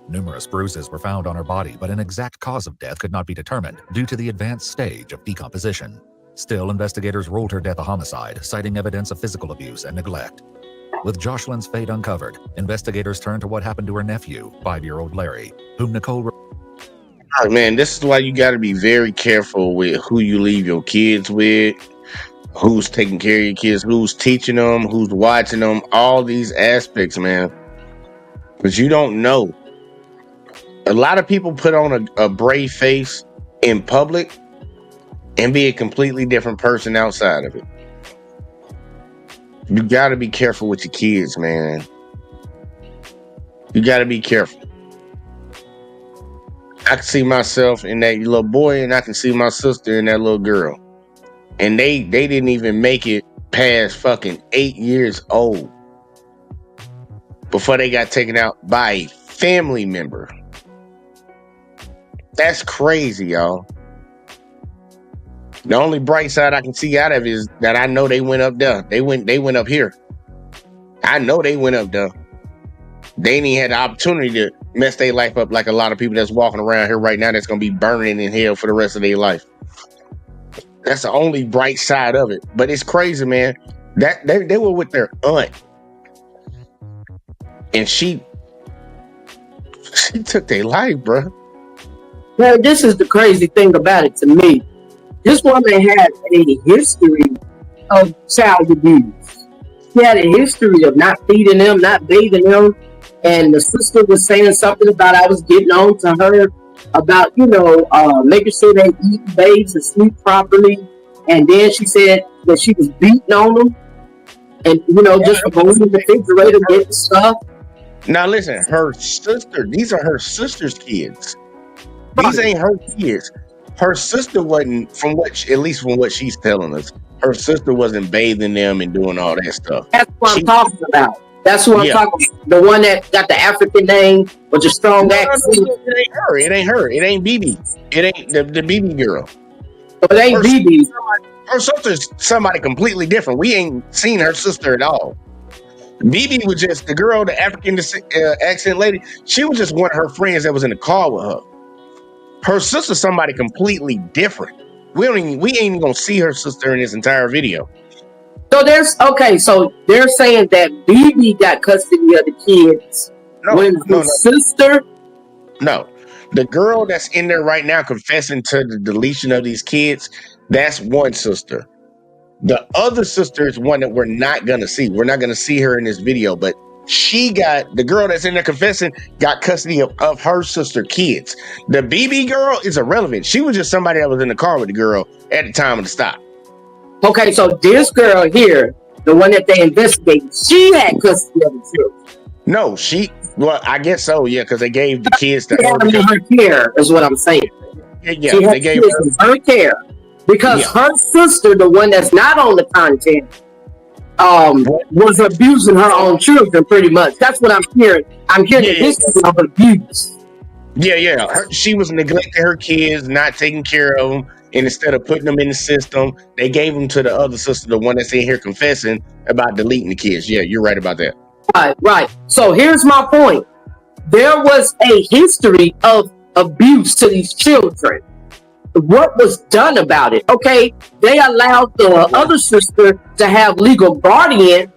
S11: Numerous bruises were found on her body, but an exact cause of death could not be determined due to the advanced stage of decomposition. Still, investigators ruled her death a homicide, citing evidence of physical abuse and neglect. With Jocelyn's fate uncovered, investigators turned to what happened to her nephew, 5-year-old Larry, whom Nicole...
S3: Man, this is why you got to be very careful with who you leave your kids with, who's taking care of your kids, who's teaching them, who's watching them, all these aspects, man. Because you don't know. A lot of people put on a brave face in public and be a completely different person outside of it. You got to be careful with your kids, man. You got to be careful. I can see myself in that little boy, and I can see my sister in that little girl. And they didn't even make it past fucking 8 years old before they got taken out by a family member. That's crazy, y'all. The only bright side I can see out of it is that I know they went up there. They went up here. I know they went up there. They ain't even had the opportunity to mess their life up like a lot of people that's walking around here right now that's going to be burning in hell for the rest of their life. That's the only bright side of it. But it's crazy, man. That they were with their aunt. and she took their life, bro.
S14: Now, this is the crazy thing about it to me. This woman had a history of child abuse. She had a history of not feeding them, not bathing them. And the sister was saying something about I was getting on to her about, making sure they eat, bathe, and sleep properly. And then she said that she was beating on them. And, just for going to the refrigerator, getting stuff.
S3: Now listen, her sister, these are her sister's kids. These ain't her kids. Her sister wasn't, at least from what she's telling us, her sister wasn't bathing them and doing all that stuff.
S14: That's what I'm talking about. That's what I'm talking about. The one that got the African name with the strong accent.
S3: It ain't her. It ain't her. It ain't BB. It ain't the BB girl.
S14: It ain't BB.
S3: Her sister's somebody completely different. We ain't seen her sister at all. BB was just the girl, the African accent lady. She was just one of her friends that was in the car with her. Her sister's somebody completely different. We ain't even gonna see her sister in this entire video.
S14: So they're saying that BB got custody of the kids. No. Sister?
S3: No. The girl that's in there right now confessing to the deletion of these kids, that's one sister. The other sister is one that we're not gonna see. We're not gonna see her in this video, but the girl that's in there confessing got custody of her sister kids. The BB girl is irrelevant. She was just somebody that was in the car with the girl at the time of the stop.
S14: Okay, so this girl here, the one that they investigated, she had custody of the children.
S3: No, I guess so, yeah, because they gave the kids to
S14: her care, is what I'm saying.
S3: Yeah, they gave
S14: her care. Because her sister, the one that's not on the content, was abusing her own children pretty much. That's what I'm hearing. I'm hearing the history of abuse.
S3: Yeah. She was neglecting her kids, not taking care of them. And instead of putting them in the system, they gave them to the other sister, the one that's in here confessing about deleting the kids. Yeah, you're right about that.
S14: Right. So here's my point. There was a history of abuse to these children. What was done about it? Okay, they allowed the other sister to have legal guardian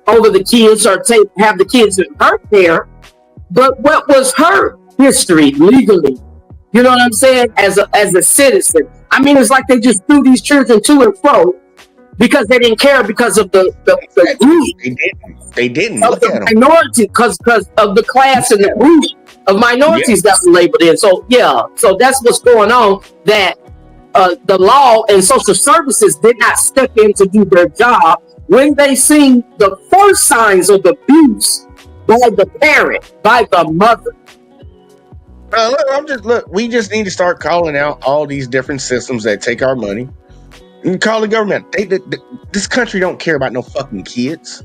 S14: over the kids or have the kids in her care. But what was her history legally? You know what I'm saying? As a citizen. I mean, it's like they just threw these children to and fro because they didn't care because of the group.
S3: They didn't
S14: of
S3: look
S14: the
S3: at them.
S14: minority because of the class and the group of minorities that were labeled in. So so that's what's going on. That the law and social services did not step in to do their job when they seen the first signs of abuse by the parent, by the mother.
S3: We just need to start calling out all these different systems that take our money and call the government. This country don't care about no fucking kids.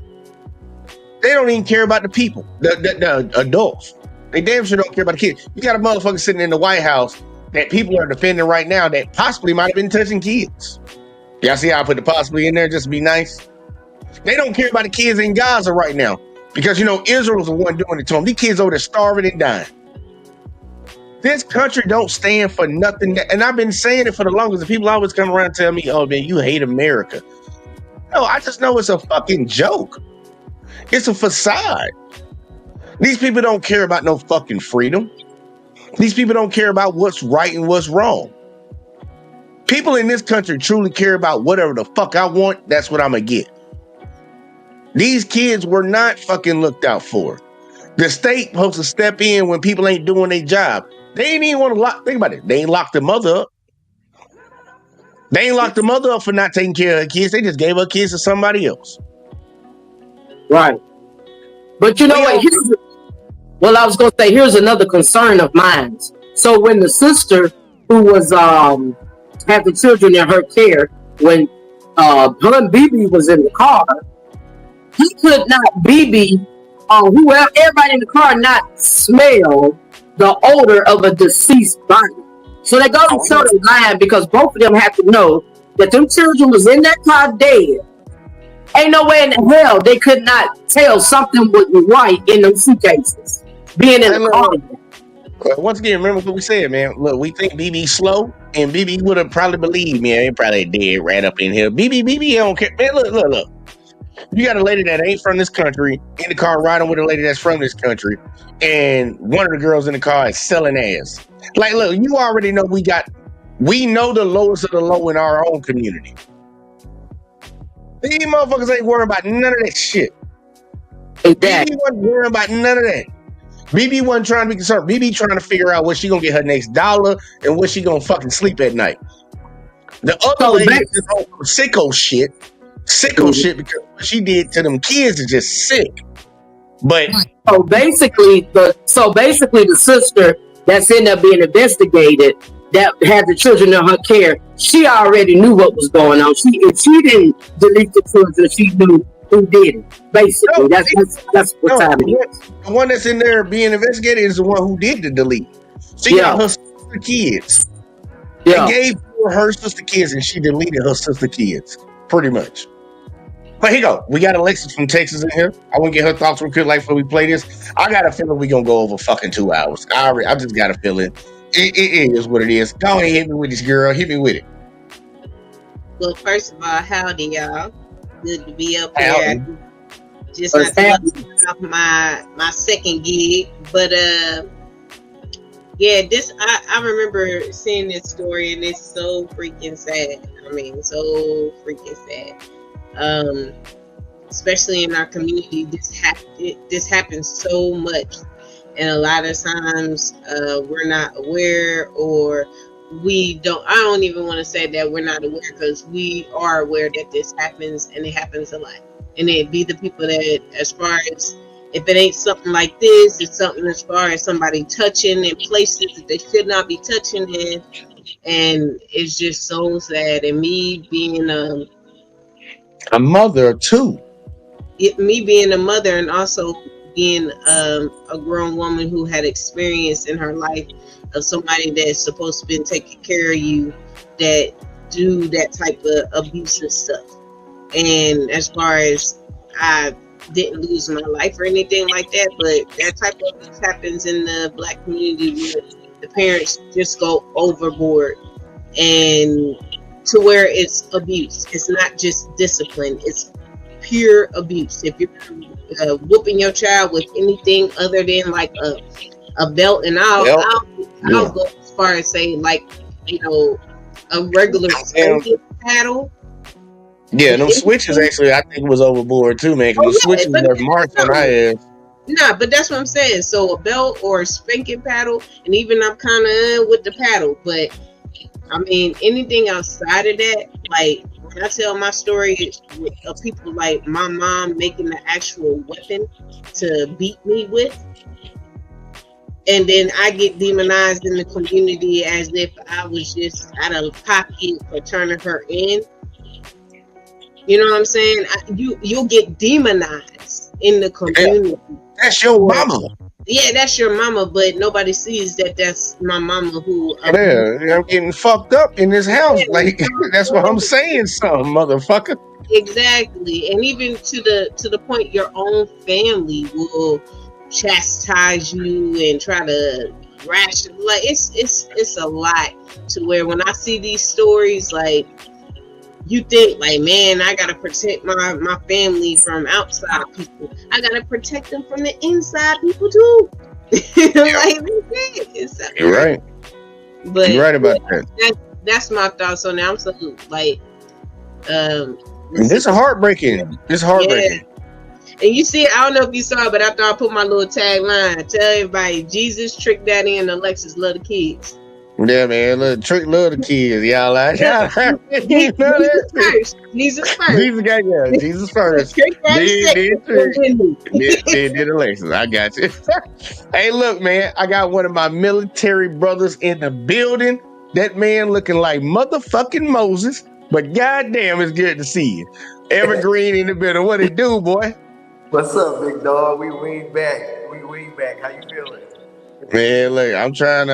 S3: They don't even care about the people, the adults. They damn sure don't care about the kids. You got a motherfucker sitting in the White House that people are defending right now that possibly might have been touching kids. Y'all see how I put the possibly in there just to be nice? They don't care about the kids in Gaza right now because, Israel's the one doing it to them. These kids over there starving and dying. This country don't stand for nothing. And I've been saying it for the longest. And people always come around and tell me, oh, man, you hate America. No, I just know it's a fucking joke. It's a facade. These people don't care about no fucking freedom. These people don't care about what's right and what's wrong. People in this country truly care about whatever the fuck I want, that's what I'm gonna get. These kids were not fucking looked out for. The state supposed to step in when people ain't doing their job. They ain't even want to think about it. They ain't locked the mother up. They ain't locked the mother up for not taking care of her kids. They just gave her kids to somebody else.
S14: Right. But you know what? I was going to say, here's another concern of mine. So when the sister who was had the children in her care, when her and BB was in the car, he could not, BB, whoever, everybody in the car not smell the odor of a deceased body. So they go to show the line because both of them have to know that them children was in that car dead. Ain't no way in the hell they could not tell something wasn't right in them suitcases. Being in the car.
S3: Once again, remember what we said, man. Look, we think BB slow, and BB would have probably believed me. He probably dead right up in here. BB don't care. Man, look. You got a lady that ain't from this country in the car riding with a lady that's from this country, and one of the girls in the car is selling ass. Like, look, you already know we know the lowest of the low in our own community. These motherfuckers ain't worrying about none of that shit. BB wasn't worrying about none of that. BB wasn't trying to be concerned. BB trying to figure out where she gonna get her next dollar and where she gonna fucking sleep at night. The other lady is just on sicko shit because what she did to them kids is just sick. But
S14: so basically the sister that's in there being investigated that had the children in her care, she already knew what was going on. If she didn't delete the children, she knew who did it. Basically, that's what's happening.
S3: The one that's in there being investigated is the one who did the delete. She got her sister kids. They gave her sister kids, and she deleted her sister kids, pretty much. But here you go. We got Alexis from Texas in here. I want to get her thoughts real quick, like before we play this. I got a feeling we gonna go over fucking 2 hours. I just got a feeling. It is what it is. Go ahead, hit me with this, girl. Hit me with it.
S20: Well, first of all, howdy, y'all. Good to be up here. Just not off my second gig, but yeah, this I remember seeing this story, and it's so freaking sad. I mean, so freaking sad. Especially in our community, this happens so much, and a lot of times we're not aware, or we don't. I don't even want to say that we're not aware, because we are aware that this happens, and it happens a lot. And it be the people that, as far as, if it ain't something like this, it's something as far as somebody touching in places that they should not be touching in, and it's just so sad. And me being
S3: a mother too.
S20: Me being a mother, and also being a grown woman who had experience in her life of somebody that's supposed to be taking care of you that do that type of abuse and stuff. And as far as, I didn't lose my life or anything like that, but that type of abuse happens in the Black community where the parents just go overboard, and to where it's abuse. It's not just discipline, it's pure abuse. If you're whooping your child with anything other than like a belt, and I'll go as far as say, like, a regular paddle.
S3: Yeah, them switches actually, I think, was overboard too, man. Because the switches were marked on our ass.
S20: Nah, but that's what I'm saying. So a belt or a spanking paddle, and even I'm kind of with the paddle, but I mean, anything outside of that, like when I tell my story of people like my mom making the actual weapon to beat me with, and then I get demonized in the community as if I was just out of pocket for turning her in. You know what I'm saying? You'll get demonized in the community.
S3: That's your mama.
S20: Yeah, that's your mama, but nobody sees that that's my mama who.
S3: Yeah, I'm getting fucked up in this house. Like, that's what I'm saying, something, motherfucker.
S20: Exactly, and even to the point, your own family will chastise you and try to ration. Like, it's a lot, to where when I see these stories, like, you think like, man, I gotta protect my family from outside people. I gotta protect them from the inside people too. Like,
S3: you're right.
S20: But
S3: you're right about that.
S20: That's my thoughts on that. I'm so like,
S3: this is heartbreaking. It's heartbreaking.
S20: Yeah. And you see, I don't know if you saw it, but after I put my little tagline, tell everybody, Jesus, Trick Daddy, and Alexis love the kids.
S3: Yeah, man, Trick love the kids, y'all. Like, Jesus
S20: first. Jesus first.
S3: Jesus first. Did Alexis. I got you. Hey, look, man, I got one of my military brothers in the building. That man looking like motherfucking Moses, but goddamn, it's good to see you. Evergreen in the building. What it do, boy?
S21: What's up, big dog? We wing back. How you feeling?
S3: Man, look, I'm trying.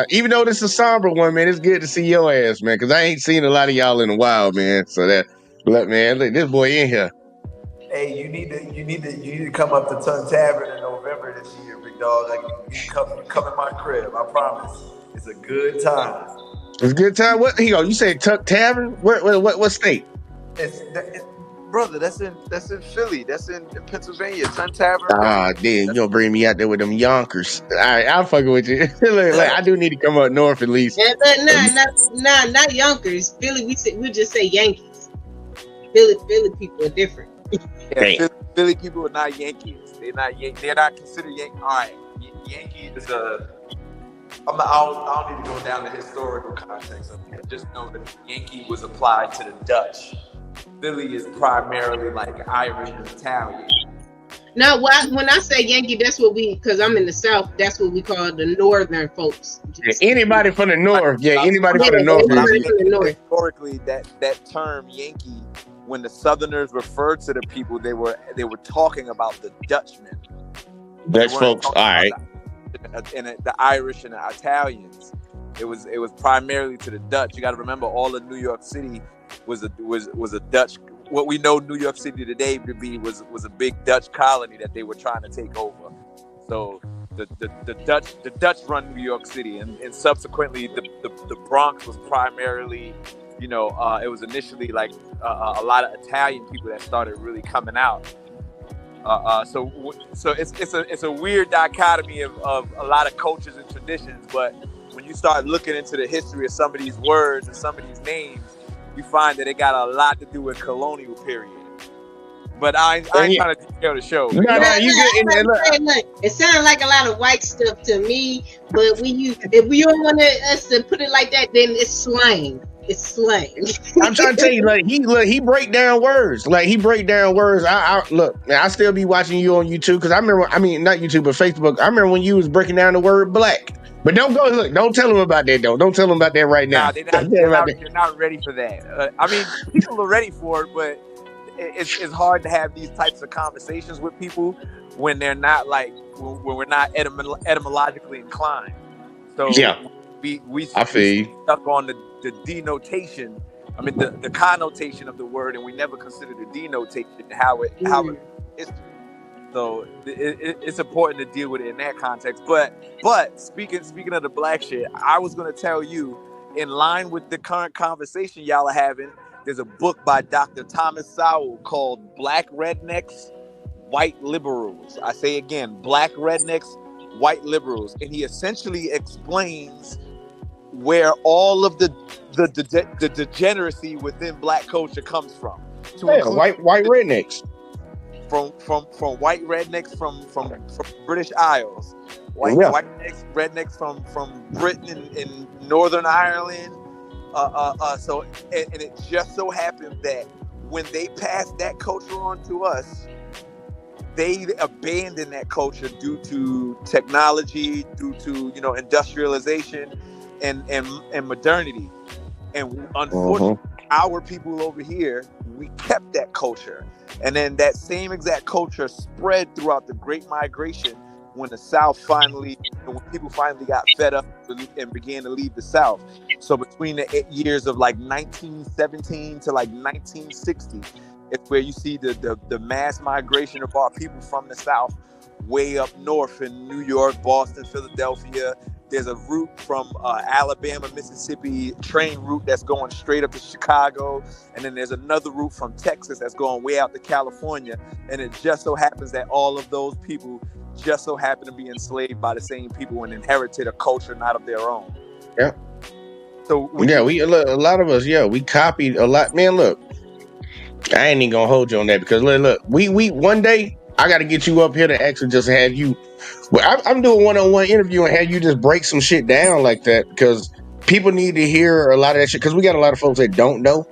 S3: Even though this is a somber one, man, it's good to see your ass, man, because I ain't seen a lot of y'all in a while, man. So look, this boy in here.
S21: Hey, you need to come up to Tun Tavern in November this year, big dog. Like, you come in my crib. I promise. It's a good time.
S3: It's a good time. What? You say Tun Tavern? What state?
S21: It's brother. That's in Philly. That's in Pennsylvania. Sun Tavern.
S3: Ah, damn, you gonna bring me out there with them Yonkers. All right, I'm fucking with you. Look, I do need to come up north at least.
S20: Yeah, but not Yonkers. Philly, we just say Yankees. Philly people are different.
S21: Yeah, Philly people are not Yankees. They're not They're not considered Yankees. All right, Yankee is a. I don't need to go down the historical context of it. Just know that Yankee was applied to the Dutch. Philly is primarily like Irish and Italian.
S20: Now, when I say Yankee, that's what because I'm in the South, that's what we call the northern folks.
S3: Yeah, anybody from the north. Yeah, anybody from the north.
S21: Historically, that term Yankee, when the Southerners referred to the people, they were talking about the Dutchmen.
S3: Dutch folks, all right.
S21: And the Irish and the Italians. It was primarily to the Dutch. You got to remember, all of New York City was a Dutch. What we know New York City today to be was a big Dutch colony that they were trying to take over. So the Dutch run New York City, and subsequently the Bronx was primarily, it was initially like a lot of Italian people that started really coming out. So it's a weird dichotomy of a lot of cultures and traditions, but when you start looking into the history of some of these words and some of these names, you find that it got a lot to do with colonial period. But I ain't trying to detail the show.
S20: Look, it sounds like a lot of white stuff to me, but if we don't want us to put it like that, then it's slang. It's slang.
S3: I'm trying to tell you, like he break down words. Like he break down words. I look, man, I still be watching you on YouTube because not YouTube, but Facebook. I remember when you was breaking down the word black. But don't tell them about that though. Don't tell them about that right now.
S21: They're not ready for that. People are ready for it, but it's hard to have these types of conversations with people when they're not when we're not etymologically inclined. So
S3: yeah,
S21: we
S3: I feel
S21: stuck on the denotation. The connotation of the word, and we never consider the denotation how it history. So it's important to deal with it in that context. But speaking of the black shit, I was gonna tell you, in line with the current conversation y'all are having, there's a book by Dr. Thomas Sowell called Black Rednecks, White Liberals. I say again, Black Rednecks, White Liberals, and he essentially explains where all of the degeneracy within black culture comes from.
S3: White rednecks.
S21: From white rednecks from British Isles, white rednecks from Britain and Northern Ireland. So it just so happened that when they passed that culture on to us, they abandoned that culture due to technology, due to industrialization and modernity. And unfortunately, our people over here, we kept that culture. And then that same exact culture spread throughout the Great Migration when the South when people finally got fed up and began to leave the South. So between the 8 years of 1917 to 1960, it's where you see the mass migration of our people from the South way up north in New York, Boston, Philadelphia. There's a route from Alabama, Mississippi, train route that's going straight up to Chicago. And then there's another route from Texas that's going way out to California. And it just so happens that all of those people just so happen to be enslaved by the same people and inherited a culture not of their own.
S3: Yeah.
S21: So
S3: a lot of us, we copied a lot. Man, look, I ain't even gonna hold you on that because look, we one day I got to get you up here to actually just have you. Well, I'm doing one-on-one interview and have you just break some shit down like that because people need to hear a lot of that shit because we got a lot of folks that don't know.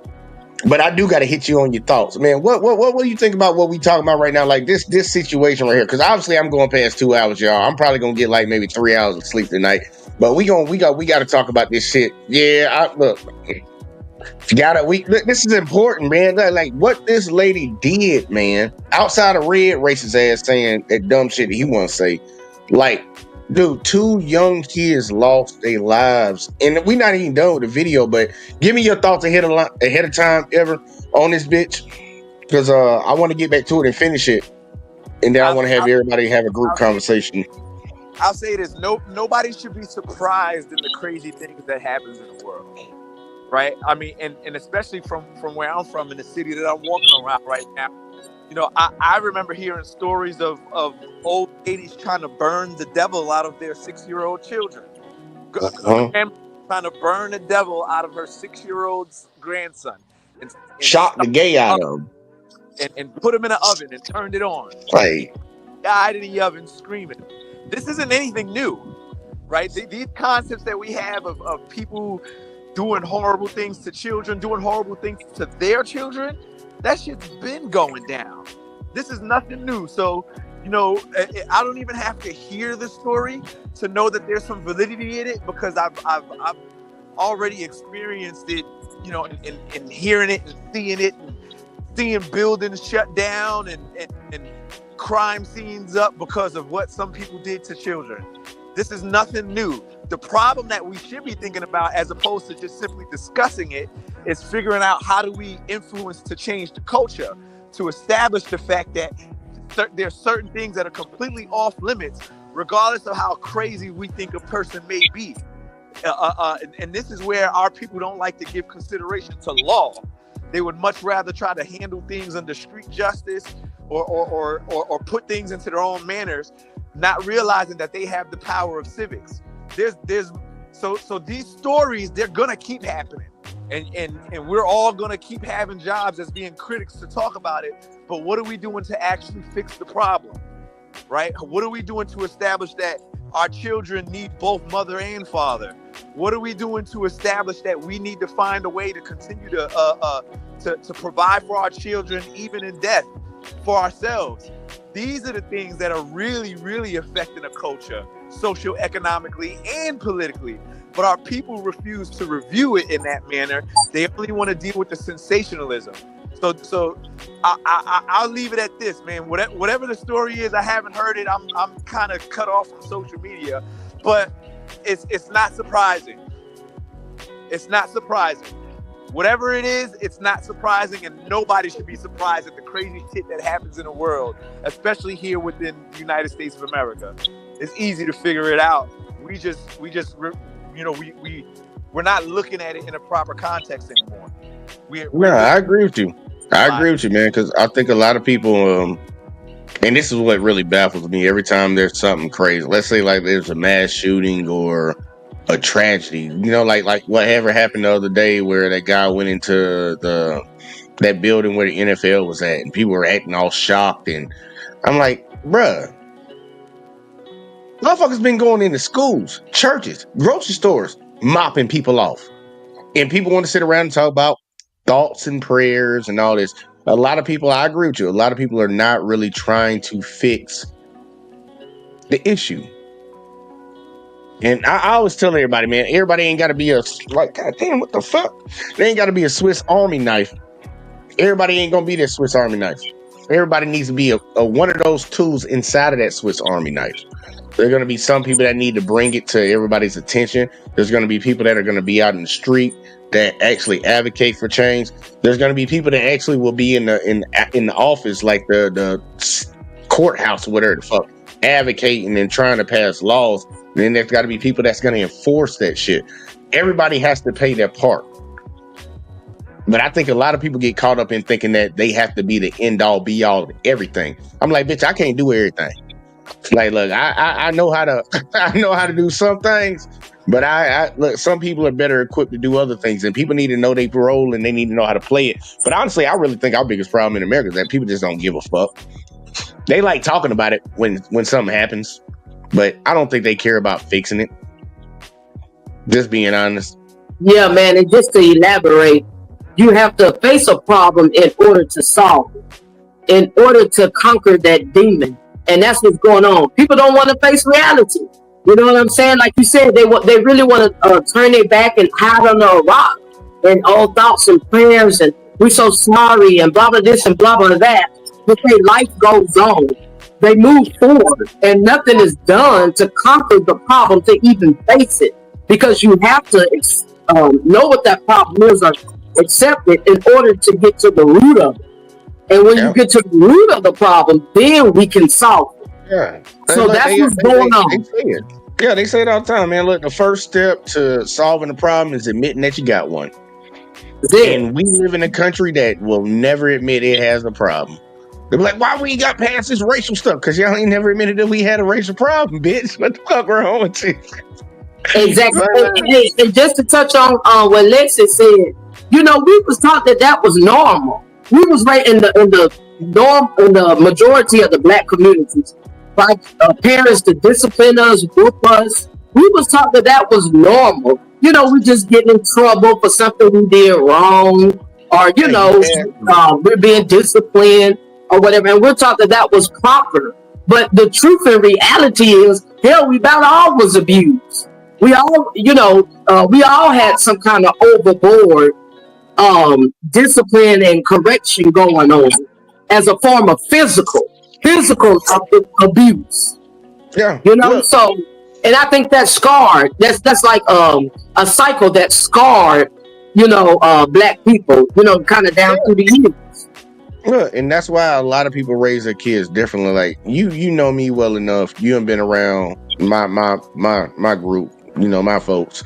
S3: But I do got to hit you on your thoughts, man. What do you think about what we talking about right now? Like this situation right here, because obviously I'm going past 2 hours, y'all. I'm probably gonna get maybe 3 hours of sleep tonight. But we got to talk about this shit. Yeah, this is important, man. Like what this lady did, man. Outside of Red racist ass saying that dumb shit that he want to say, dude, 2 young kids lost their lives, and we're not even done with the video. But give me your thoughts ahead of time ever on this bitch, because I want to get back to it and finish it, and then I want to have everybody have a group conversation.
S21: I'll say this: nobody should be surprised in the crazy things that happens in the world. right? I mean, and especially from where I'm from, in the city that I'm walking around right now, you know, I remember hearing stories of old ladies trying to burn the devil out of their 6-year-old children. Grandma trying to burn the devil out of her 6-year-old's grandson, and
S3: Shock the gay out of him.
S21: And put him in an oven and turned it on.
S3: Like,
S21: died in the oven screaming. This isn't anything new, right? These concepts that we have of people doing horrible things to children, doing horrible things to their children, that shit's been going down. This is nothing new. So, you know, I don't even have to hear the story to know that there's some validity in it, because I've already experienced it, you know, and hearing it and seeing buildings shut down and crime scenes up because of what some people did to children. This is nothing new. The problem that we should be thinking about, as opposed to just simply discussing it, is figuring out how do we influence to change the culture, to establish the fact that there's certain things that are completely off limits, regardless of how crazy we think a person may be. And this is where our people don't like to give consideration to law. They would much rather try to handle things under street justice or put things into their own manners, not realizing that they have the power of civics. So these stories, they're gonna keep happening, and we're all gonna keep having jobs as being critics to talk about it. But what are we doing to actually fix the problem, right? What are we doing to establish that our children need both mother and father? What are we doing to establish that we need to find a way to continue to provide for our children, even in death, for ourselves? These are the things that are really, really affecting a culture, socioeconomically and politically. But our people refuse to review it in that manner. They only want to deal with the sensationalism. So I'll leave it at this, man. Whatever the story is, I haven't heard it. I'm kind of cut off from social media, but it's not surprising. It's not surprising. Whatever it is, it's not surprising, and nobody should be surprised at the crazy shit that happens in the world, especially here within the United States of America. It's easy to figure it out. We're not looking at it in a proper context anymore.
S3: I agree with you. I agree with you, man, because I think a lot of people, and this is what really baffles me every time there's something crazy. Let's say like there's a mass shooting or a tragedy, you know, like whatever happened the other day where that guy went into that building where the NFL was at, and people were acting all shocked, and I'm like, bruh, motherfuckers been going into schools, churches, grocery stores, mopping people off, and people want to sit around and talk about thoughts and prayers and all this. A lot of people, I agree with you, a lot of people are not really trying to fix the issue. And I always tell everybody, man, everybody ain't got to be like, God damn, what the fuck? They ain't got to be a Swiss Army knife. Everybody ain't going to be that Swiss Army knife. Everybody needs to be a one of those tools inside of that Swiss Army knife. There are going to be some people that need to bring it to everybody's attention. There's going to be people that are going to be out in the street that actually advocate for change. There's going to be people that actually will be in the office, like the courthouse or whatever the fuck, advocating and trying to pass laws. And then there's got to be people that's going to enforce that shit. Everybody has to play their part. But I think a lot of people get caught up in thinking that they have to be the end all be all of everything. I'm like, bitch, I can't do everything. Like, look, I know how to I know how to do some things, but I look, some people are better equipped to do other things, and people need to know their role and they need to know how to play it. But honestly, I really think our biggest problem in America is that people just don't give a fuck. They like talking about it when something happens, but I don't think they care about fixing it. Just being honest.
S14: Yeah, man, and just to elaborate, you have to face a problem in order to solve it, in order to conquer that demon. And that's what's going on. People don't want to face reality. You know what I'm saying? Like you said, they really want to turn their back and hide under a rock, and all thoughts and prayers, and we're so sorry, and blah, blah, this and blah, blah, that. But their life goes on. They move forward, and nothing is done to conquer the problem, to even face it. Because you have to know what that problem is, or accept it in order to get to the root of it. And when you get to the root of the problem, then we can solve it.
S3: Yeah.
S14: So that's what's going on.
S3: They say it. Yeah, they say it all the time, man. Look, the first step to solving the problem is admitting that you got one. And we live in a country that will never admit it has a problem. They're like, why we ain't got past this racial stuff? Because y'all ain't never admitted that we had a racial problem, bitch. What the fuck wrong with you?
S14: Exactly. And just to touch on what Lexi said, you know, we was taught that was normal. We was right in the majority of the black communities, like parents to discipline us, whoop us. We was taught that was normal. You know, we just get in trouble for something we did wrong, or you know, we're being disciplined or whatever, and we're taught that was proper. But the truth and reality is, hell, we about all was abused. We all, you know, we all had some kind of overboard discipline and correction going on as a form of physical abuse.
S3: Yeah,
S14: you know. So, and I think that's scarred. That's like a cycle that scarred, you know, black people. You know, kind of down through the years.
S3: Look, and that's why a lot of people raise their kids differently. Like you know me well enough. You have been around my group. You know, my folks.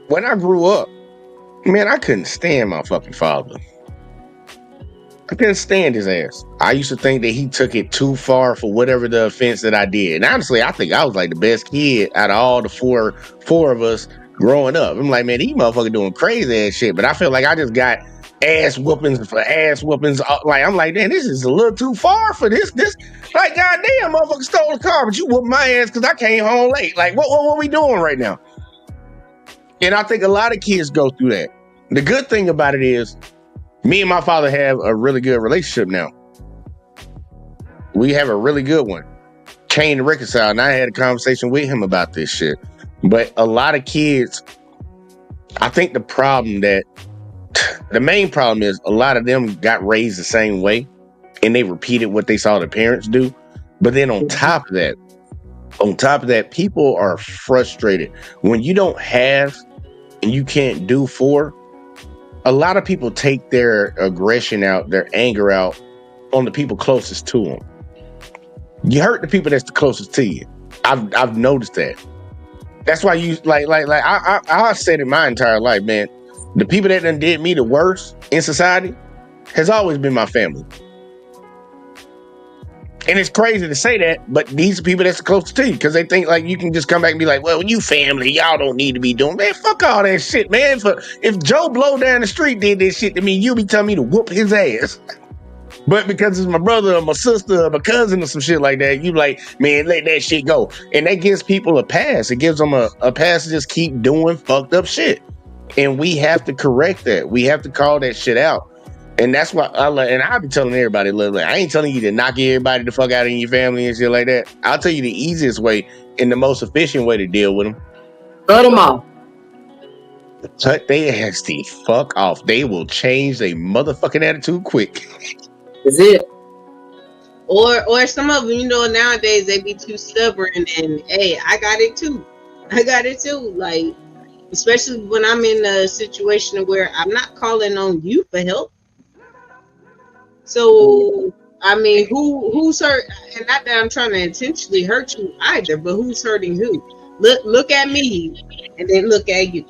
S3: When I grew up, man, I couldn't stand my fucking father. I couldn't stand his ass. I used to think that he took it too far for whatever the offense that I did. And honestly, I think I was like the best kid out of all the four of us growing up. I'm like, man, these motherfuckers doing crazy ass shit. But I feel like I just got ass whoopings for ass whoopings. Like, I'm like, man, this is a little too far for this. Like, goddamn, motherfucker stole the car, but you whooped my ass because I came home late. Like, what we doing right now? And I think a lot of kids go through that. The good thing about it is, me and my father have a really good relationship now. We have a really good one. Came to reconcile, and I had a conversation with him about this shit. But a lot of kids, I think the main problem is a lot of them got raised the same way, and they repeated what they saw their parents do. But then on top of that, people are frustrated. When you don't have and you can't do for, a lot of people take their aggression out, their anger out on the people closest to them. You hurt the people that's the closest to you. I've noticed that. That's why you I said it my entire life, man. The people that done did me the worst in society has always been my family. And it's crazy to say that, but these are people that's closest to you because they think like you can just come back and be like, well, you family, y'all don't need to be doing, man, fuck all that shit, man. If Joe Blow down the street did this shit to me, you'll be telling me to whoop his ass. But because it's my brother or my sister or my cousin or some shit like that, you like, man, let that shit go. And that gives people a pass. It gives them a pass to just keep doing fucked up shit. And we have to correct that. We have to call that shit out. And that's why I be telling everybody, look, I ain't telling you to knock everybody the fuck out in your family and shit like that. I'll tell you the easiest way and the most efficient way to deal with them.
S14: Cut them off.
S3: Cut their ass the fuck off. They will change their motherfucking attitude quick.
S14: Is it?
S20: Or some of them, you know, nowadays they be too stubborn and hey, I got it too. Like, especially when I'm in a situation where I'm not calling on you for help. So, I mean, who's hurt? And not that I'm trying to intentionally hurt you either, but who's hurting who? Look at me, and then look at you.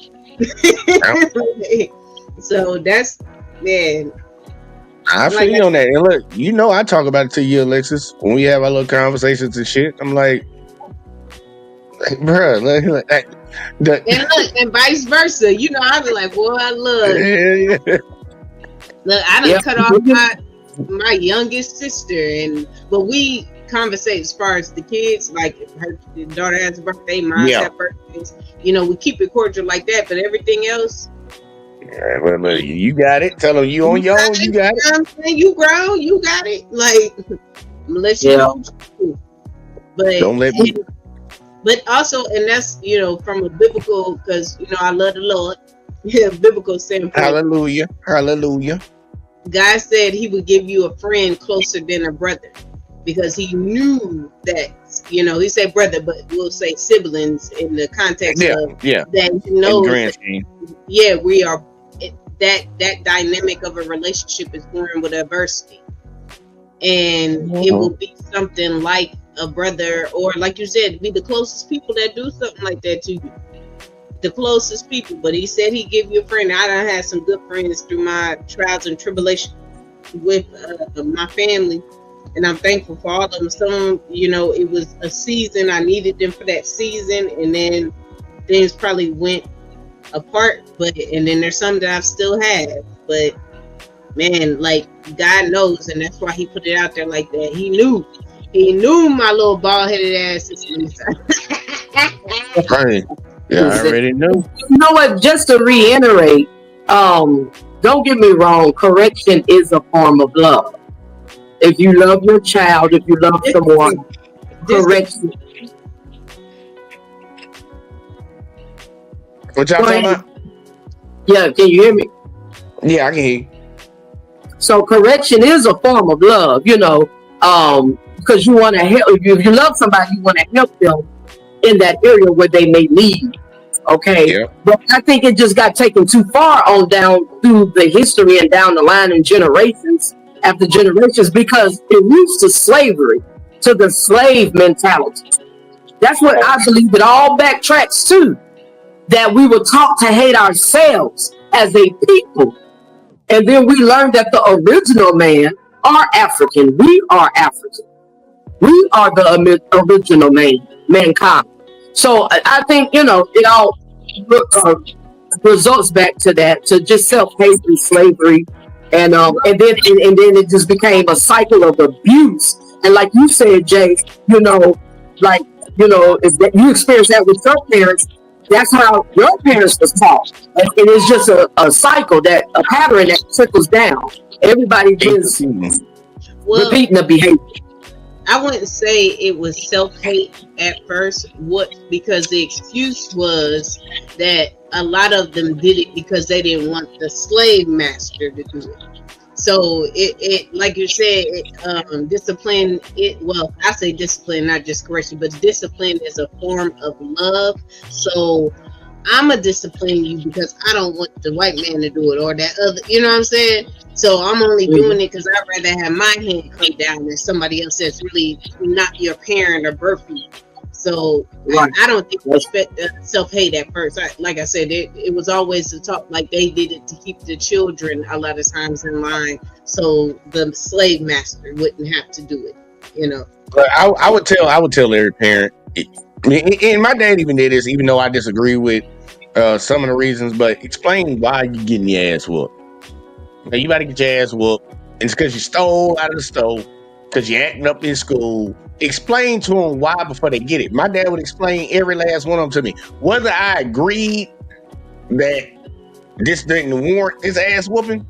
S20: So that's, man.
S3: I feel you on that. And look, you know, I talk about it to you, Alexis, when we have our little conversations and shit. I'm like, bro,
S20: and look, and vice versa. You know, I be like, boy, look, I done cut off my youngest sister, but we conversate as far as the kids. Like, if her daughter has a birthday, mine have birthdays. You know, we keep it cordial like that. But everything else,
S3: yeah, well, you got it. Tell them you on your own. You got it.
S20: You know what I'm saying? You grown. You got it. Like, unless you know. But
S3: don't let me.
S20: But also, and that's, you know, from a biblical, because, you know, I love the Lord. Biblical standpoint.
S3: Hallelujah. Hallelujah.
S20: God said he would give you a friend closer than a brother, because he knew that, you know, he said brother, but we'll say siblings in the context of that, you know, we are, that dynamic of a relationship is born with adversity. And it will be something like a brother, or like you said, be the closest people that do something like that to you. the closest people. But he said he'd give you a friend. I done had some good friends through my trials and tribulations with my family, and I'm thankful for all of them. Some, you know, it was a season. I needed them for that season, and then things probably went apart. And then there's some that I've still have. But man, like, God knows, and that's why he put it out there like that. He knew my little bald-headed ass is
S3: Right. Yeah, I already knew.
S14: You know what? Just to reiterate, don't get me wrong. Correction is a form of love. If you love your child, if you love someone, correction.
S3: What y'all talking about?
S14: Yeah, can you hear me?
S3: Yeah, I can hear you.
S14: So correction is a form of love, you know, because you want to help. If you love somebody, you want to help them in that area where they may need. Okay, yeah. But I think it just got taken too far on down through the history and down the line in generations after generations, because it roots to slavery, to the slave mentality. That's what I believe it all backtracks to, that we were taught to hate ourselves as a people. And then we learned that the original man are African. We are African. We are the original mankind. So I think, you know, it all results back to that, to just self-hate and slavery. And then it just became a cycle of abuse. And like you said, Jay, you know, like, you know, if you experience that with your parents, that's how your parents was taught. And it is just a cycle, that a pattern that trickles down. Everybody just repeating the behavior.
S20: I wouldn't say it was self-hate at first. Because the excuse was that a lot of them did it because they didn't want the slave master to do it. So it like you said, discipline. I say discipline, not just correction, but discipline is a form of love. So I'm a discipline you because I don't want the white man to do it, or that other. You know what I'm saying? So I'm only doing it because I'd rather have my hand come down than somebody else that's really not your parent or birth you. So I don't think self-hate at first. Like I said, it was always the talk, like they did it to keep the children a lot of times in line, so the slave master wouldn't have to do it. You know.
S3: But I would tell every parent. And my dad even did this, even though I disagree with some of the reasons. But explain why you getting your ass whooped. Now, you got to get your ass whooped. And it's because you stole out of the store, because you're acting up in school. Explain to them why before they get it. My dad would explain every last one of them to me. Whether I agreed that this didn't warrant his ass whooping,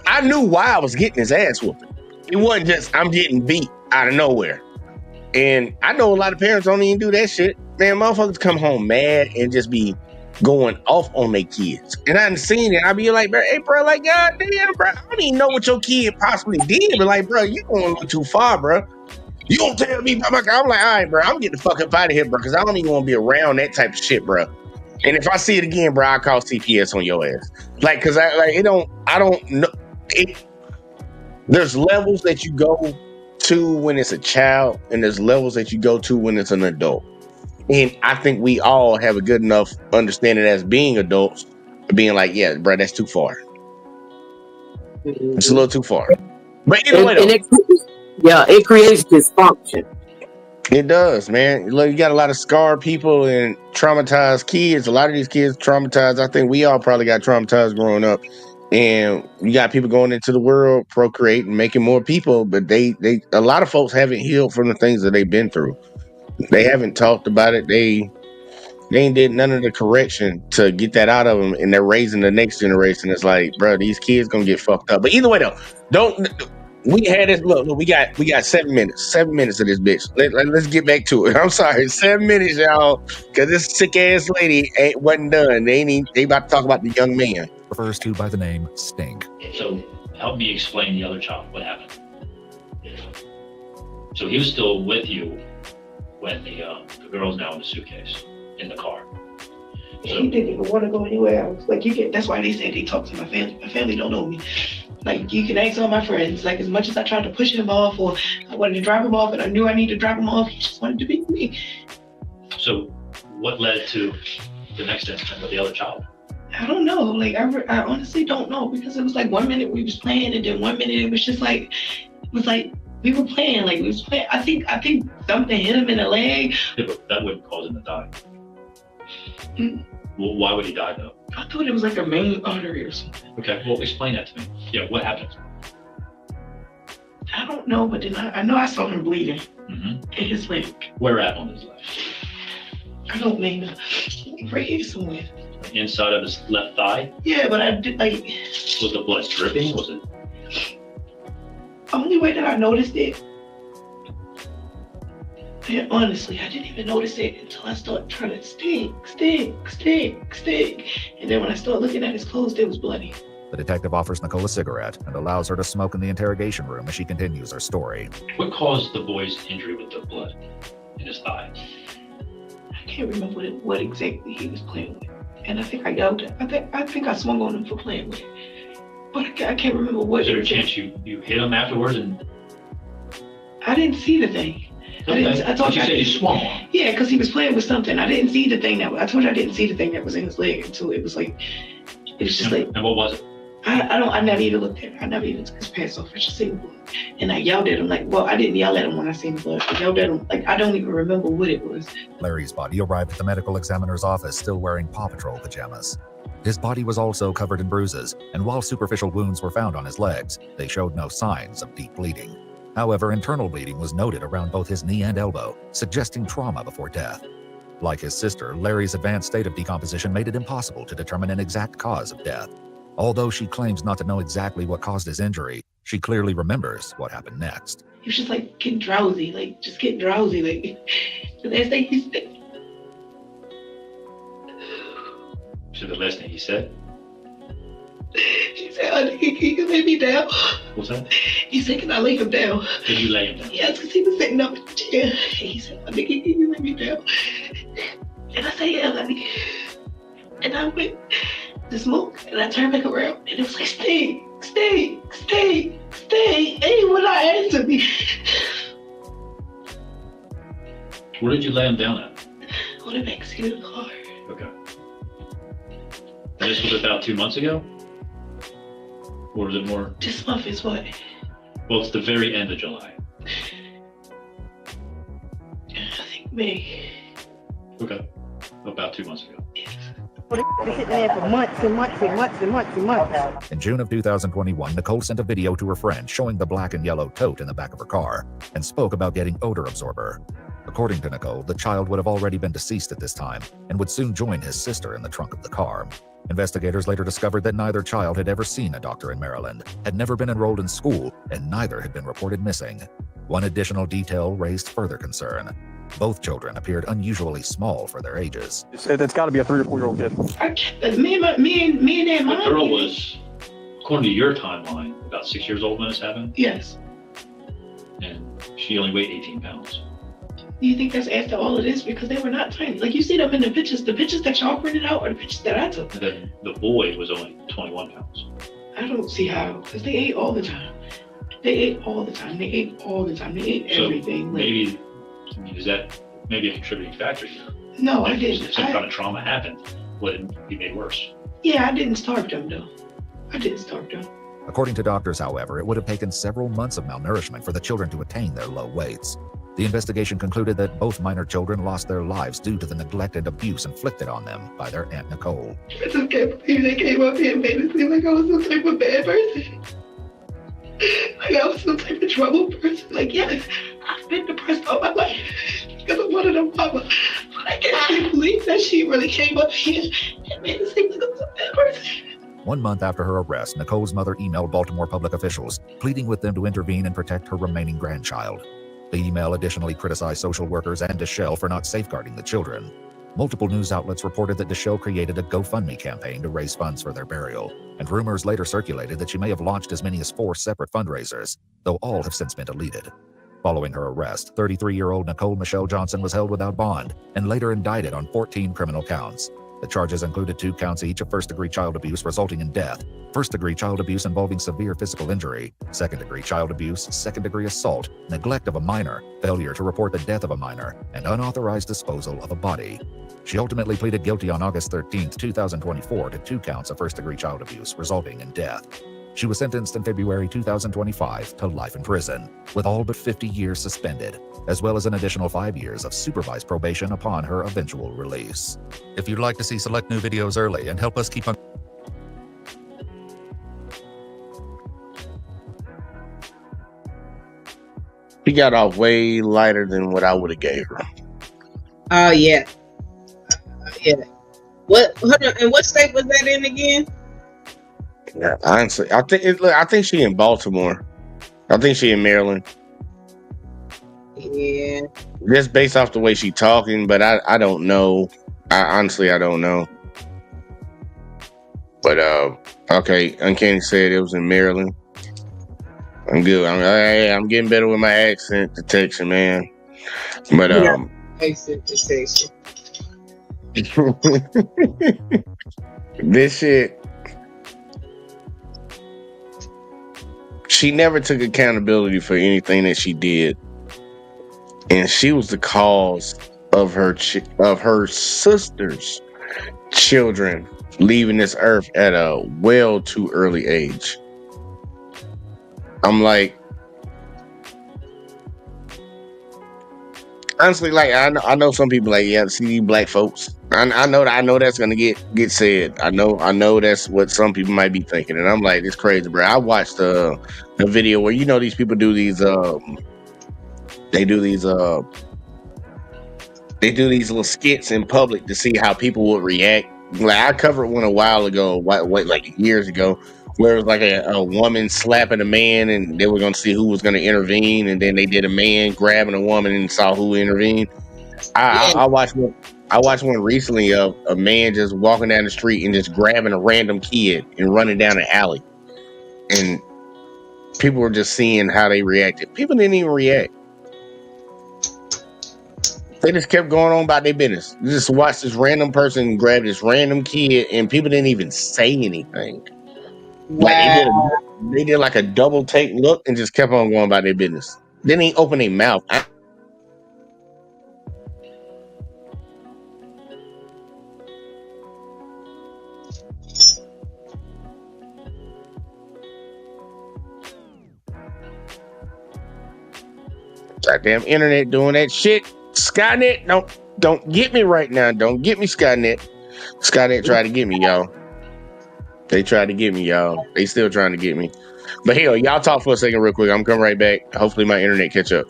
S3: I knew why I was getting his ass whooping. It wasn't just I'm getting beat out of nowhere. And I know a lot of parents don't even do that shit. Man, motherfuckers come home mad and just be going off on their kids. And I done seen it. I be like, bro, hey, bro, like, God damn, bro, I don't even know what your kid possibly did. But like, bro, you going a little too far, bro. You don't tell me about my car. I'm like, all right, bro, I'm getting the fuck up out of here, bro, because I don't even want to be around that type of shit, bro. And if I see it again, bro, I'll call CPS on your ass. Like, because I don't know. There's levels that you go to when it's a child, and there's levels that you go to when it's an adult. And I think we all have a good enough understanding as being adults, being like, yeah, bro, that's too far. It's a little too far. But anyway,
S14: it creates dysfunction.
S3: It does, man. Look, you got a lot of scarred people and traumatized kids. A lot of these kids traumatized. I think we all probably got traumatized growing up. And you got people going into the world, procreating, making more people, but a lot of folks haven't healed from the things that they've been through. They haven't talked about it. They ain't did none of the correction to get that out of them, and they're raising the next generation. It's like, bro, these kids gonna get fucked up. But either way, though, we had this. Look, we got 7 minutes. 7 minutes of this bitch. Let's get back to it. I'm sorry, 7 minutes, y'all, because this sick ass lady wasn't done. They about to talk about the young man.
S11: Refers to by the name Stink.
S17: So help me explain the other child. What happened? So he was still with you when the girl's now in the suitcase in the car.
S19: So, he didn't even want to go anywhere else. Like that's why they said they talk to my family. My family don't know me. Like, you can ask all my friends. Like, as much as I tried to push him off, or I wanted to drop him off, and I knew I needed to drop him off, he just wanted to be with me.
S17: So what led to the next incident with the other child?
S19: I don't know. Like, I honestly don't know, because it was like 1 minute we was playing, and then 1 minute it was just like, we were playing, like we was playing. I think something hit him in the leg.
S17: Yeah, but that wouldn't cause him to die.
S19: Hmm.
S17: Well, why would he die though?
S19: I thought it was like a main artery or something.
S17: Okay, well, explain that to me. Yeah, what happened?
S19: I don't know, but then I know I saw him bleeding
S17: Mm-hmm.
S19: in his leg.
S17: Where at on his leg?
S19: I don't mean right here somewhere.
S17: Inside of his left thigh?
S19: Yeah, but I did like.
S17: Was the blood dripping? Was it?
S19: Only way that I noticed it. And honestly, I didn't even notice it until I started trying to stink. And then when I started looking at his clothes, they was bloody.
S11: The detective offers Nicole a cigarette and allows her to smoke in the interrogation room as she continues her story.
S17: What caused the boy's injury with the blood in his thigh?
S19: I can't remember what exactly he was playing with. And I think I yelled at I think I swung on him for playing with it. But I can't remember what.
S17: Was there a chance you hit him afterwards? And
S19: I didn't see the thing.
S17: okay.
S19: I told you
S17: said you swung on him.
S19: Yeah, because he was playing with something. I didn't see the thing I told you I didn't see the thing that was in his leg until it was like, it was just like.
S17: And what was it?
S19: I never even looked at it. I never even took his pants off. I just seen the blood. And I yelled at him like, well, I didn't yell at him when I seen the blood. I yelled at him, like, I don't even remember what it was.
S11: Larry's body arrived at the medical examiner's office still wearing Paw Patrol pajamas. His body was also covered in bruises, and while superficial wounds were found on his legs, they showed no signs of deep bleeding. However, internal bleeding was noted around both his knee and elbow, suggesting trauma before death. Like his sister, Larry's advanced state of decomposition made it impossible to determine an exact cause of death. Although she claims not to know exactly what caused his injury, she clearly remembers what happened next.
S19: He was just like getting drowsy, like just getting drowsy, like the last thing he said.
S17: So the last thing he said?
S19: He said, I think he can lay me down.
S17: What's that?
S19: He said, can I lay him down?
S17: Did you lay him down?
S19: Yes, because he was sitting up in the chair. He said, I think he can lay me down. And I said, yeah, let me. And I went to smoke, and I turned back around, and it was like, stay. And he would not answer me.
S17: Where did you lay him down at?
S19: On the back seat of the car.
S17: Okay. And this was about 2 months ago? Or was it more?
S19: This month is what?
S17: Well, it's the very end of July.
S19: I think May.
S17: Okay. About 2 months ago.
S10: Sitting there for months and months and months and months and months.
S11: In June of 2021, Nicole sent a video to her friend showing the black and yellow tote in the back of her car and spoke about getting odor absorber. According to Nicole, the child would have already been deceased at this time and would soon join his sister in the trunk of the car. Investigators later discovered that neither child had ever seen a doctor in Maryland, had never been enrolled in school, and neither had been reported missing. One additional detail raised further concern. Both children appeared unusually small for their ages.
S16: It's got to be a 3 or 4 year old kid.
S19: Me and that mom.
S17: The girl was, according to your timeline, about 6 years old when this happened,
S19: Yes.
S17: and she only weighed 18 pounds.
S19: Do you think that's after all of this? Because they were not tiny. Like you see them in the pictures that y'all printed out are the pictures that I took.
S17: And then the boy was only 21 pounds.
S19: I don't see how, because they ate all the time. They ate all the time. They ate
S17: So
S19: everything. Like,
S17: maybe, I mean, is that maybe a contributing factor here?
S19: no, I
S17: If
S19: didn't.
S17: some kind of trauma happened, would it be made worse?
S19: Yeah, I didn't starve them though. I didn't starve them.
S11: According to doctors, however, it would have taken several months of malnourishment for the children to attain their low weights. The investigation concluded that both minor children lost their lives due to the neglect and abuse inflicted on them by their Aunt Nicole.
S19: I just can't believe they came up here and made it seem like I was some type of bad person. Like I was some type of trouble person. Like, yes, I've been depressed all my life because of one of them mama. But I can't believe that she really came up here and made it seem like I was a bad person.
S11: 1 month after her arrest, Nicole's mother emailed Baltimore public officials, pleading with them to intervene and protect her remaining grandchild. The email additionally criticized social workers and Deschelle for not safeguarding the children. Multiple news outlets reported that Deschelle created a GoFundMe campaign to raise funds for their burial, and rumors later circulated that she may have launched as many as 4 separate fundraisers, though all have since been deleted. Following her arrest, 33-year-old Nicole Michelle Johnson was held without bond and later indicted on 14 criminal counts. The charges included 2 counts each of first-degree child abuse resulting in death, first-degree child abuse involving severe physical injury, second-degree child abuse, second-degree assault, neglect of a minor, failure to report the death of a minor, and unauthorized disposal of a body. She ultimately pleaded guilty on August 13, 2024 to 2 counts of first-degree child abuse, resulting in death. She was sentenced in February 2025 to life in prison, with all but 50 years suspended, as well as an additional 5 years of supervised probation upon her eventual release. If you'd like to see select new videos early and help us keep on
S3: She got off way lighter than what I would have gave her.
S20: Oh yeah. Yeah. What? Hold on. And what state was that in again?
S3: Yeah, honestly, I think she in Baltimore. I think she in Maryland.
S20: Yeah.
S3: Just based off the way she talking, but I don't know. Honestly, I don't know. But okay, Uncanny said it was in Maryland. I'm good. I'm getting better with my accent detection, man. But
S20: Accent detection.
S3: this shit. She never took accountability for anything that she did, and she was the cause of her sister's children leaving this earth at a well too early age. I'm like, honestly, like I know some people like, yeah, see these black folks. I know that's gonna get said. I know that's what some people might be thinking, and I'm like, it's crazy, bro. I watched a video where these people do these they do these little skits in public to see how people would react. Like I covered one a while ago, like years ago, where it was like a woman slapping a man, and they were gonna see who was gonna intervene, and then they did a man grabbing a woman and saw who intervened. I watched one recently of a man just walking down the street and just grabbing a random kid and running down an alley, and people were just seeing how they reacted. People didn't even react. They just kept going on about their business. You just watched this random person grab this random kid, and people didn't even say anything.
S20: Wow.
S3: Like they did like a double take look and just kept on going about their business. They didn't open their mouth. Goddamn internet doing that shit. Skynet, don't get me right now. Don't get me, Skynet. Skynet tried to get me, y'all. They tried to get me, y'all. They still trying to get me. But hell, y'all talk for a second real quick. I'm coming right back. Hopefully my internet catch up.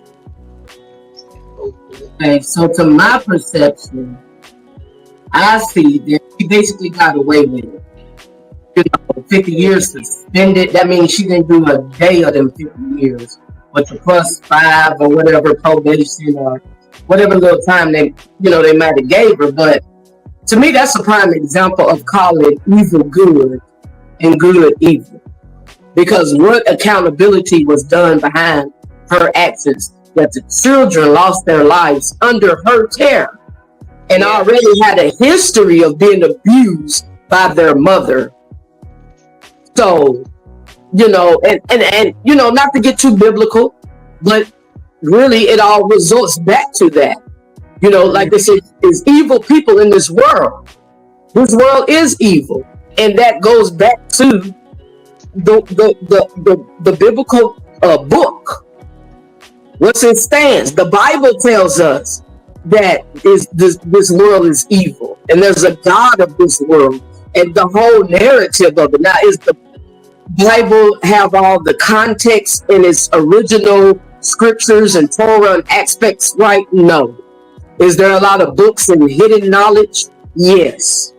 S14: Okay, so to my perception, I see that she basically got away with it. 50 years suspended. That means she didn't do a day of them 50 years. With the +5 or whatever probation or whatever little time they might have gave her. But to me, that's a prime example of calling evil good and good evil. Because what accountability was done behind her actions, that the children lost their lives under her care and already had a history of being abused by their mother. So, and not to get too biblical, but really it all results back to that. Like they said, there's evil people in this world. This world is evil. And that goes back to the biblical book. What's in stands? The Bible tells us that this world is evil. And there's a God of this world. And the whole narrative of it. Now, is the Bible have all the context in its original scriptures and Torah and aspects right? No. Is there a lot of books and hidden knowledge? Yes.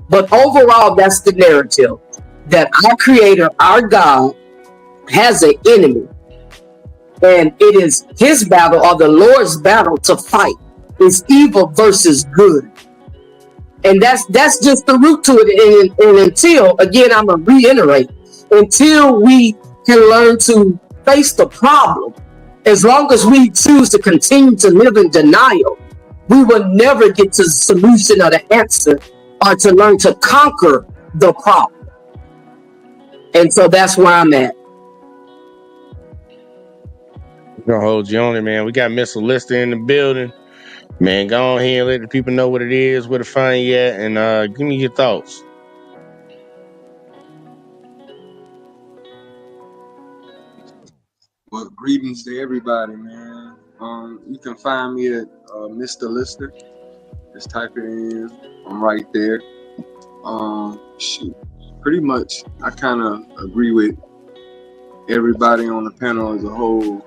S14: But overall, that's the narrative. That our Creator, our God, has an enemy. And it is his battle or the Lord's battle to fight. It's evil versus good. And that's just the root to it. And until, again, I'm going to reiterate, until we can learn to face the problem, as long as we choose to continue to live in denial, we will never get to the solution or the answer or to learn to conquer the problem. And so that's where I'm at.
S3: We're gonna hold you on it, man. We got Miss Alyssa in the building. Man, go on here and let the people know what it is, where to find you at, and give me your thoughts.
S1: Well, greetings to everybody, man. You can find me at Mr. Lister. Just type it in. I'm right there. Shoot. Pretty much, I kind of agree with everybody on the panel as a whole.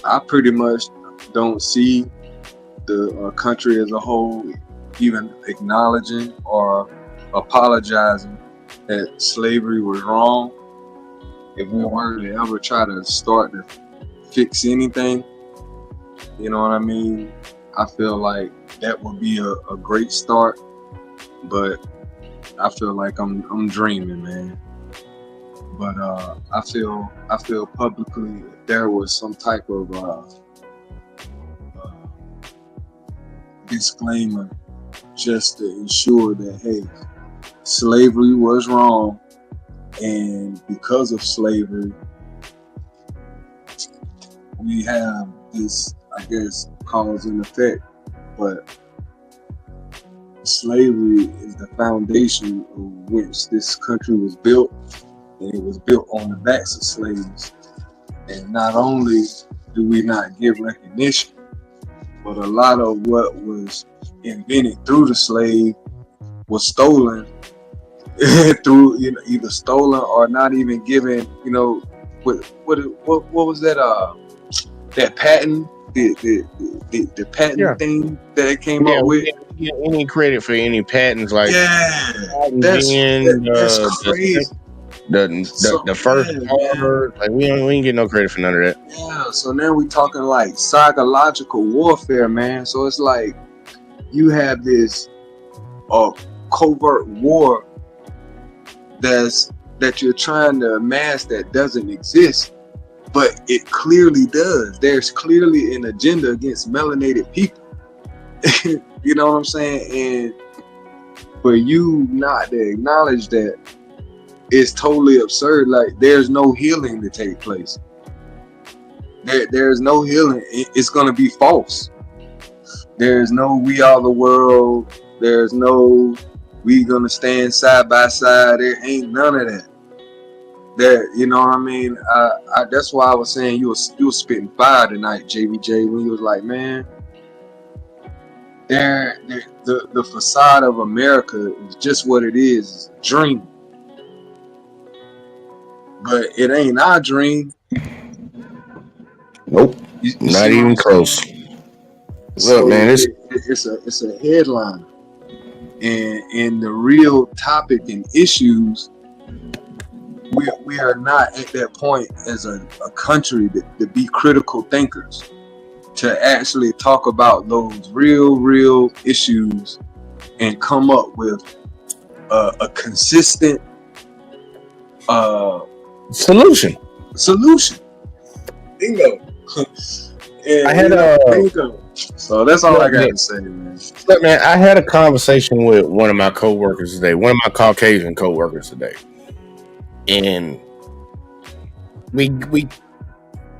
S1: I pretty much don't see the country as a whole even acknowledging or apologizing that slavery was wrong. If we were to ever try to start to fix anything, you know what I mean? I feel like that would be a great start, but I feel like I'm dreaming, man. But I feel publicly if there was some type of disclaimer just to ensure that, hey, slavery was wrong, and because of slavery we have this, I guess, cause and effect, but slavery is the foundation of which this country was built, and it was built on the backs of slaves. And not only do we not give recognition, but a lot of what was invented through the slave was stolen through, you know, either stolen or not even given. You know, what was that? That patent, the patent thing that it came up with.
S3: We didn't get any credit for any patents, like
S1: that's crazy.
S3: The first order, like we ain't get no credit for none of that.
S1: Yeah, so now we talking like psychological warfare, man. So it's like you have this covert war that you're trying to mask that doesn't exist, but it clearly does. There's clearly an agenda against melanated people. You know what I'm saying? And for you not to acknowledge that, it's totally absurd. Like, there's no healing to take place. There's no healing. It's going to be false. There's no we are the world. There's no we going to stand side by side. There ain't none of that. You know what I mean? That's why I was saying you was spitting fire tonight, JBJ, when you was like, man, the facade of America is just what it is. It's a dream. But it ain't our dream.
S3: Nope. Not even close.
S1: So
S3: look, man,
S1: it's a headline. And the real topic and issues, we are not at that point as a country to be critical thinkers, to actually talk about those real issues and come up with a consistent
S3: solution.
S1: Bingo.
S3: I had
S1: bingo. So that's all I got to say, man.
S3: Look, man, I had a conversation with one of my coworkers today, one of my Caucasian coworkers today, and we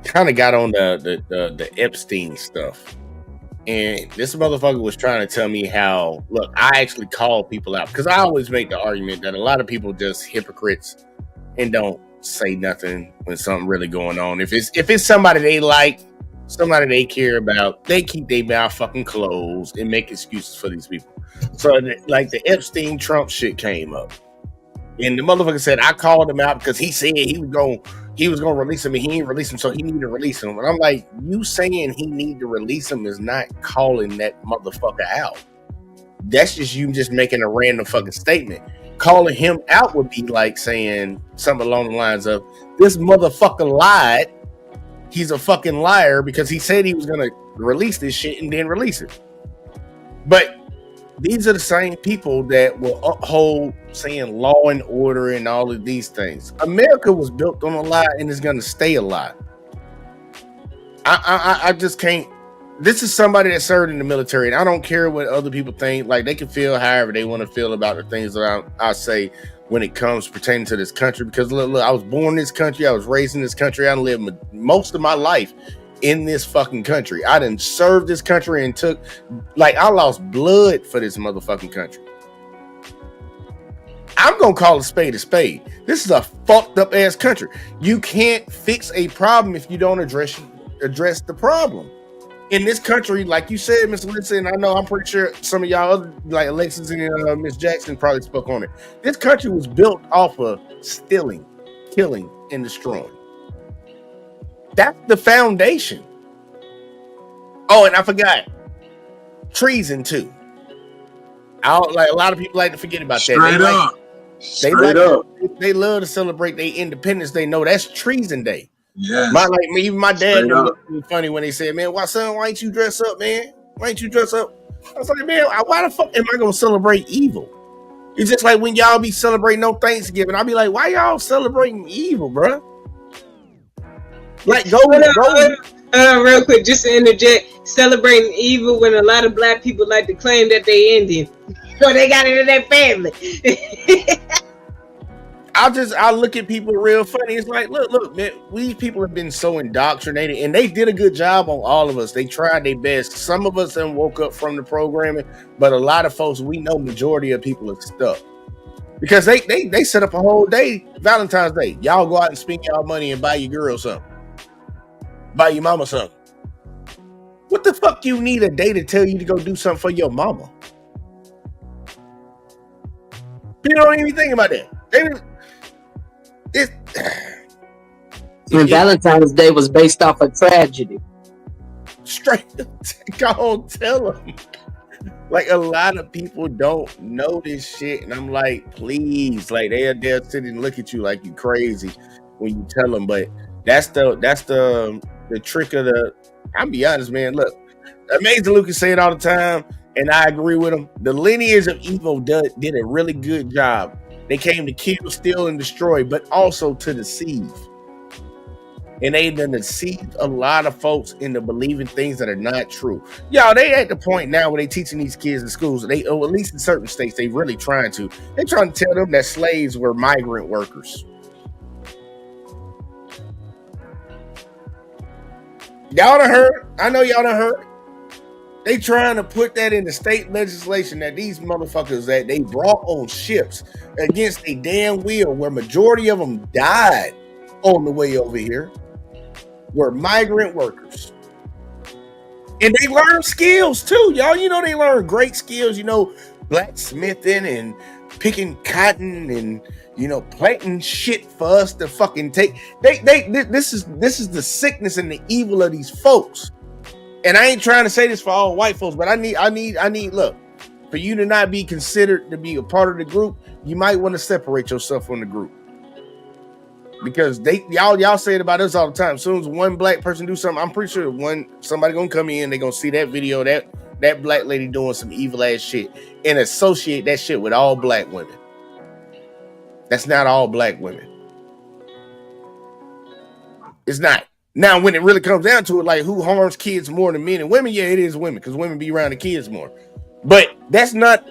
S3: kind of got on the Epstein stuff. And this motherfucker was trying to tell me how, look, I actually call people out, because I always make the argument that a lot of people just hypocrites and don't say nothing when something really going on. If it's somebody they like, somebody they care about, they keep their mouth fucking closed and make excuses for these people. So like the Epstein Trump shit came up, and the motherfucker said I called him out because he said he was gonna release him and he didn't release him, so he needed to release him. And I'm like, you saying he need to release him is not calling that motherfucker out. That's just you just making a random fucking statement. Calling him out would be like saying something along the lines of, this motherfucker lied. He's a fucking liar because he said he was going to release this shit and then release it. But these are the same people that will uphold saying law and order and all of these things. America was built on a lie and is going to stay a lie. I just can't. This is somebody that served in the military, and I don't care what other people think. Like, they can feel however they want to feel about the things that I say when it comes pertaining to this country. Because look, I was born in this country, I was raised in this country, I lived most of my life in this fucking country. I done served this country and took, like, I lost blood for this motherfucking country. I'm gonna call a spade a spade. This is a fucked up ass country. You can't fix a problem if you don't address the problem. In this country, like you said, Mr. Lindsay, and I know I'm pretty sure some of y'all other, like Alexis and Miss Jackson probably spoke on it. This country was built off of stealing, killing, and destroying. That's the foundation. Oh, and I forgot treason too. Like a lot of people like to forget about that. They love to celebrate their Independence Day. No, that's Treason Day.
S1: Yes.
S3: Even my dad looked at me funny when they said, "Man, why ain't you dress up, man? Why ain't you dress up?" I was like, "Man, why the fuck am I gonna celebrate evil?" It's just like when y'all be celebrating no Thanksgiving, I'll be like, "Why y'all celebrating evil, bro?" Like, go.
S20: Real quick, just to interject, celebrating evil when a lot of black people like to claim that they Indian, so they got it in their family.
S3: I look at people real funny. It's like, look, man, we people have been so indoctrinated, and they did a good job on all of us. They tried their best. Some of us then woke up from the programming, but a lot of folks, we know majority of people are stuck because they set up a whole day, Valentine's Day. Y'all go out and spend y'all money and buy your girl something, buy your mama something. What the fuck you need a day to tell you to go do something for your mama? People don't even think about that.
S14: And Valentine's Day was based off a tragedy.
S3: Straight, go on, tell them. Like, a lot of people don't know this shit, and I'm like, please, like they'll sit and look at you like you crazy when you tell them. But that's the trick of the. I'll be honest, man. Look, Amazing Lucas say it all the time, and I agree with him. The lineage of evil did a really good job. They came to kill, steal, and destroy, but also to deceive. And they done deceived a lot of folks into believing things that are not true. Y'all, they at the point now where they teaching these kids in schools, at least in certain states, they really trying to. They're trying to tell them that slaves were migrant workers. Y'all done heard? I know y'all done heard. They trying to put that in the state legislation that these motherfuckers that they brought on ships against a damn will, where majority of them died on the way over here, were migrant workers. And they learned skills too, y'all. You know, they learned great skills, you know, blacksmithing and picking cotton and, you know, planting shit for us to fucking take. This is the sickness and the evil of these folks. And I ain't trying to say this for all white folks, but I need, look, for you to not be considered to be a part of the group, you might want to separate yourself from the group. Because y'all say it about us all the time. As soon as one black person do something, I'm pretty sure somebody gonna come in, they gonna see that video, that black lady doing some evil ass shit and associate that shit with all black women. That's not all black women. It's not. Now, when it really comes down to it, like, who harms kids more than men and women? Yeah, it is women, because women be around the kids more. But that's not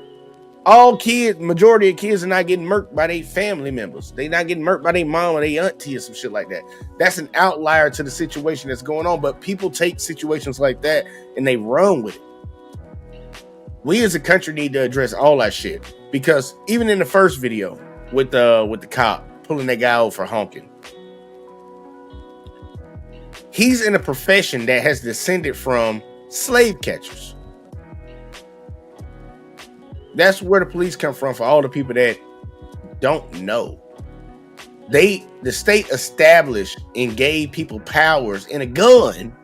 S3: all kids. Majority of kids are not getting murked by their family members. They not getting murked by their mom or their auntie or some shit like that. That's an outlier to the situation that's going on. But people take situations like that and they run with it. We as a country need to address all that shit, because even in the first video with the cop pulling that guy out for honking, he's in a profession that has descended from slave catchers. That's where the police come from, for all the people that don't know. The state established and gave people powers and a gun,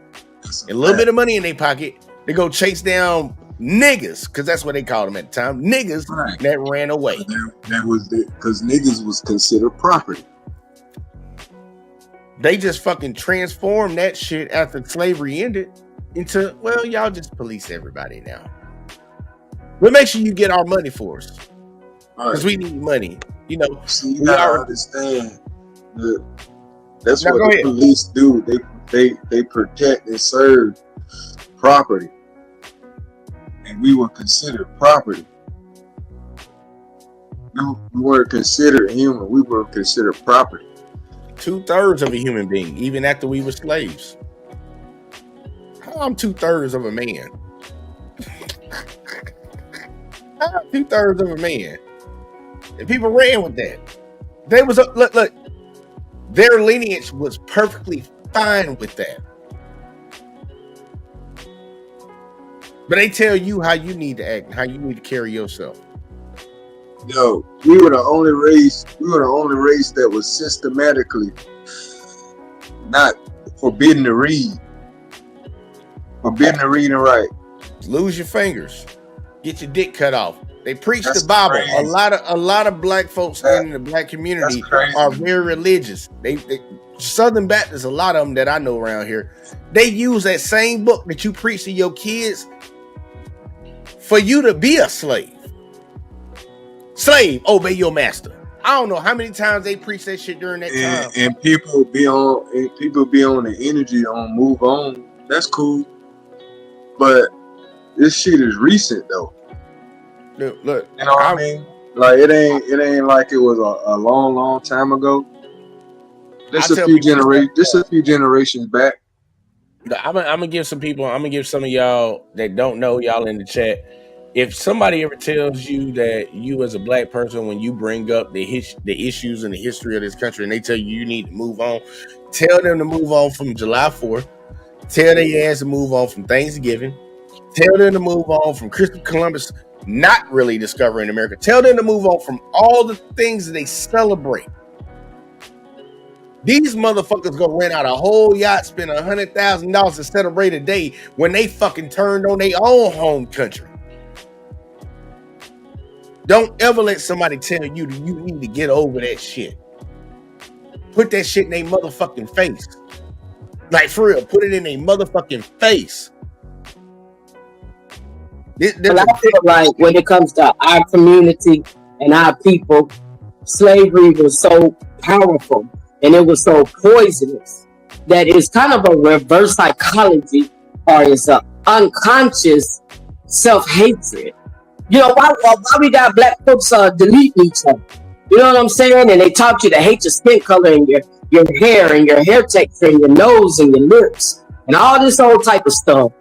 S3: a little bit of money in their pocket to go chase down niggas, because that's what they called them at the time. Niggas that ran away.
S1: That was because niggas was considered property.
S3: They just fucking transformed that shit after slavery ended into, well, y'all just police everybody now. But make sure you get our money for us, because we need money. You know,
S1: see, you gotta understand that that's what the police do. They protect and serve property, and we were considered property. We weren't considered human. We were considered property.
S3: 2/3 of a human being, even after we were slaves. I'm 2/3 of a man. I'm 2/3 of a man. And people ran with that. They was look. Their lineage was perfectly fine with that. But they tell you how you need to act and how you need to carry yourself.
S1: Yo, we were the only race that was systematically not forbidden to read. Forbidden to read and write.
S3: Lose your fingers. Get your dick cut off. They preach
S1: That's
S3: the Bible.
S1: crazy.
S3: A lot of black folks in the black community are very religious. They Southern Baptists, a lot of them that I know around here, they use that same book that you preach to your kids for you to be a slave. Slave, obey your master. I don't know how many times they preach that shit during that time.
S1: And people be on the energy on move on. That's cool. But this shit is recent though.
S3: Look,
S1: you know what I mean? Like it ain't like it was a long time ago. Just a few generations back.
S3: I'm gonna give some of y'all that don't know, y'all in the chat. If somebody ever tells you that you as a black person, when you bring up the issues and the history of this country, and they tell you need to move on, tell them to move on from July 4th. Tell their ass to move on from Thanksgiving. Tell them to move on from Christopher Columbus not really discovering America. Tell them to move on from all the things that they celebrate. These motherfuckers go rent out a whole yacht, spend $100,000 to celebrate a day when they fucking turned on their own home country. Don't ever let somebody tell you that you need to get over that shit. Put that shit in their motherfucking face. Like, for real, put it in their motherfucking face.
S14: But I feel like when it comes to our community and our people, slavery was so powerful and it was so poisonous that it's kind of a reverse psychology, or it's an unconscious self-hatred. You know, why we got black folks deleting each other? You know what I'm saying? And they taught you to hate your skin color and your hair and your hair texture and your nose and your lips and all this old type of stuff.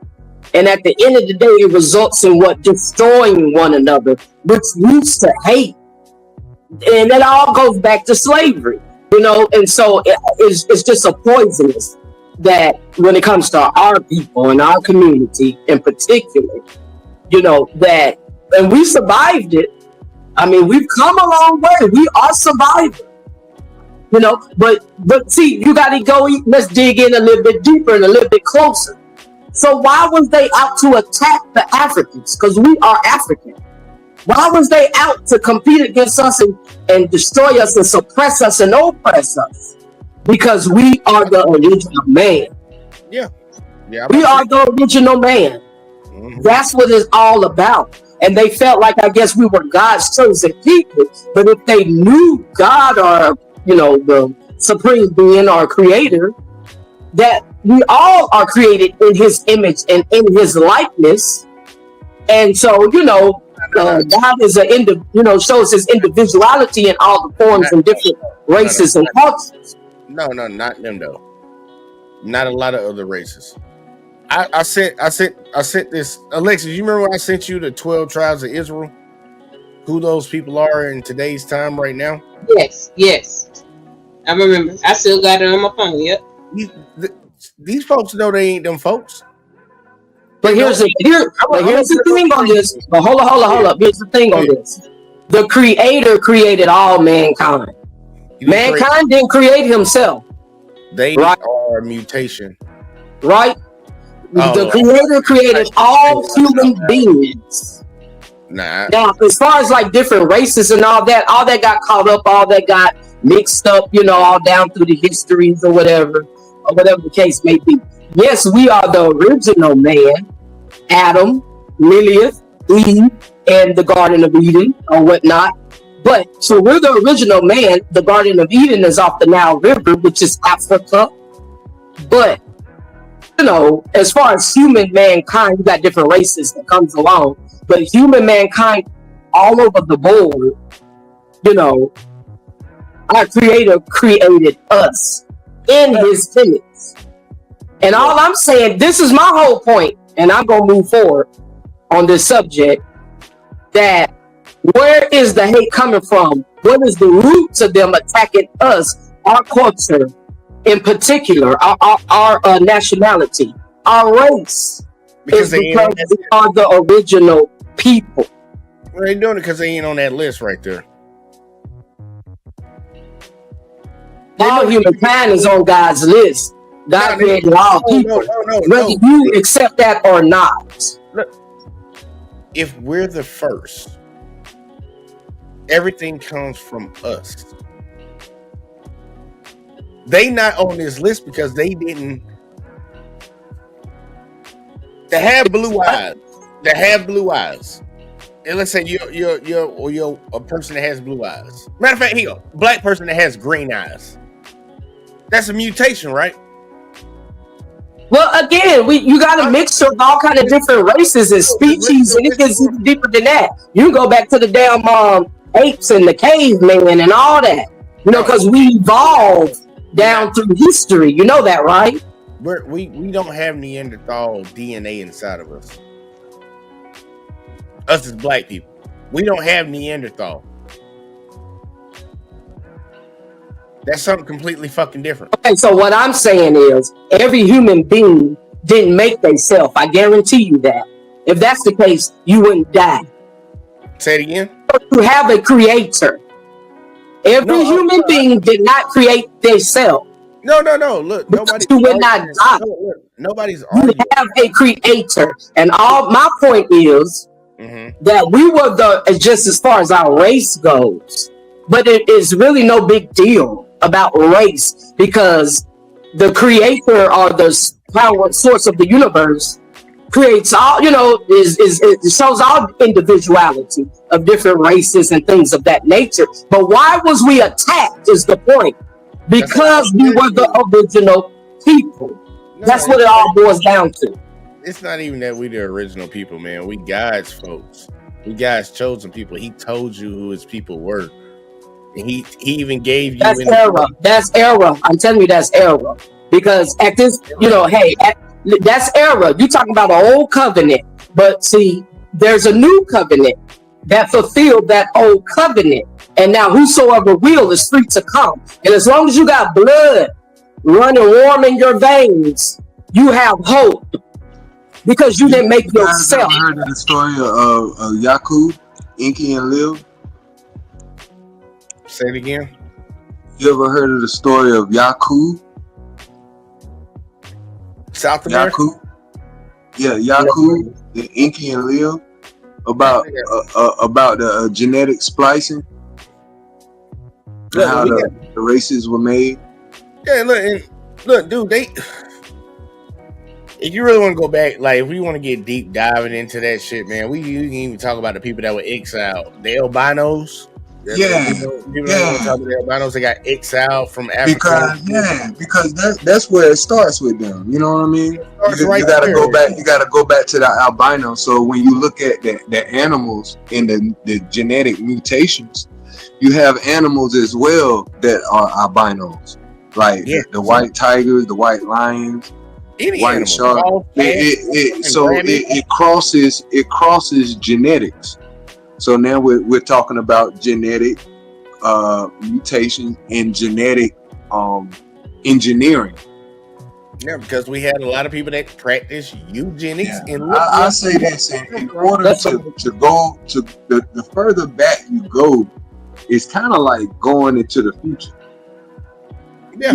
S14: And at the end of the day, it results in what? Destroying one another, which leads to hate. And it all goes back to slavery, you know? And so it's just a poisonous that when it comes to our people and our community in particular, you know, that, and we survived it. I mean, we've come a long way. We are survivors, you know, but see, you got to go, let's dig in a little bit deeper and a little bit closer. So why was they out to attack the Africans? Because we are African. Why was they out to compete against us and destroy us and suppress us and oppress us? Because we are the original man.
S3: Yeah.
S14: We are the original man. Mm-hmm. That's what it's all about. And they felt like, I guess, we were God's chosen people. But if they knew God, or, you know, the supreme being or creator, that we all are created in his image and in his likeness. And so, you know, God is shows his individuality in all the forms and different races and cultures.
S3: No, not them though. Not a lot of other races. I sent this, Alexis, you remember when I sent you the 12 tribes of Israel? Who those people are in today's time right now?
S20: Yes. I remember. I still got it on my phone, yep.
S3: These folks know they ain't them folks.
S14: But here's the thing on this. But hold up. Here's the thing on this. The creator created all mankind. Mankind didn't create himself.
S3: They are a mutation.
S14: Right? The creator created all human beings.
S3: Now,
S14: as far as like different races and all that got caught up, all that got mixed up, you know, all down through the histories or whatever the case may be. Yes, we are the original man, Adam, Lilith, Eve, and the Garden of Eden or whatnot. But so we're the original man. The Garden of Eden is off the Nile River, which is Africa. But you know, as far as human mankind, you got different races that comes along. But human mankind, all over the board, you know, our creator created us in his image. And all I'm saying, this is my whole point, and I'm gonna move forward on this subject. That where is the hate coming from? What is the roots of them attacking us, our culture in particular, our nationality, our race?
S3: Because
S14: Is because we are the original people.
S3: Well, they doing it because they ain't on that list right there.
S14: All humankind is on God's list. God created all people, whether you accept that or not.
S3: Look, if we're the first, everything comes from us. They not on this list because they didn't. They have blue eyes. They have blue eyes. And let's say you're a person that has blue eyes. Matter of fact, here, black person that has green eyes. That's a mutation, right?
S14: Well, again, you got a mixture of all kind of different races and species, and it gets even deeper than that. You go back to the damn apes and the cavemen and all that, you know, because we evolved down through history. You know that, right?
S3: We don't have Neanderthal DNA inside of us. Us as black people, we don't have Neanderthal. That's something completely fucking different.
S14: Okay, so what I'm saying is every human being didn't make themselves. I guarantee you that. If that's the case, you wouldn't die.
S3: Say it again.
S14: You have a creator. Every human being did not create themselves.
S3: No. Look,
S14: nobody. You would not die.
S3: Nobody's
S14: arguing. You have a creator, and all my point is that we were just as far as our race goes. But it is really no big deal about race because the creator or the power source of the universe creates all, you know, it shows all individuality of different races and things of that nature. But why was we attacked is the point. Because we were the original people. That's what it all boils down to.
S3: It's not even that we the original people, man. We God's folks. We God's chosen people. He told you who his people were. He even gave you.
S14: That's error. That's error. I'm telling you, that's error. Because at this, you know, that's error. You're talking about an old covenant, but see, there's a new covenant that fulfilled that old covenant, and now whosoever will is free to come. And as long as you got blood running warm in your veins, you have hope because you didn't make yourself.
S1: You heard of the story of Yakub, Inky, and Lil?
S3: Say it again.
S1: You ever heard of the story of Yakub?
S3: South America?
S1: Yakub? Yeah, Yakub, the Inky and Lil, about the genetic splicing, and how the races were made.
S3: Yeah, look, dude, if you really want to go back, like if we want to get deep diving into that shit, man, you can even talk about the people that were exiled, the albinos. People don't want to talk about the albinos. They got exiled from Africa.
S1: Because that's where it starts with them. You know what I mean? You gotta go back. You gotta go back to the albino. So when you look at the animals in the genetic mutations, you have animals as well that are albinos, like the white tigers, the white lions, white sharks. It crosses genetics. So now we're talking about genetic mutation and genetic engineering.
S3: Yeah, because we had a lot of people that practice eugenics.
S1: I say this in order to go to the further back you go, it's kind of like going into the future.
S3: Yeah,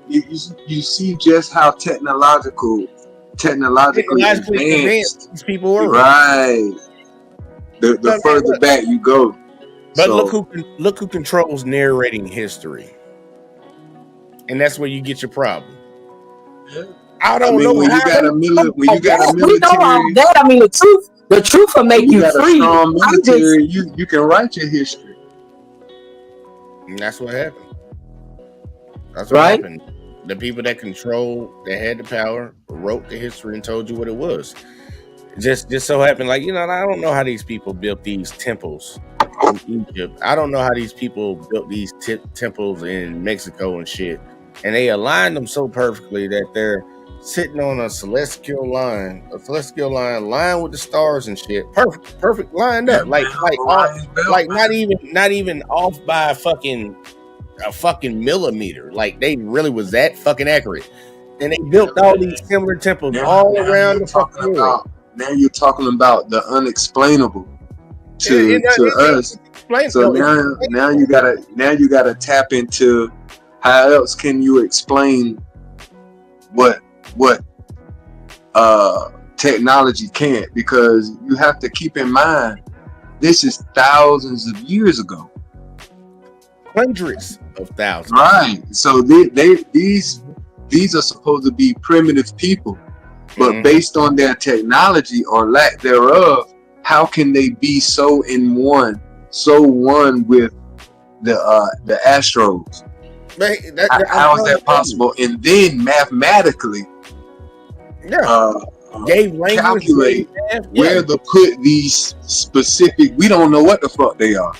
S1: you see just how technologically advanced
S3: these people were.
S1: Right. The further back you go.
S3: But look who controls narrating history. And that's where you get your problem. I don't know
S1: when you got a military.
S14: We know all that. I mean, the truth will make you free.
S1: Strong military, you can write your history.
S3: And that's what happened. That's what happened. The people that had the power, wrote the history and told you what it was. Just so happened, like, you know, I don't know how these people built these temples in Egypt. I don't know how these people built these temples in Mexico and shit. And they aligned them so perfectly that they're sitting on a celestial line with the stars and shit. Perfect lined up. Like not even off by a fucking millimeter. Like they really was that fucking accurate. And they built all these similar temples all around the fucking world.
S1: Now you're talking about the unexplainable to us. So now you gotta tap into how else can you explain what technology can't, because you have to keep in mind this is thousands of years ago,
S3: hundreds of thousands,
S1: right? So these are supposed to be primitive people, but based on their technology or lack thereof, how can they be so one with the Astros? How is that possible? And then mathematically calculate where to put these specific. We don't know what the fuck they are,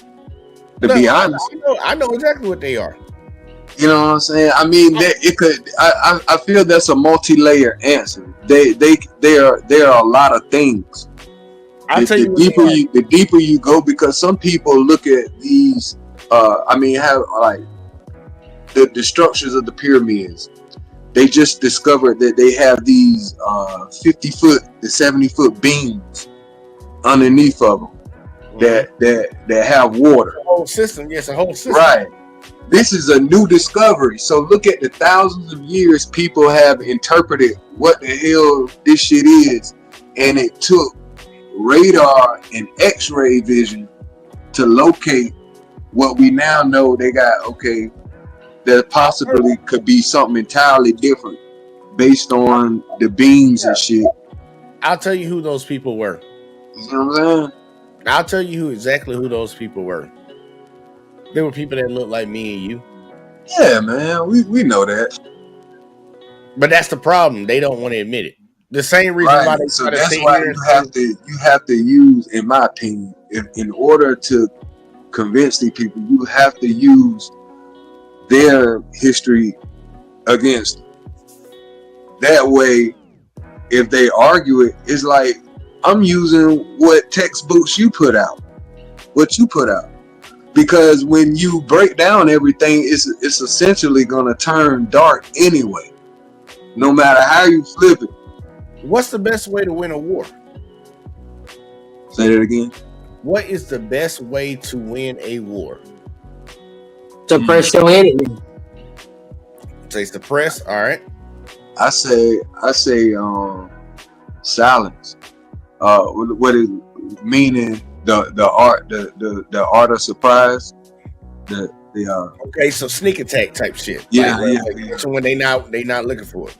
S1: to be honest.
S3: I know exactly what they are.
S1: You know what I'm saying? I mean, it could. I feel that's a multi-layer answer. There are a lot of things. The deeper you go, because some people look at these. Have like the structures of the pyramids. They just discovered that they have these 50-foot to 70-foot beams underneath of them that have water.
S3: A whole system, yes, a whole system.
S1: Right. This is a new discovery. So look at the thousands of years people have interpreted what the hell this shit is, and it took radar and X-ray vision to locate what we now know they got. Okay, that possibly could be something entirely different based on the beams and shit.
S3: I'll tell you who those people were.
S1: You know what I'm saying?
S3: I'll tell you exactly who those people were. They were people that looked like me and you.
S1: Yeah, man, we know that.
S3: But that's the problem. They don't want to admit it. The same reason why they
S1: so that's why you have to use, in my opinion, in order to convince these people, you have to use their history against them. That way, if they argue it, it's like I'm using what textbooks you put out, because when you break down everything, it's essentially gonna turn dark anyway, no matter how you flip it.
S3: What's the best way to win a war?
S1: Say that again.
S3: What is the best way to win a war?
S14: Suppress your enemy.
S3: Say suppress. All right.
S1: I say silence. What is meaning the art of surprise.
S3: Okay, so sneak attack type shit.
S1: Yeah.
S3: So when they not looking for it.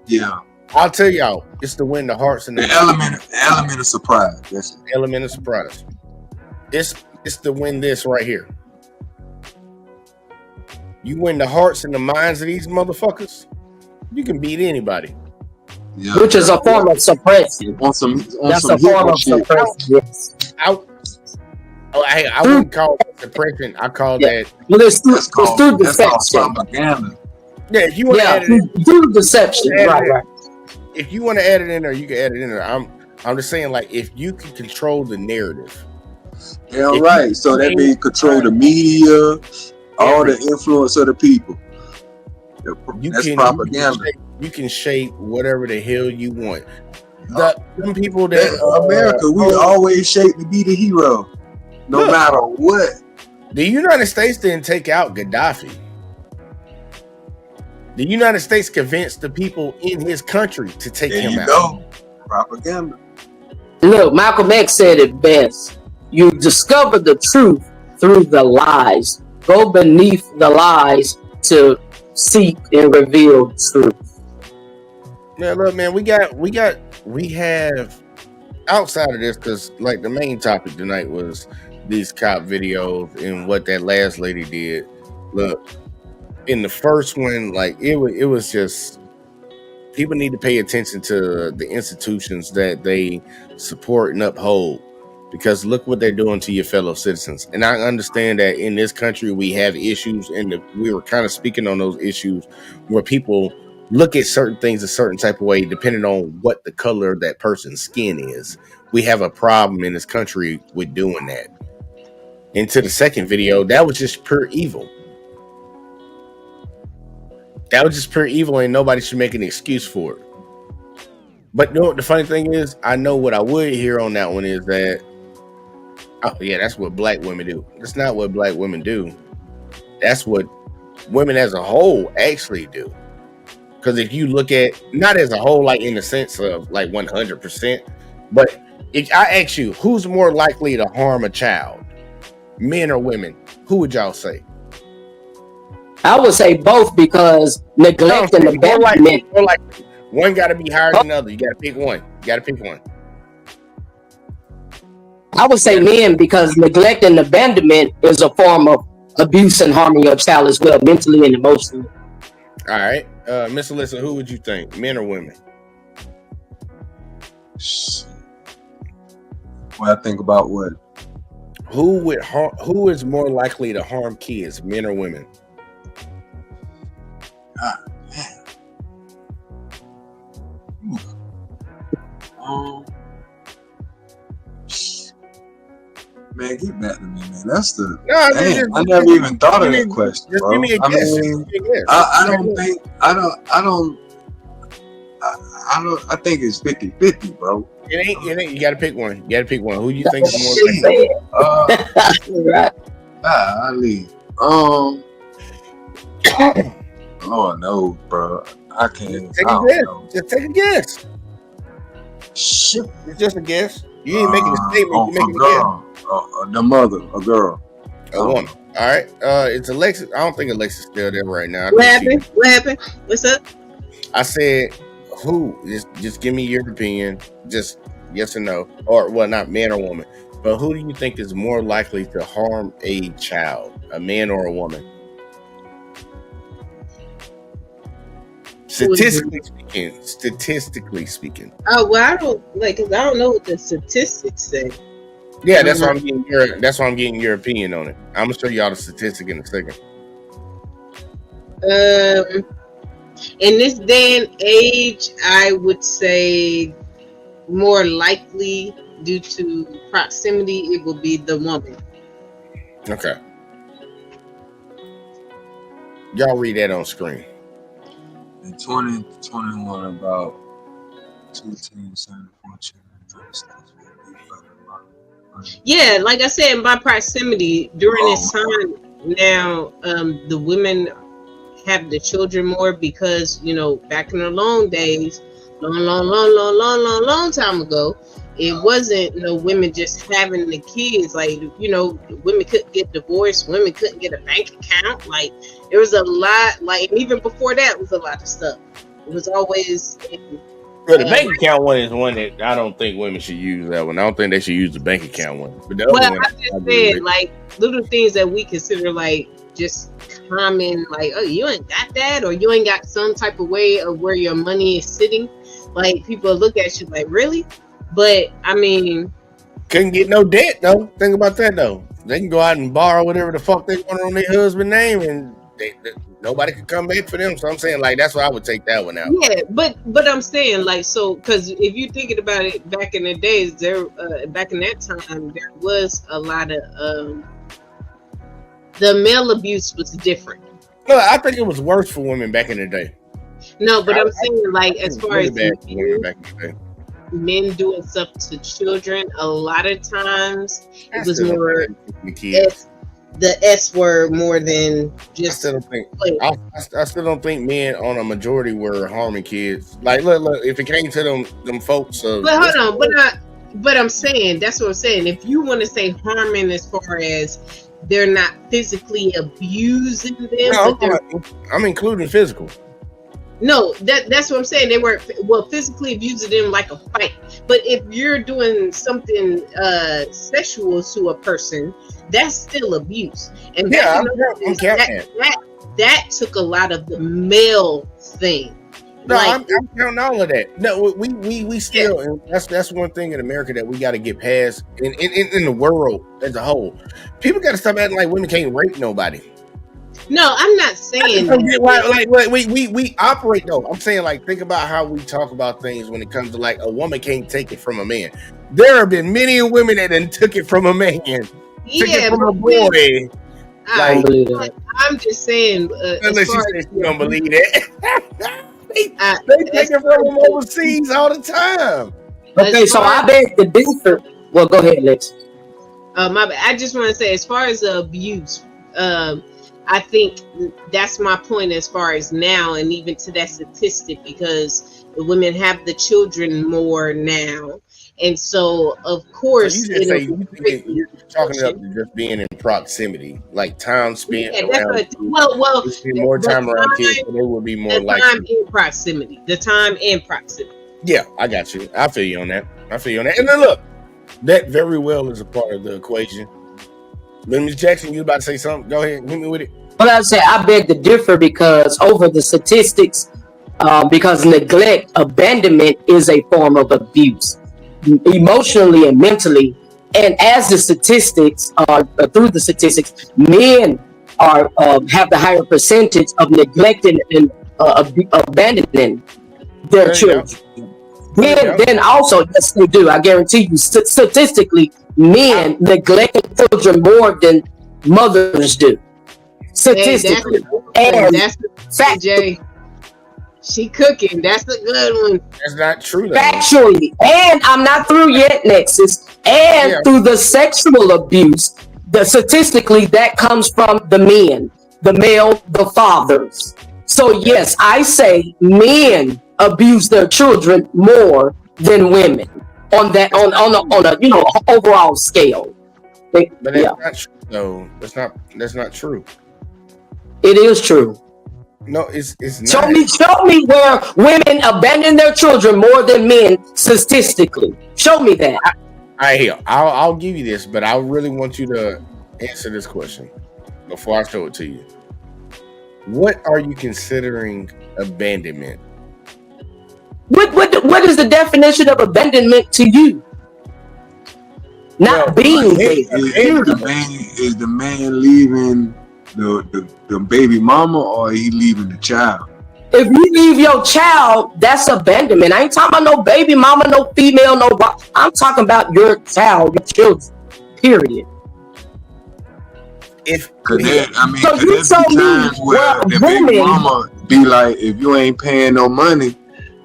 S1: Yeah.
S3: I'll tell y'all, it's to win the hearts and
S1: the element of surprise. That's it.
S3: Element of surprise. It's to win this right here. You win the hearts and the minds of these motherfuckers, you can beat anybody.
S14: Yeah. Which is a form of suppression. That's a form of suppression. Yes.
S3: I wouldn't call it suppression. I call that.
S14: Well, it's through deception.
S1: Propaganda.
S3: Yeah, if you want to add it in,
S14: through deception, right.
S3: If you want to add it in there, you can add it in there. I'm just saying, like, if you can control the narrative.
S1: Yeah, right. So that means control the media, all the influence of the people. That's propaganda.
S3: You can shape whatever the hell you want. Some people that
S1: America, we always shape to be the hero, no matter what.
S3: The United States didn't take out Gaddafi. The United States convinced the people in his country to take him out.
S1: Go. Propaganda.
S14: Look, Malcolm X said it best. You discover the truth through the lies. Go beneath the lies to seek and reveal truth.
S3: Man, look, man, we have outside of this, because like the main topic tonight was these cop videos and what that last lady did. Look, in the first one, like it was just, people need to pay attention to the institutions that they support and uphold, because look what they're doing to your fellow citizens. And I understand that in this country we have issues, and we were kind of speaking on those issues where people look at certain things a certain type of way, depending on what the color of that person's skin is. We have a problem in this country with doing that. Into the second video, that was just pure evil. That was just pure evil, and nobody should make an excuse for it. But you know what the funny thing is? I know what I would hear on that one is that, oh yeah, that's what black women do. That's not what black women do. That's what women as a whole actually do. Because if you look at, not as a whole, like in the sense of like 100%, but if I ask you, who's more likely to harm a child, men or women? Who would y'all say?
S14: I would say both, because neglect and abandonment.
S3: More likely. One got to be higher than the other. You got to pick one.
S14: I would say men, because neglect and abandonment is a form of abuse and harming your child as well, mentally and emotionally.
S3: All right. Miss Alyssa, who would you think? Men or women?
S1: Well, I think about what?
S3: Who is more likely to harm kids, men or women?
S1: Man, get back to me, man. That's the.
S3: No,
S1: I never even thought of that question, bro.
S3: Give me a guess.
S1: I think it's 50-50, bro.
S3: It ain't. You gotta pick one. Who do you think is more likely?
S1: I leave. Lord knows, bro. I can't.
S3: Just take a guess.
S1: Shit.
S3: It's just a guess. You ain't making a statement. You're making a guess.
S1: The mother, a girl.
S3: A woman. All right. It's Alexis. I don't think Alexis is still there right now.
S20: What happened? What's up?
S3: I said, who? Just give me your opinion. Just yes or no. Or, well, not man or woman. But who do you think is more likely to harm a child? A man or a woman? Statistically speaking.
S20: Oh, well, I don't know what the statistics say.
S3: Yeah, that's why I'm getting your opinion on it. I'm gonna show y'all the statistic in a second.
S20: In this day and age, I would say more likely due to proximity, it will be the woman.
S3: Okay. Y'all read that on screen.
S1: In 2021, about 274 children.
S20: Yeah, like I said, by proximity during this time now, the women have the children more because, you know, back in the long days, long time ago, it wasn't women just having the kids. Like, you know, women couldn't get divorced, women couldn't get a bank account. Like, there was a lot, like, even before that was a lot of stuff. It was always.
S3: Well, the bank account one is one that I don't think women should use. That one, I don't think they should use the bank account one. But the other one,
S20: I just said, like, little things that we consider like just common, like, oh, you ain't got that, or you ain't got some type of way of where your money is sitting. Like, people look at you like, really? But I mean,
S3: couldn't get no debt though. Think about that though. They can go out and borrow whatever the fuck they want on their husband's name, and nobody could come back for them. So I'm saying, like, that's why I would take that one out.
S20: Yeah, but I'm saying, like, so, because if you're thinking about it, back in the days, back in that time, there was a lot of the male abuse was different.
S3: No, I think it was worse for women back in the day.
S20: No, but I'm saying, like, as far as
S3: women back in the day.
S20: Men doing stuff to children, a lot of times it was more the S word more than just.
S3: I still don't think men on a majority were harming kids. Like, look, if it came to them folks.
S20: But hold on, but I'm saying, that's what I'm saying. If you want to say harming as far as they're not physically abusing them,
S3: no, I'm including physical.
S20: No, that's what I'm saying. They weren't physically abusing them like a fight. But if you're doing something sexual to a person, that's still abuse. And
S3: yeah,
S20: that took a lot of the male thing.
S3: No, like, I'm counting all of that. No, we still, and that's one thing in America that we got to get past. In the world as a whole, people got to stop acting like women can't rape nobody.
S20: No, I'm not saying
S3: like we operate though. I'm saying like think about how we talk about things when it comes to like a woman can't take it from a man. There have been many women that done took it from a man, took it from a boy.
S20: Like, I'm just saying.
S3: Unless you say you don't believe that. they take it from them overseas all the time.
S14: Okay, so I beg to differ. Well, go ahead, Lex.
S20: My bad. I just want to say, as far as the abuse, I think that's my point as far as now, and even to that statistic, because the women have the children more now, and so of course
S3: so you're talking about just being in proximity, like time spent around.
S20: Well,
S3: you spend more time around kids, so they will be more likely.
S20: Time and proximity. The time and proximity.
S3: Yeah, I got you. I feel you on that. And then look, that very well is a part of the equation. But Ms. Jackson, you about to say something? Go ahead, hit me with it.
S14: Well, I say I beg to differ because over the statistics, because neglect, abandonment is a form of abuse, emotionally and mentally. And as the statistics are through the statistics, men are have the higher percentage of neglecting and abandoning their children. Then also, yes, they do. I guarantee you, statistically, men neglect children more than mothers do. Statistically,
S20: and that's Jay. She cooking. That's a good one.
S3: That's not true.
S14: Factually, and I'm not through yet, Nexus. And through the sexual abuse, statistically, that comes from the men, the male, the fathers. So yes, I say men abuse their children more than women on that on a overall scale.
S3: But that's not true. No, that's not true.
S14: It is true.
S3: No, it's not.
S14: Show me where women abandon their children more than men statistically. Show me that.
S3: I'll give you this, but I really want you to answer this question before I show it to you. What are you considering abandonment?
S14: What is the definition of abandonment to you? Not being there.
S1: Is the man leaving the baby mama, or he leaving the child?
S14: If you leave your child, that's abandonment. I ain't talking about no baby mama, no female, no. I'm talking about your child, your children. Period.
S1: So you told me where the baby mama be like, if you ain't paying no money,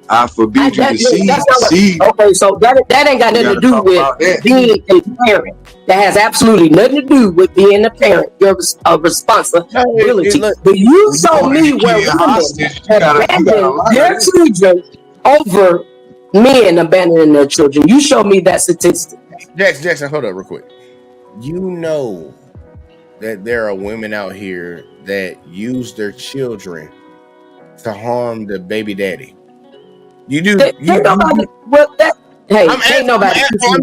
S1: I forbid you to see.
S14: Okay, so that ain't got nothing to do with being a parent. That has absolutely nothing to do with being a parent. You're a responsibility. But you told me where women abandon their children over men abandoning their children. You showed me that statistic.
S3: Jackson, hold up real quick. You know that there are women out here that use their children to harm the baby daddy. You do. I'm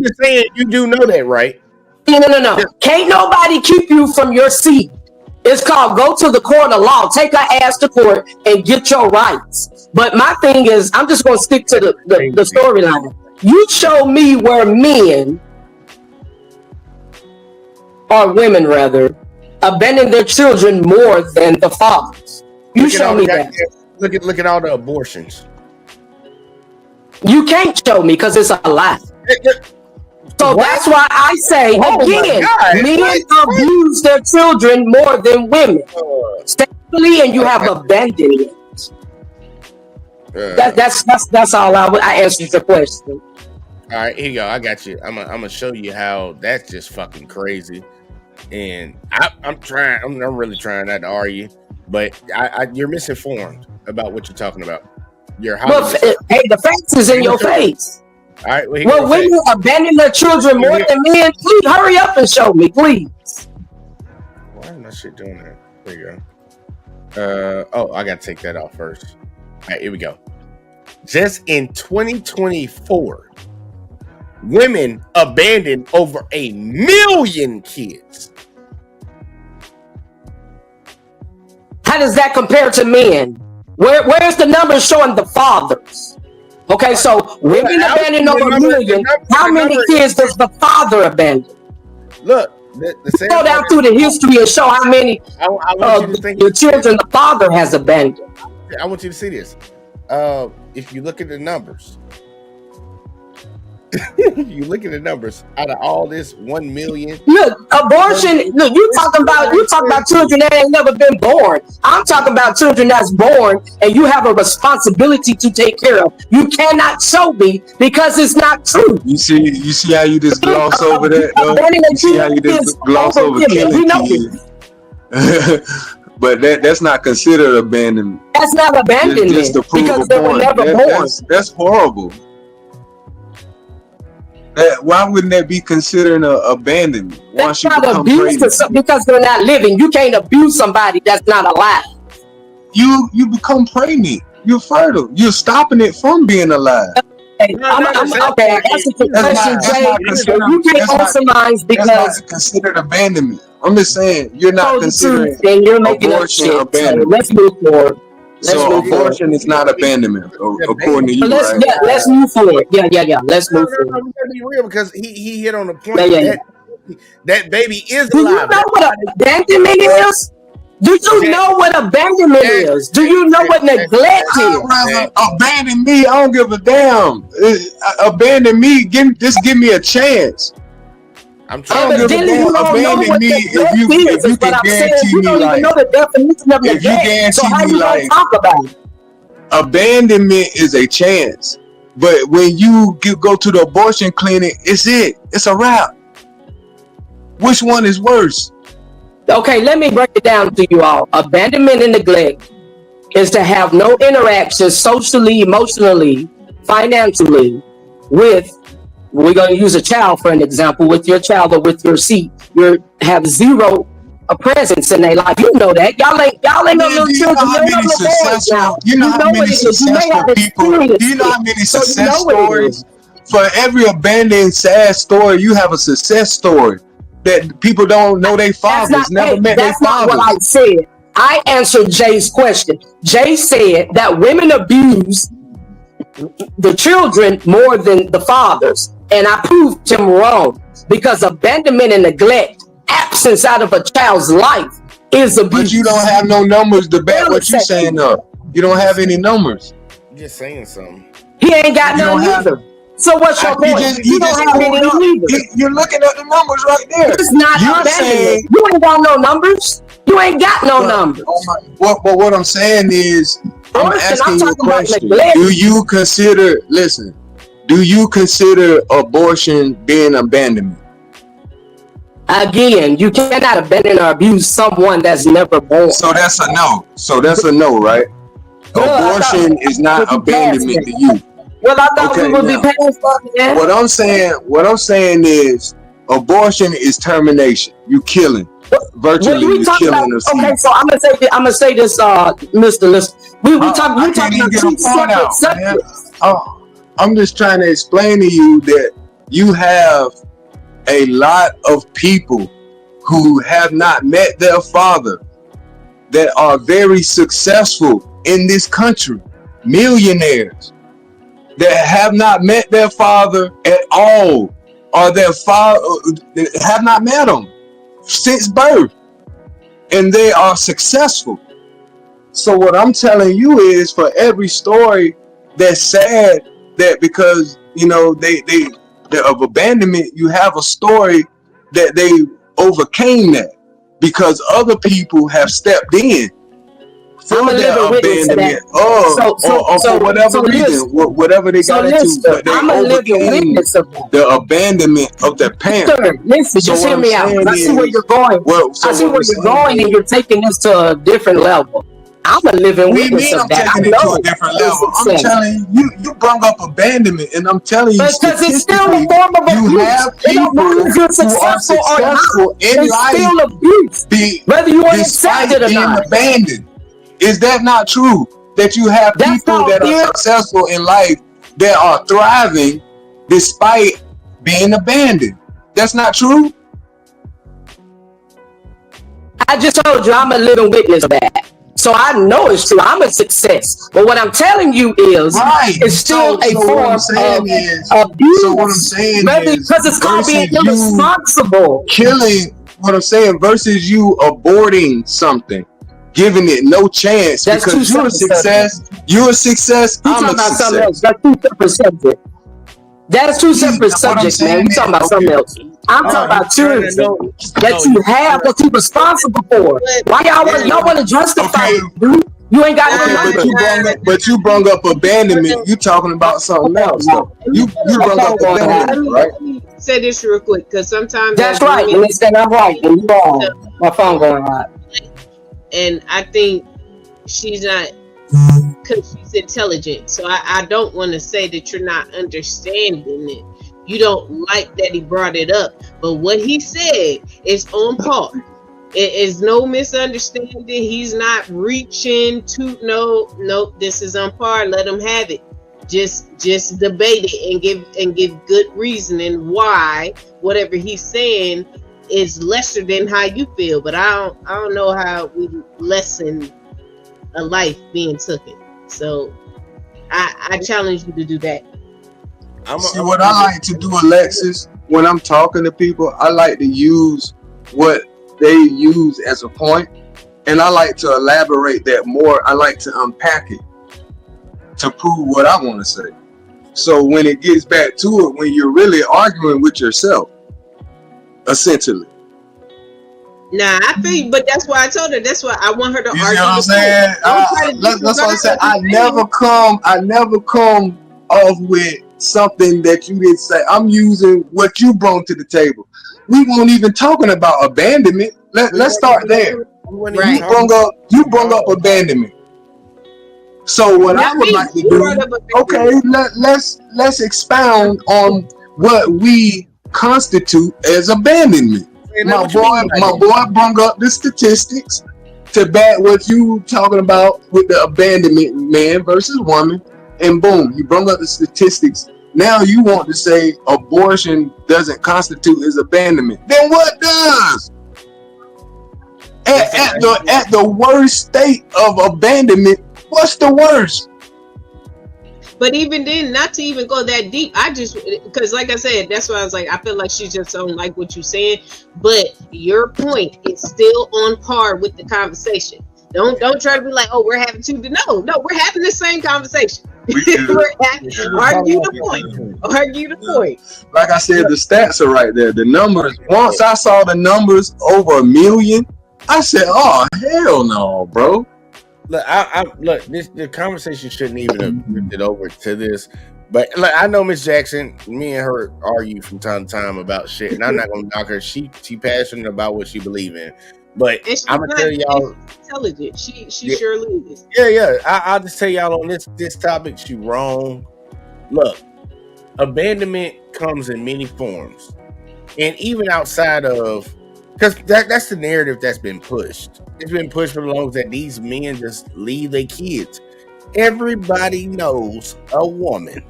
S3: just saying, you do know that, right?
S14: No. Can't nobody keep you from your seat. It's called go to the court of law. Take our ass to court and get your rights. But my thing is, I'm just going to stick to the storyline. You show me where men, or women rather, abandon their children more than the fathers. You show me that.
S3: Look at all the abortions.
S14: You can't show me because it's a lie. So that's why I say again, men abuse their children more than women. Sexually, and you have abandonment. That's all I answered your question.
S3: All right, here you go. I got you. I'm gonna show you how that's just fucking crazy. And I'm really trying not to argue, but you're misinformed about what you're talking about.
S14: Hey, the facts is in your face.
S3: All right.
S14: Well, women abandon their children more than men. Please hurry up and show me, please.
S3: Why am I shit doing that? There you go. I gotta take that off first. All right, here we go. Just in 2024, women abandoned over 1 million kids.
S14: How does that compare to men? Where's the numbers showing the fathers? Okay, so women abandon over 1 million. How many kids does the father abandon?
S3: Look,
S14: Go down through the history and show how many
S3: I want you to think
S14: the children the father has abandoned.
S3: I want you to see this. If you look at the numbers, out of all this 1 million.
S14: Look, abortion. Look, you talking about children that ain't never been born. I'm talking about children that's born, and you have a responsibility to take care of. You cannot show me because it's not true.
S1: You see how you just gloss over that, though? You see how you just gloss over killing kids? But that's not considered abandonment.
S14: That's not abandonment
S1: just to prove
S14: because
S1: a
S14: they were
S1: point.
S14: never born.
S1: That's horrible. Why wouldn't that be considered an abandonment?
S14: That's not abuse because they're not living. You can't abuse somebody that's not alive.
S1: You become pregnant. You're fertile. You're stopping it from being alive.
S14: Okay, I answered your question, Jay. You can't compromise because
S1: that's not considered abandonment. I'm just saying you're not considering abortion abandonment.
S14: Let's move forward.
S1: So abortion is not abandonment, according to you, right?
S14: Yeah, let's move forward. Yeah. Let's move forward.
S3: We gotta be real because he hit on the point
S14: that
S3: baby is
S14: alive. Do you know what abandonment is? Do you know what abandonment is? Do you know what neglect is?
S1: Abandon me, I don't give a damn. Abandon me, give me a chance.
S3: I'm trying
S1: to abandon me if you can guarantee me like if you guarantee me like abandonment is a chance, but when you go to the abortion clinic, it's a wrap. Which one is worse?
S14: Okay, let me break it down to you all. Abandonment and neglect is to have no interaction socially, emotionally, financially with. We're going to use a child for an example. With your child or with your seed, you have zero presence in their life. You know that. Y'all ain't no little children.
S1: You know how many successful people? Do you know how many success stories? For every abandoned, sad story, you have a success story that people don't know their fathers, never met their fathers. That's not what I said.
S14: I answered Jay's question. Jay said that women abuse the children more than the fathers. And I proved him wrong because abandonment and neglect, absence out of a child's life is abuse.
S1: But you don't have no numbers to back what you're saying up. You don't have any numbers.
S3: You're just saying something.
S14: He ain't got none either. So what's your point? You don't have any either.
S1: You're looking at the numbers right there.
S14: It's not abandonment. You ain't got no numbers. You ain't got no numbers.
S1: But what I'm saying is, I'm asking you a question. Do you consider abortion being abandonment?
S14: Again, you cannot abandon or abuse someone that's never born.
S1: So that's a no, right? Abortion is not abandonment to you.
S14: Well, I thought we would be past that.
S1: What I'm saying is, abortion is termination. You killing. Virtually, you killing a seed.
S14: Okay, so I'm gonna say this, Mr. Listen. We talking about two separate subjects.
S1: I'm just trying to explain to you that you have a lot of people who have not met their father that are very successful in this country, millionaires that have not met their father at all, or their father have not met him since birth, and they are successful. So what I'm telling you is, for every story that's sad, that because of abandonment, you have a story that they overcame that because other people have stepped in for their abandonment or for whatever reason, whatever they got into, but they overcame the abandonment of their parents.
S14: Listen, just hear me out. I see where you're going. I see where you're going, and you're taking this to a different level. I'm a living witness of that.
S1: I'm taking it to a different level. I'm telling you, you brought up abandonment, and I'm telling you,
S14: because it's still a form of abuse.
S1: You have people who are successful in life,
S14: still abuse, whether you want to accept it or not.
S1: Abandoned. Is that not true? That you have people that are successful in life that are thriving despite being abandoned. That's not true.
S14: I just told you I'm a living witness of that. So I know it's true. I'm a success. But what I'm telling you is, it's still a form of abuse.
S1: So what I'm saying
S14: is, because it's called being irresponsible.
S1: Killing what I'm saying. Versus you aborting something, giving it no chance because you're a success. You're a success. I'm a success.
S14: That's two separate subjects. That's two separate subjects, man. You talking about something else. I'm talking about children that you have, that you're responsible for. Why y'all want to justify it, dude? You ain't got
S1: but you brung up abandonment. You talking about something else, though. You brung up abandonment, right?
S20: Let me say this real quick, because sometimes
S14: that's right. And it's that I'm right, and you wrong. My phone going hot.
S20: And I think she's not, because she's intelligent. So I don't want to say that you're not understanding it. You don't like that he brought it up, but what he said is on par. It is no misunderstanding. He's not reaching to no. This is on par. Let him have it. Just debate it and give good reasoning why whatever he's saying is lesser than how you feel. But I don't know how we lessen a life being taken. So I challenge you to do that.
S1: See, what I like to do, Alexis, when I'm talking to people, I like to use what they use as a point, and I like to elaborate that more. I like to unpack it to prove what I want to say. So when it gets back to it, when you're really arguing with yourself, essentially.
S20: Nah, I think, but that's why I told her. That's why I want her to argue.
S1: You know what I'm saying? That's what I said. I never come off with something that you didn't say. I'm using what you brought to the table. We won't even talking about abandonment. Let's start there. Right. You brought up abandonment. So what I would like to do, okay, let's expound on what we constitute as abandonment. My boy brought up the statistics to back what you talking about with the abandonment man versus woman, and boom, you brought up the statistics. Now you want to say abortion doesn't constitute as abandonment. Then what does? At the worst state of abandonment, what's the worst?
S20: But even then, not to even go that deep, I just, because like I said, that's why I was like, I feel like she just don't like what you're saying. But your point is still on par with the conversation. Don't try to be like, oh, we're having two. No, we're having the same conversation. Argue the point.
S1: Like I said, the stats are right there. The numbers. Once I saw the numbers over 1 million, I said, "Oh hell no, bro."
S3: Look, look. The conversation shouldn't even have drifted over to this. But look, I know Miss Jackson. Me and her argue from time to time about shit, and I'm not gonna knock her. She passionate about what she believes in. But I'm gonna tell y'all,
S20: intelligent. She surely is.
S3: Yeah. I'll just tell y'all on this topic, she wrong. Look, abandonment comes in many forms, and even outside of, because that's the narrative that's been pushed. It's been pushed for the longest that these men just leave their kids. Everybody knows a woman,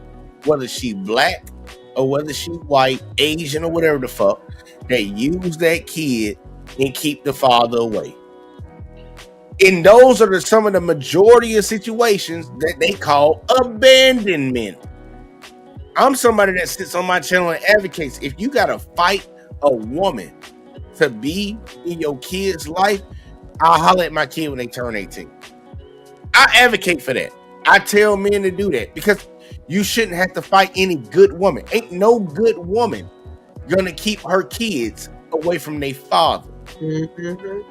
S3: whether she black or whether she white, Asian, or whatever the fuck, that use that kid and keep the father away. And those are some of the majority of situations that they call abandonment. I'm somebody that sits on my channel and advocates. If you gotta fight a woman to be in your kid's life, I'll holler at my kid when they turn 18. I advocate for that. I tell men to do that because you shouldn't have to fight any good woman. Ain't no good woman gonna keep her kids away from their father.
S20: Mm-hmm.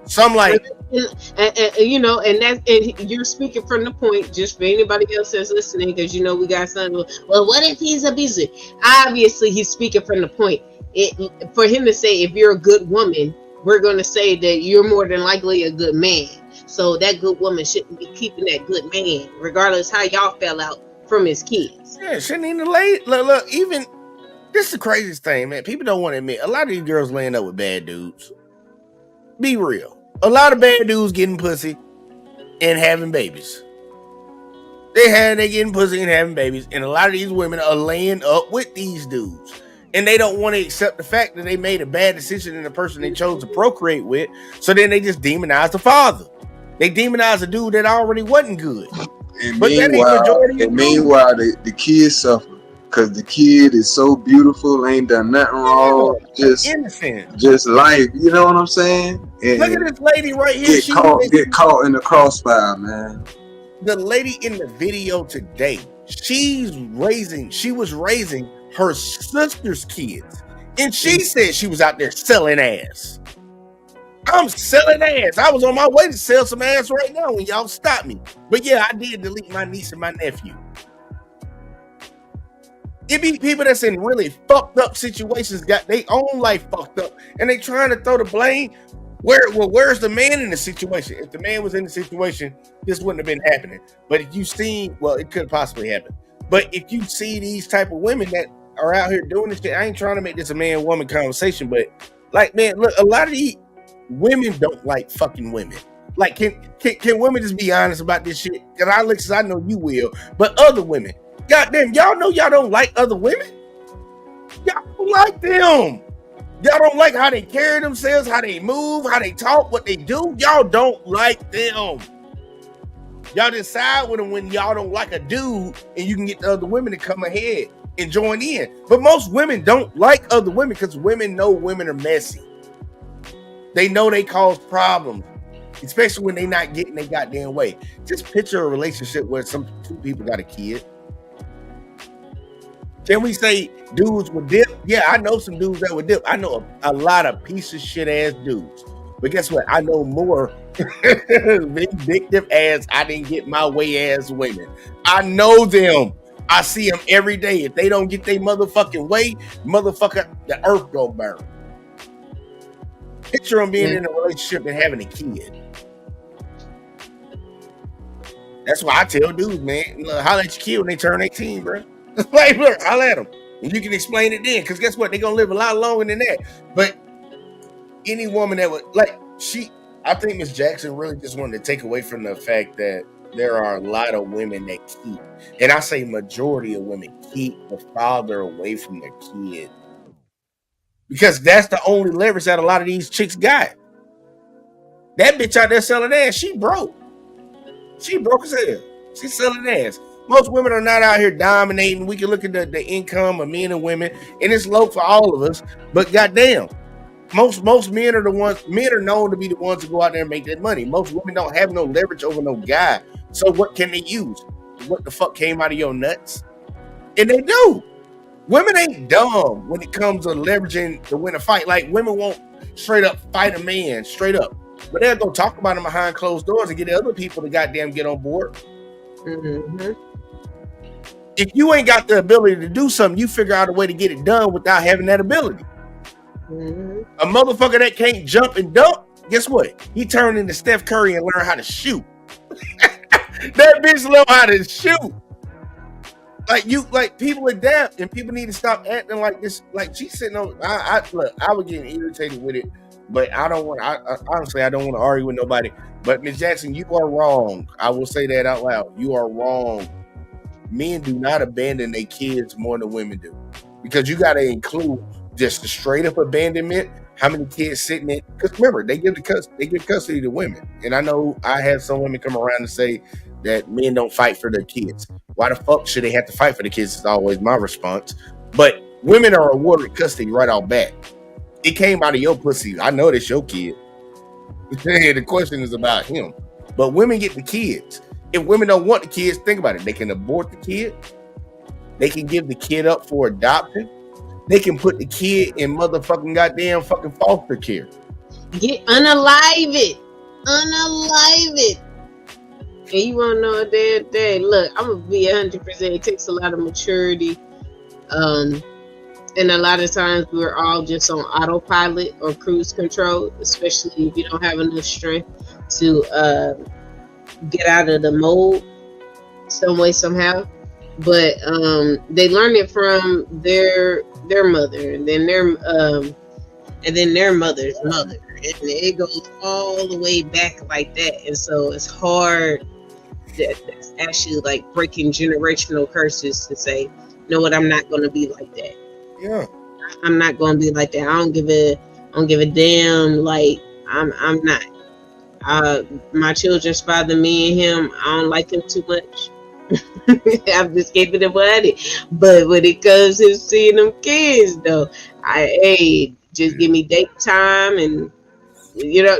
S3: So I'm like,
S20: and you're speaking from the point, just for anybody else that's listening, because we got something. Well, what if he's abusive? Obviously, he's speaking from the point. For him to say, if you're a good woman, we're going to say that you're more than likely a good man. So that good woman shouldn't be keeping that good man, regardless how y'all fell out from his kids.
S3: Yeah, shouldn't even look. Even this is the craziest thing, man. People don't want to admit a lot of these girls laying up with bad dudes. Be real. A lot of bad dudes getting pussy and having babies. They getting pussy and having babies, and a lot of these women are laying up with these dudes. And they don't want to accept the fact that they made a bad decision in the person they chose to procreate with. So then they just demonize the father. They demonize a dude that already wasn't good.
S1: And meanwhile, the kids suffer. Cause the kid is so beautiful, ain't done nothing wrong,
S2: innocent,
S1: just life. You know what I'm saying? And
S2: look at this lady right here.
S1: get caught in the crossfire, man.
S2: The lady in the video today, she was raising her sister's kids, and she said she was out there selling ass. I'm selling ass. I was on my way to sell some ass right now when y'all stopped me. But yeah, I did delete my niece and my nephew. It be people that's in really fucked up situations, got their own life fucked up, and they trying to throw the blame. Where's the man in the situation? If the man was in the situation, this wouldn't have been happening. But if you see, well, it could possibly happen. But if you see these type of women that are out here doing this shit, I ain't trying to make this a man-woman conversation, but like, man, look, a lot of these women don't like fucking women. Like, can women just be honest about this shit? Because I know you will, but other women, goddamn, y'all know y'all don't like other women. Y'all don't like them. Y'all don't like how they carry themselves, how they move, how they talk, what they do. Y'all don't like them. Y'all just side with them when y'all don't like a dude, and you can get the other women to come ahead and join in. But most women don't like other women because women know women are messy. They know they cause problems, especially when they not getting their goddamn way. Just picture a relationship where two people got a kid. Can we say dudes would dip? Yeah, I know some dudes that would dip. I know a lot of piece of shit ass dudes. But guess what? I know more vindictive ass, I didn't get my way ass women. I know them. I see them every day. If they don't get their motherfucking way, motherfucker, the earth gonna burn. Picture them being in a relationship and having a kid. That's why I tell dudes, man, holla at your kid when they turn 18, bro. Like, look, I'll let them. And you can explain it then. Because guess what? They're going to live a lot longer than that. But any woman that would, I think Miss Jackson really just wanted to take away from the fact that there are a lot of women that keep, and I say majority of women keep the father away from their kid. Because that's the only leverage that a lot of these chicks got. That bitch out there selling ass, she broke. She broke as hell. She's selling ass. Most women are not out here dominating. We can look at the income of men and women, and it's low for all of us. But goddamn, most men are known to be the ones to go out there and make that money. Most women don't have no leverage over no guy. So what can they use? What the fuck came out of your nuts? And they do. Women ain't dumb when it comes to leveraging to win a fight. Like, women won't straight up fight a man, straight up. But they'll go talk about him behind closed doors and get the other people to goddamn get on board. Mm-hmm. If you ain't got the ability to do something, you figure out a way to get it done without having that ability. Mm-hmm. A motherfucker that can't jump and dunk, guess what? He turned into Steph Curry and learned how to shoot. That bitch learned how to shoot. Like people adapt, and people need to stop acting like this. Like, she's sitting on. I was getting irritated with it, but I don't want. Honestly, I don't want to argue with nobody. But Ms. Jackson, you are wrong. I will say that out loud. You are wrong. Men do not abandon their kids more than women do, because you got to include just the straight up abandonment. How many kids sitting in? Because remember, they give custody to women, and I know I have some women come around and say that men don't fight for their kids. Why the fuck should they have to fight for the kids? Is always my response. But women are awarded custody right off bat. It came out of your pussy. I know that's your kid. The question is about him. But women get the kids. If women don't want the kids, think about it. They can abort the kid. They can give the kid up for adoption. They can put the kid in motherfucking goddamn fucking foster care.
S20: Unalive it. And you want to know a damn thing? Look, I'm going to be 100%. It takes a lot of maturity. And a lot of times we're all just on autopilot or cruise control, especially if you don't have enough strength to get out of the mold some way, somehow. But they learn it from their mother, and then their mother's mother. And it goes all the way back like that. And so it's hard. That's actually like breaking generational curses to say, you know what, I'm not going to be like that.
S2: Yeah,
S20: I'm not going to be like that. I don't give a damn. Like, I'm not. My children's father, me and him, I don't like him too much. I'm just keeping it money. But when it comes to seeing them kids, though, just give me date time and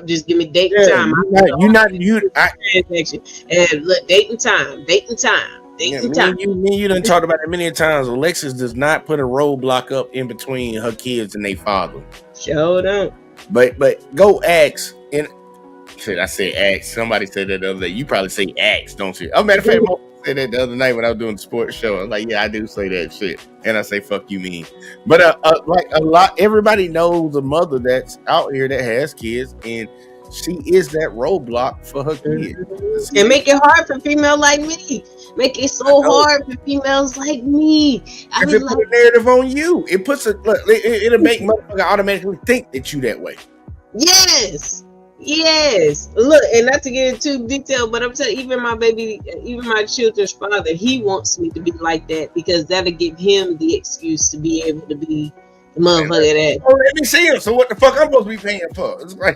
S20: just give me date time. Transaction. And look, dating time.
S2: Me and you done talked about it many times. Alexis does not put a roadblock up in between her kids and their father.
S20: Sure don't.
S2: But go ask. And shit, I said ask. Somebody said that the other day. You probably say ask, don't you? Oh, matter of fact, Mo said that the other night when I was doing the sports show. I was like, yeah, I do say that shit. And I say, fuck you mean. But like a lot, everybody knows a mother that's out here that has kids, and she is that roadblock for her kids.
S20: And make it hard for females like me. Make it so hard for females like me.
S2: I mean, put a narrative on you. It puts it'll make motherfucker automatically think that you that way.
S20: Yes. Look, and not to get into detail, but I'm telling you, even my children's father, he wants me to be like that because that'll give him the excuse to be able to be the motherfucker that.
S2: Oh, let me see him. So what the fuck I'm supposed to be paying for? It's like,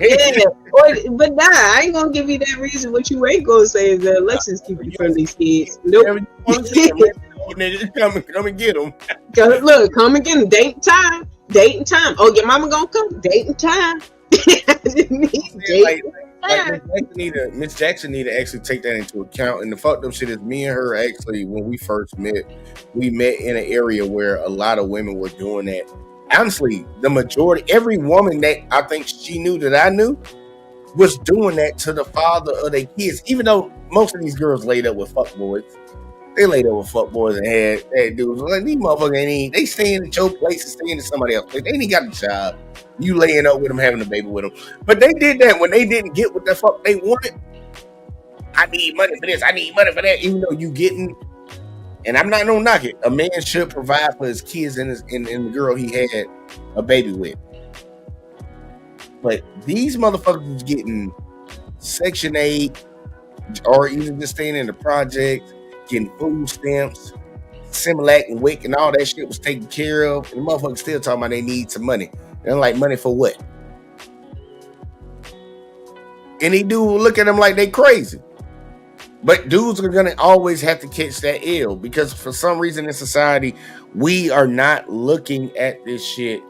S20: but nah, I ain't gonna give you that reason. What you ain't gonna say is that Alexis keep you from these kids. Nope.
S2: Come and get them.
S20: Look, come and get them. Date time. Oh, your mama gonna come. Date time.
S2: Miss Jackson need to actually take that into account. And the fucked up shit is, me and her actually, when we first met, we met in an area where a lot of women were doing that. Honestly, the majority, every woman that I think she knew that I knew was doing that to the father of their kids. Even though most of these girls laid up with fuckboys. They laid up with fuckboys and had dudes like, these motherfuckers they staying at your place and staying at somebody else's place. They ain't got a job. You laying up with them, having a baby with them. But they did that when they didn't get what the fuck they wanted. I need money for this. I need money for that. Even though you getting, and I'm not gonna knock it. A man should provide for his kids and the girl he had a baby with. But these motherfuckers is getting Section 8 or even just staying in the project, getting food stamps, Similac and WIC and all that shit was taken care of. And the motherfuckers still talking about they need some money. And like, money for what? And they do look at them like they crazy. But dudes are gonna always have to catch that L because for some reason in society, we are not looking at this shit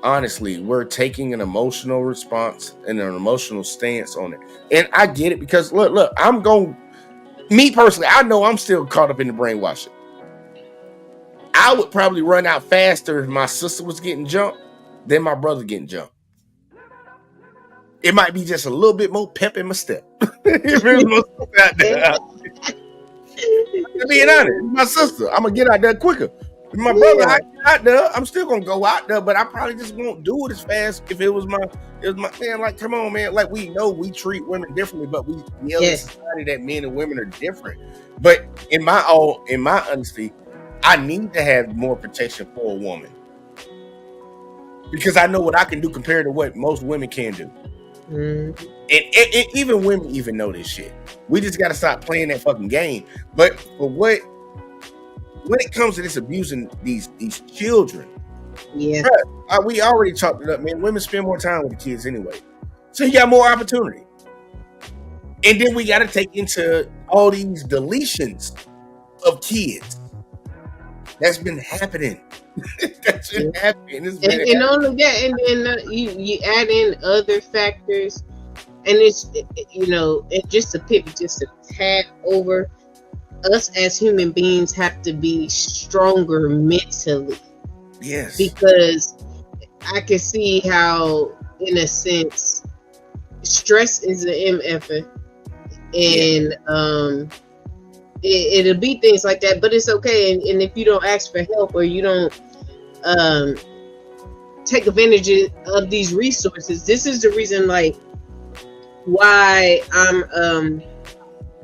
S2: honestly. We're taking an emotional response and an emotional stance on it. And I get it because look, me personally, I know I'm still caught up in the brainwashing. I would probably run out faster if my sister was getting jumped than my brother getting jumped. It might be just a little bit more pep in my step. Being honest, my sister, I'm gonna get out there quicker. With my brother, I get out there, I'm still gonna go out there, but I probably just won't do it as fast if it was my man. Like, come on, man. Like, we know we treat women differently, but we yell in society that men and women are different. But in my honesty, I need to have more protection for a woman because I know what I can do compared to what most women can do. And even women even know this shit. We just got to stop playing that fucking game. But for when it comes to this abusing these children, we already talked it up, man. Women spend more time with the kids anyway, so you got more opportunity. And then we got to take into all these deletions of kids. That's been happening. That's been happening.
S20: And only that, and then you add in other factors, and it's and just to pivot, just a tad over, us as human beings have to be stronger mentally.
S2: Yes,
S20: because I can see how, in a sense, stress is an MF, and it'll be things like that, but it's okay. And if you don't ask for help or you don't take advantage of these resources, this is the reason, like, why I'm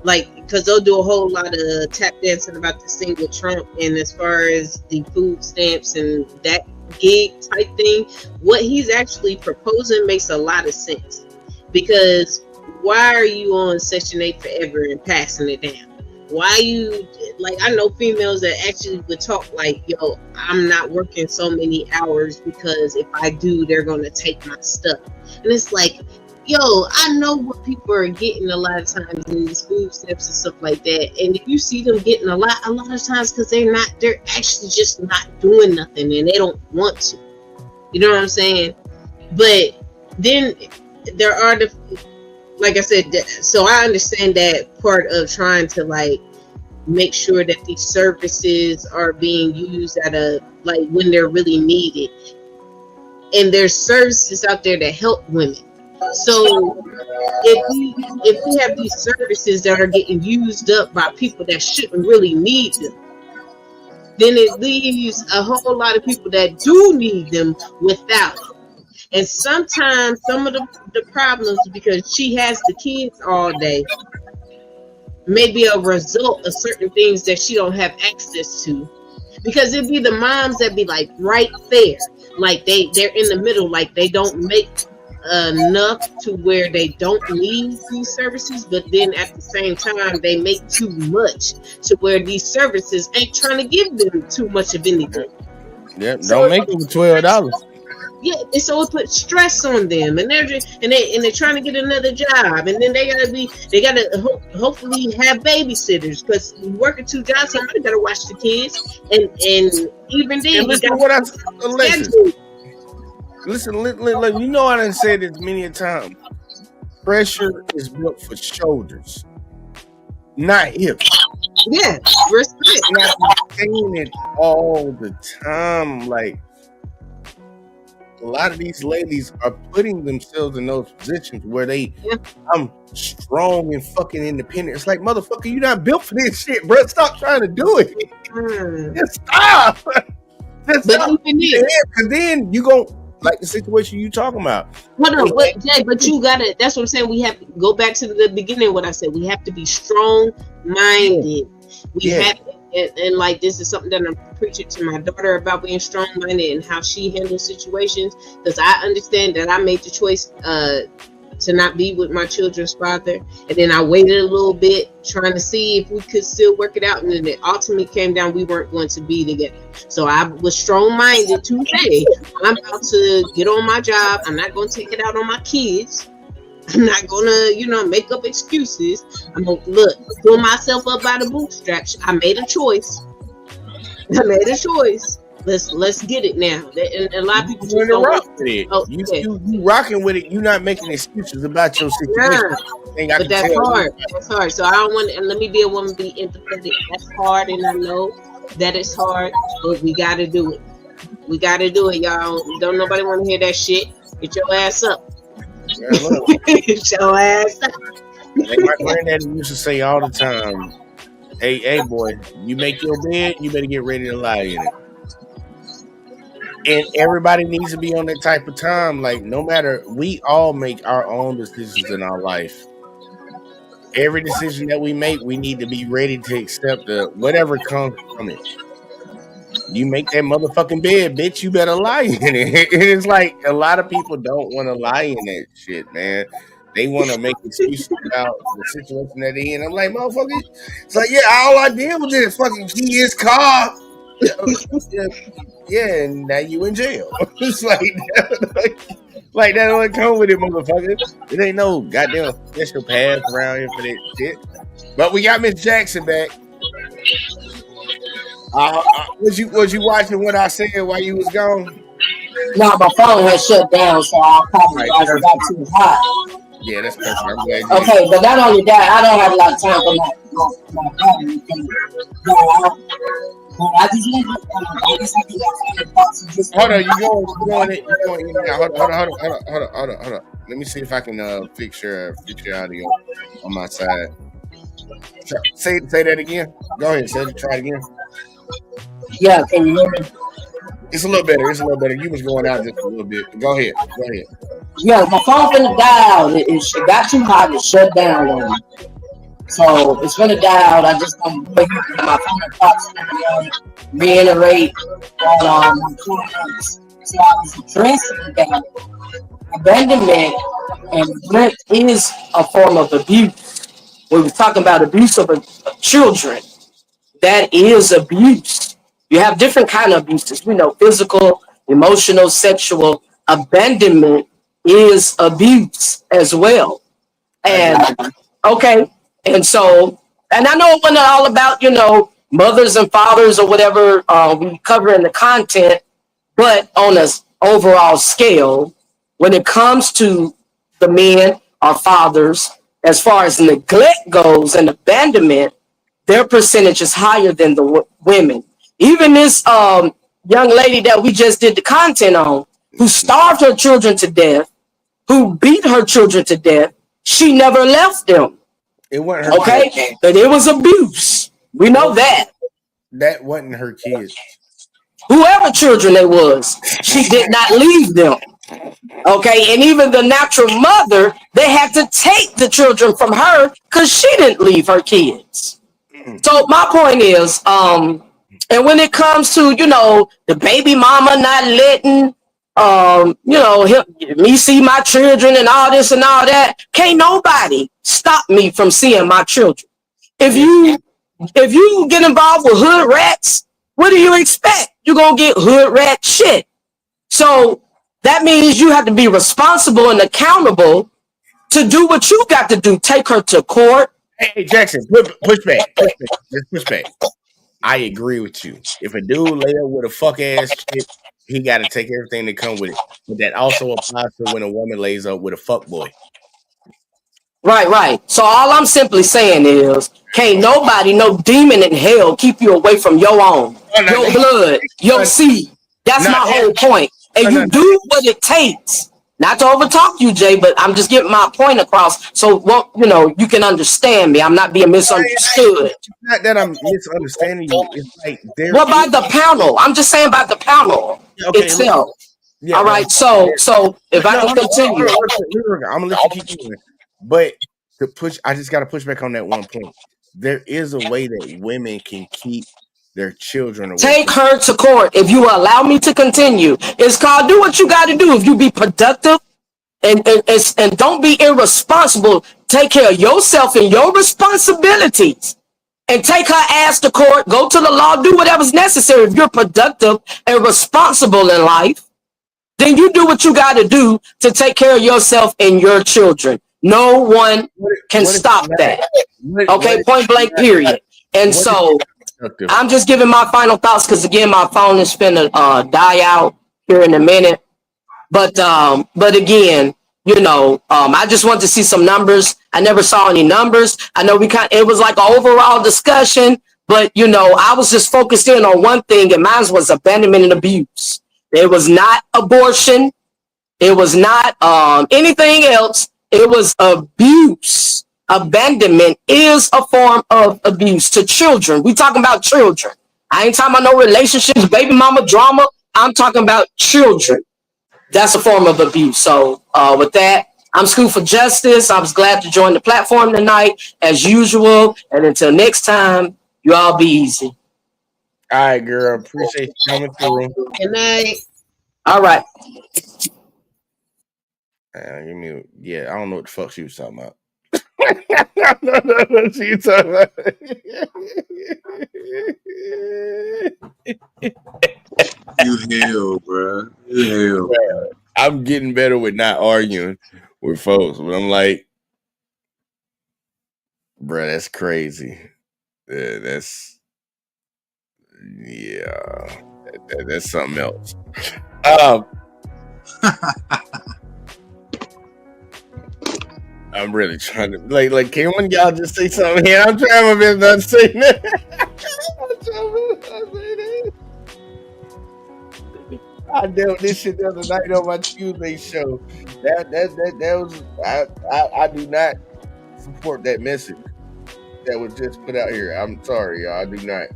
S20: because they'll do a whole lot of tap dancing about this thing with Trump, and as far as the food stamps and that gig type thing, what he's actually proposing makes a lot of sense. Because why are you on Section 8 forever and passing it down? Why you, like, I know females that actually would talk like, yo, I'm not working so many hours because if I do, they're going to take my stuff. And it's like, yo, I know what people are getting a lot of times in these food stamps and stuff like that. And if you see them getting a lot of times because they're actually just not doing nothing and they don't want to. You know what I'm saying? But then there are like I said, so I understand that part of trying to like make sure that these services are being used at like when they're really needed. And there's services out there that help women. So if we have these services that are getting used up by people that shouldn't really need them, then it leaves a whole lot of people that do need them without it. And sometimes some of the problems, because she has the kids all day, may be a result of certain things that she don't have access to. Because it'd be the moms that be like right there, like they're in the middle, like they don't make enough to where they don't need these services, but then at the same time they make too much to where these services ain't trying to give them too much of anything.
S2: Yeah, don't make them $12.
S20: Yeah, and so it puts stress on them, and they're trying to get another job, and then they gotta hopefully have babysitters because you working 2 jobs, somebody gotta watch the kids, and even then,
S2: listen, you know I done said this many a time. Pressure is built for shoulders, not hips.
S20: Yeah, respect.
S2: Not saying it all the time, like. A lot of these ladies are putting themselves in those positions where I'm strong and fucking independent. It's like, motherfucker, you're not built for this shit, bro. Stop trying to do it. Just stop. Just stop. Because then you gon' like the situation you talking about.
S20: Jay, but you gotta, that's what I'm saying. We have to go back to the beginning of what I said. We have to be strong-minded. We have to. And like this is something that I'm preaching to my daughter about, being strong-minded and how she handles situations, because I understand that I made the choice to not be with my children's father, and then I waited a little bit trying to see if we could still work it out, and then it ultimately came down we weren't going to be together. So I was strong-minded to say I'm about to get on my job. I'm not going to take it out on my kids. I'm not gonna, make up excuses. I'm gonna pull myself up by the bootstraps. I made a choice. Let's get it now. And a lot of people just don't
S2: rock with it. You rocking with it. You're not making excuses about your situation.
S20: Yeah. But that's hard. That's hard. So I don't want. And let me be a woman, be empathetic. That's hard, and I know that it's hard, but we gotta do it. We gotta do it, y'all. Don't nobody want to hear that shit. Get your ass up. Get your ass up.
S2: Like my granddaddy used to say all the time, hey boy, you make your bed, you better get ready to lie in it. And everybody needs to be on that type of time. Like, no matter, we all make our own decisions in our life. Every decision that we make, we need to be ready to accept whatever comes from it. You make that motherfucking bed, bitch, you better lie in it. And it's like a lot of people don't want to lie in that shit, man. They want to make excuses about the situation that they're in. I'm like, motherfucker, it's like, yeah, all I did was just fucking key his car. Yeah, and now you in jail. It's like that don't come with it, motherfucker. It ain't no goddamn special path around here for that shit. But we got Miss Jackson back. Was you watching what I said while you was gone?
S14: No, my phone has shut down, so I probably got too hot.
S2: Yeah, that's perfect. I'm glad.
S14: Okay, but not only that, I don't have a lot of time for my battery thing. I just leave it. I guess I can.
S2: Hold on, you going in now. Hold on. Let me see if I can fix your audio on my side. Say that again. Go ahead, try it again.
S14: Yeah, can you hear me?
S2: It's a little better. You was going out just a little bit. Go ahead.
S14: Yeah, my phone finna die out. It got too hot. It shut down on me. So it's finna die out. I just want to my phone pops reiterate on my comments. So I was addressing that abandonment and neglect is a form of abuse. We were talking about abuse of children. That is abuse. You have different kind of abuses. We know physical, emotional, sexual. Abandonment is abuse as well. And okay, and so, and I know it wasn't all about, mothers and fathers or whatever we cover in the content, but on an overall scale, when it comes to the men or fathers, as far as neglect goes and abandonment, their percentage is higher than the women. Even this young lady that we just did the content on, who starved her children to death, who beat her children to death, she never left them.
S2: It wasn't her
S14: kids. But it was abuse. We know that.
S2: That wasn't her kids.
S14: Whoever children it was, she did not leave them. Okay, and even the natural mother, they had to take the children from her because she didn't leave her kids. So my point is, and when it comes to, the baby mama not letting, me see my children and all this and all that, can't nobody stop me from seeing my children. If you get involved with hood rats, what do you expect? You're going to get hood rat shit. So that means you have to be responsible and accountable to do what you got to do. Take her to court.
S2: Hey, Jackson, push back. Just push back. I agree with you. If a dude lay up with a fuck ass shit, he got to take everything that come with it. But that also applies to when a woman lays up with a fuck boy.
S14: Right. So all I'm simply saying is, can't nobody, no demon in hell, keep you away from your own, your blood, your seed. That's my whole point. And you do what it takes. Not to overtalk you, Jay, but I'm just getting my point across. So, you can understand me. I'm not being misunderstood.
S2: It's not that I'm misunderstanding you. It's like
S14: what about the panel? I'm just saying about the panel itself.
S2: Yeah,
S14: all right. So if I can continue,
S2: I'm gonna let you keep going. But I just got to push back on that one point. There is a way that women can keep their children away.
S14: Take her to court. If you allow me to continue, it's called do what you got to do. If you be productive and don't be irresponsible, take care of yourself and your responsibilities, and take her ass to court. Go to the law. Do whatever's necessary. If you're productive and responsible in life, then you do what you got to do to take care of yourself and your children. No one can stop that. Okay, point blank, period. And so I'm just giving my final thoughts because, again, my phone is finna die out here in a minute. But again, I just want to see some numbers. I never saw any numbers. I know it was like an overall discussion, but, I was just focused in on one thing, and mine was abandonment and abuse. It was not abortion. It was not anything else. It was abuse. Abandonment is a form of abuse to children. We talking about children. I ain't talking about no relationships, baby mama drama. I'm talking about children. That's a form of abuse. So with that, I'm Scoop for Justice. I was glad to join the platform tonight, as usual. And until next time, you all be easy.
S2: All right, girl. Appreciate you coming through.
S20: Good night.
S14: All right.
S2: I don't know what the fuck she was talking about. No, she was talking about.
S1: You hell, bro. You hell.
S2: I'm getting better with not arguing with folks, but I'm like, bro, that's crazy. That's something else. I'm really trying to like. Can one of y'all just say something here? I'm trying my best not to say that. I dealt this shit the other night on my Tuesday show. That was I do not support that message that was just put out here. I'm sorry, y'all. I do not.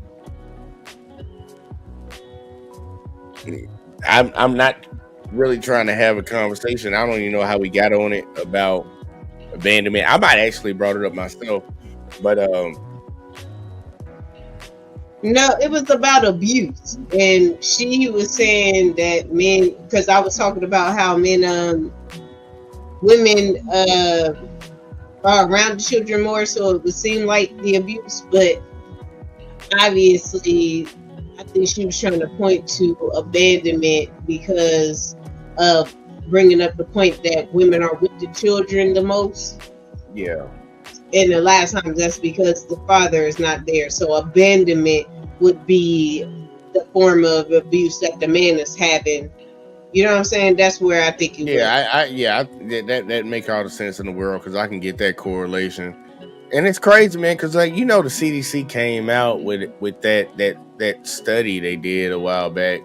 S2: I'm not really trying to have a conversation. I don't even know how we got on it about abandonment. I might actually brought it up myself, but
S20: no, it was about abuse, and she was saying that men, because I was talking about how women are around the children more, so it would seem like the abuse, but obviously I think she was trying to point to abandonment because of bringing up the point that women are with the children the most.
S2: Yeah.
S20: And a lot of times that's because the father is not there. So abandonment would be the form of abuse that the man is having. You know what I'm saying? That's where I think it
S2: was. That make all the sense in the world, because I can get that correlation. And it's crazy, man, because like, you know, the CDC came out with that study they did a while back.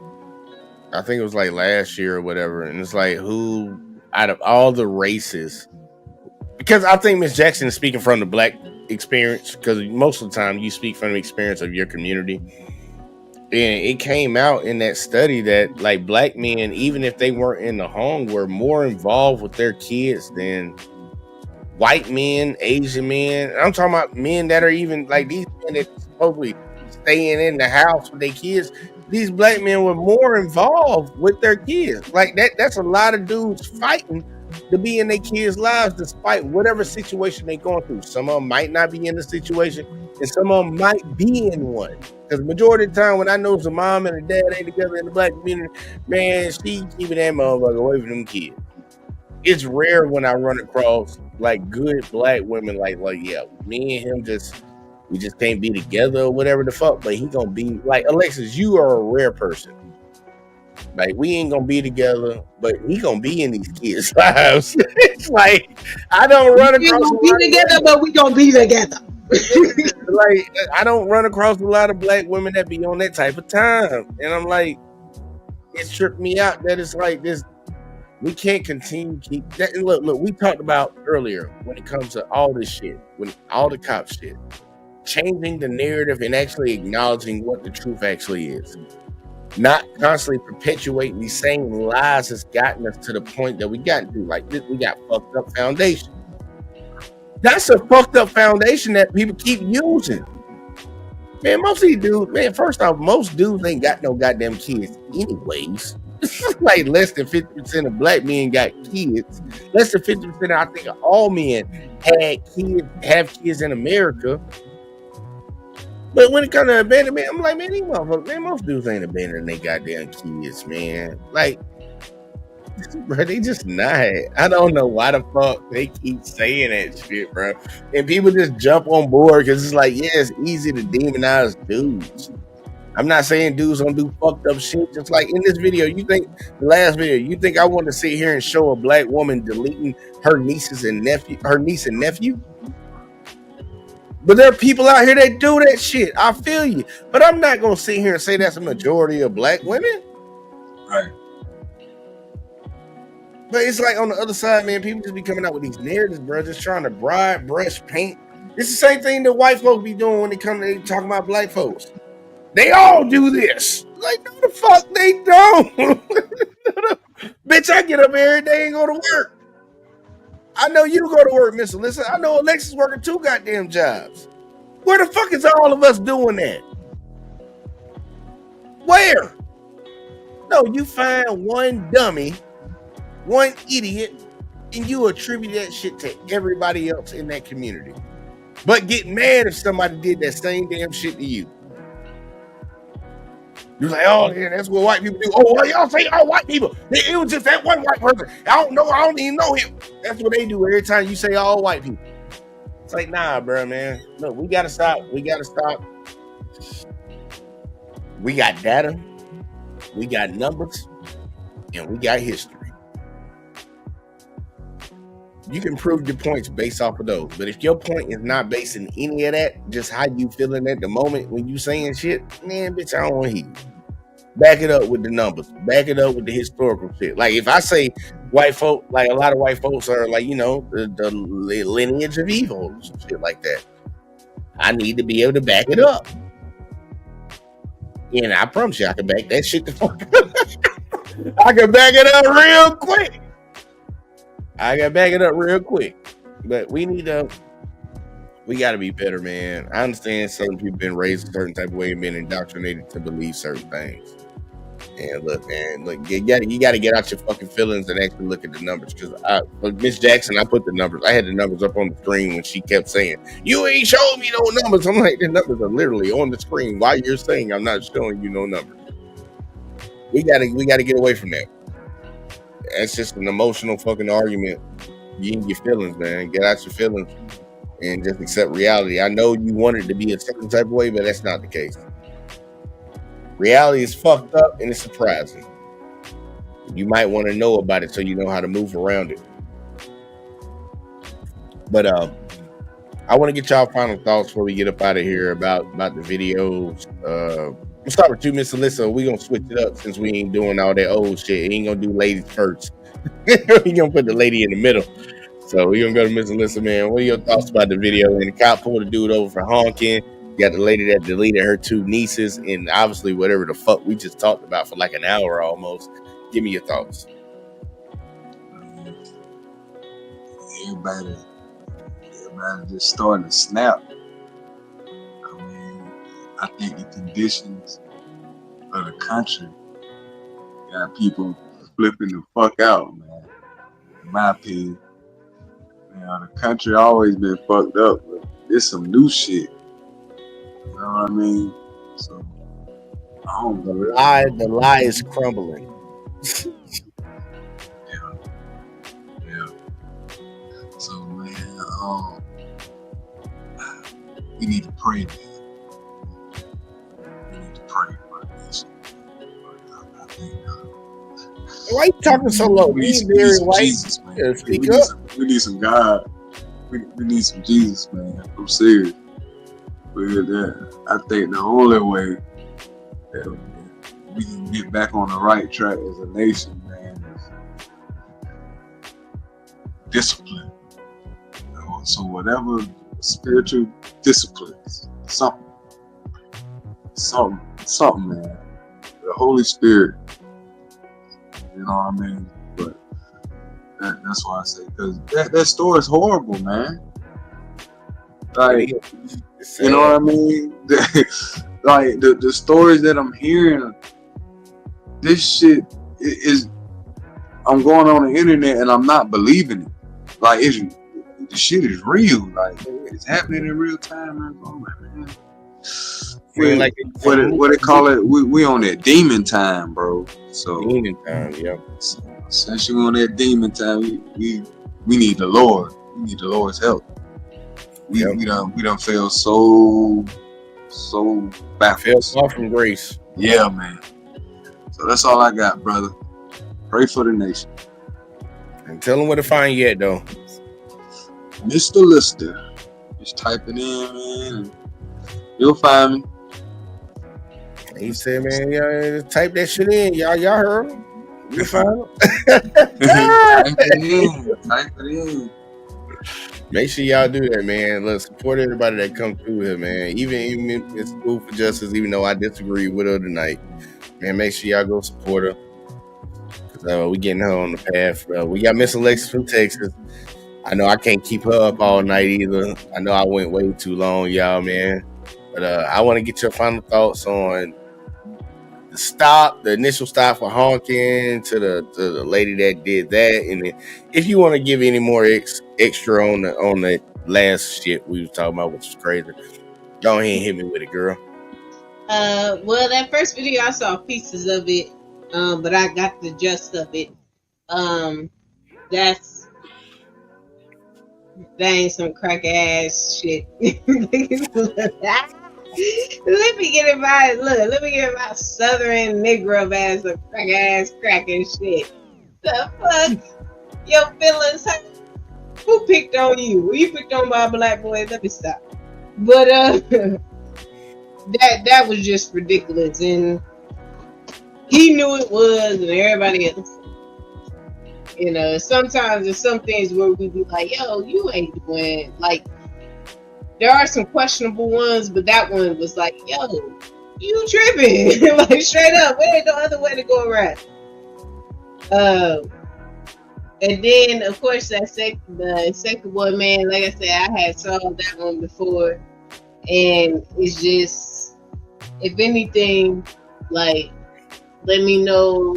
S2: I think it was like last year or whatever. And it's like, who out of all the races, because I think Miss Jackson is speaking from the black experience, because most of the time you speak from the experience of your community. And it came out in that study that like black men, even if they weren't in the home, were more involved with their kids than white men, Asian men. I'm talking about men that are even like these men that supposedly staying in the house with their kids. These black men were more involved with their kids. Like that's a lot of dudes fighting to be in their kids' lives despite whatever situation they're going through. Some of them might not be in the situation, and some of them might be in one. Because the majority of the time when I know some mom and a dad ain't together in the black community, man, she keeping that motherfucker away from them kids. It's rare when I run across like good black women like yeah, me and him we just can't be together or whatever the fuck, but he gonna be like, Alexis, you are a rare person. Like, we ain't gonna be together, but he gonna be in these kids' lives. It's like, I don't run across.
S20: We gonna be together, but we gonna be together.
S2: Like, I don't run across a lot of black women that be on that type of time, and I'm like, it tripped me out that it's like this. We can't continue to keep that. And look, we talked about earlier when it comes to all this shit, when all the cop shit, changing the narrative and actually acknowledging what the truth actually is. Not constantly perpetuating these same lies that's gotten us to the point that we got to. Like this, we got fucked up foundation. That's a fucked up foundation that people keep using. Man, most of these dudes, man, first off, most dudes ain't got no goddamn kids anyways. Like less than 50% of black men got kids. Less than 50%, I think, of all men have kids in America. But when it comes to abandonment, I'm like, man, these motherfuckers, man, most dudes ain't abandoning their goddamn kids, man. Like, bro, they just not. I don't know why the fuck they keep saying that shit, bro. And people just jump on board because it's like, yeah, it's easy to demonize dudes. I'm not saying dudes don't do fucked up shit. Just like in this video, the last video, you think I want to sit here and show a black woman deleting her niece and nephew? But there are people out here that do that shit. I feel you. But I'm not going to sit here and say that's a majority of black women.
S1: Right.
S2: But it's like on the other side, man, people just be coming out with these narratives, bro, just trying to bribe, brush, paint. It's the same thing that white folks be doing when they talking about black folks. They all do this. Like, no, the fuck they don't. Bitch, I get up every day and go to work. I know you go to work, Miss Alyssa. I know Alexis working 2 goddamn jobs. Where the fuck is all of us doing that? Where? No, you find one dummy, one idiot, and you attribute that shit to everybody else in that community. But get mad if somebody did that same damn shit to you. You're like, oh, yeah, that's what white people do. Oh, well, y'all say all white people. It was just that one white person. I don't even know him. That's what they do every time you say all white people. It's like, nah, bro, man. Look, we gotta stop. We got data, we got numbers, and we got history. You can prove your points based off of those. But if your point is not based in any of that, just how you feeling at the moment when you saying shit, man, bitch, I don't want to hear you. Back it up with the numbers. Back it up with the historical shit. Like if I say white folk, like a lot of white folks are like, you know, the lineage of evil, shit like that. I need to be able to back it up. And I promise you, I can back that shit the fuck up. I can back it up real quick. But we got to be better, man. I understand certain people been raised a certain type of way and been indoctrinated to believe certain things. And look, man, you got to get out your fucking feelings and actually look at the numbers. Because Miss Jackson, I put the numbers. I had the numbers up on the screen when she kept saying, "You ain't showing me no numbers." I'm like, the numbers are literally on the screen. Why you're saying I'm not showing you no numbers? We gotta get away from that.
S3: That's just an emotional fucking argument. You in your feelings, man. Get out your feelings and just accept reality. I know you want it to be a certain type of way, but that's not the case. Reality is fucked up and it's surprising. You might want to know about it so you know how to move around it. But I want to get y'all final thoughts before we get up out of here about the videos. We'll start with you, Miss Alyssa. We're gonna switch it up since we ain't doing all that old shit. We ain't gonna do ladies first. We gonna put the lady in the middle. So we're gonna go to Miss Alyssa, man. What are your thoughts about the video? And the cop pulled the dude over for honking. You got the lady that deleted her 2 nieces, and obviously whatever the fuck we just talked about for like an hour almost. Give me your thoughts.
S1: Everybody just starting to snap. I mean, I think the conditions of the country got people flipping the fuck out, man. In my opinion. The country always been fucked up, but there's some new shit. You know what I mean? So I don't know.
S3: The lie is crumbling.
S1: Yeah. So man, we need to pray, man. We need to pray for this. I think
S3: why you talking so low? We need some
S1: Jesus, man. We need some God. We need some Jesus, man. I'm serious. I think the only way that we can get back on the right track as a nation, man, is discipline. So whatever spiritual disciplines, something, man. The Holy Spirit. You know what I mean? But that's why I say, because that story is horrible, man. Like, you know what I mean? Like, the stories that I'm hearing, this shit is, I'm going on the internet and I'm not believing it. Like, the shit is real. Like, it's happening in real time, man. Oh, man. What they call it? We on that demon time, bro. So
S3: demon time, yeah.
S1: Since you on that demon time, we need the Lord. We need the Lord's help. We done fell so backwards.
S3: Fell far from grace.
S1: Yeah, man. So that's all I got, brother. Pray for the nation.
S3: And tell them where to find you at, though.
S1: Mr. Lister. Just type it in, man. You'll find me.
S3: He said, man, y'all type that shit in. Y'all heard him. You find him.
S1: Type it in.
S3: Make sure y'all do that, man. Let's support everybody that comes through here, man. Even if it's School for Justice, even though I disagree with her tonight, man, make sure y'all go support her. Cause we getting her on the path. We got Miss Alexis from Texas. I know I can't keep her up all night either. I know I went way too long, y'all, man. But I want to get your final thoughts on the initial stop for honking to the lady that did that, and then if you want to give any more extra on the last shit we was talking about, which is crazy, go ahead and hit me with it, girl.
S20: Well, that first video I saw pieces of it, but I got the gist of it. That ain't some crack ass shit. Let me get it my southern Negro ass of crack ass cracking shit. The fuck? Your feelings hurt? Who picked on you? Were you picked on by a black boy? Let me stop. But that was just ridiculous, and he knew it was, and everybody else. You know, sometimes there's some things where we be like, yo, you ain't doing, like, there are some questionable ones, but that one was like, yo, you tripping. Like, straight up, there ain't no other way to go around. And then, of course, the second one, man, like I said, I had saw that one before, and it's just, if anything, like, let me know,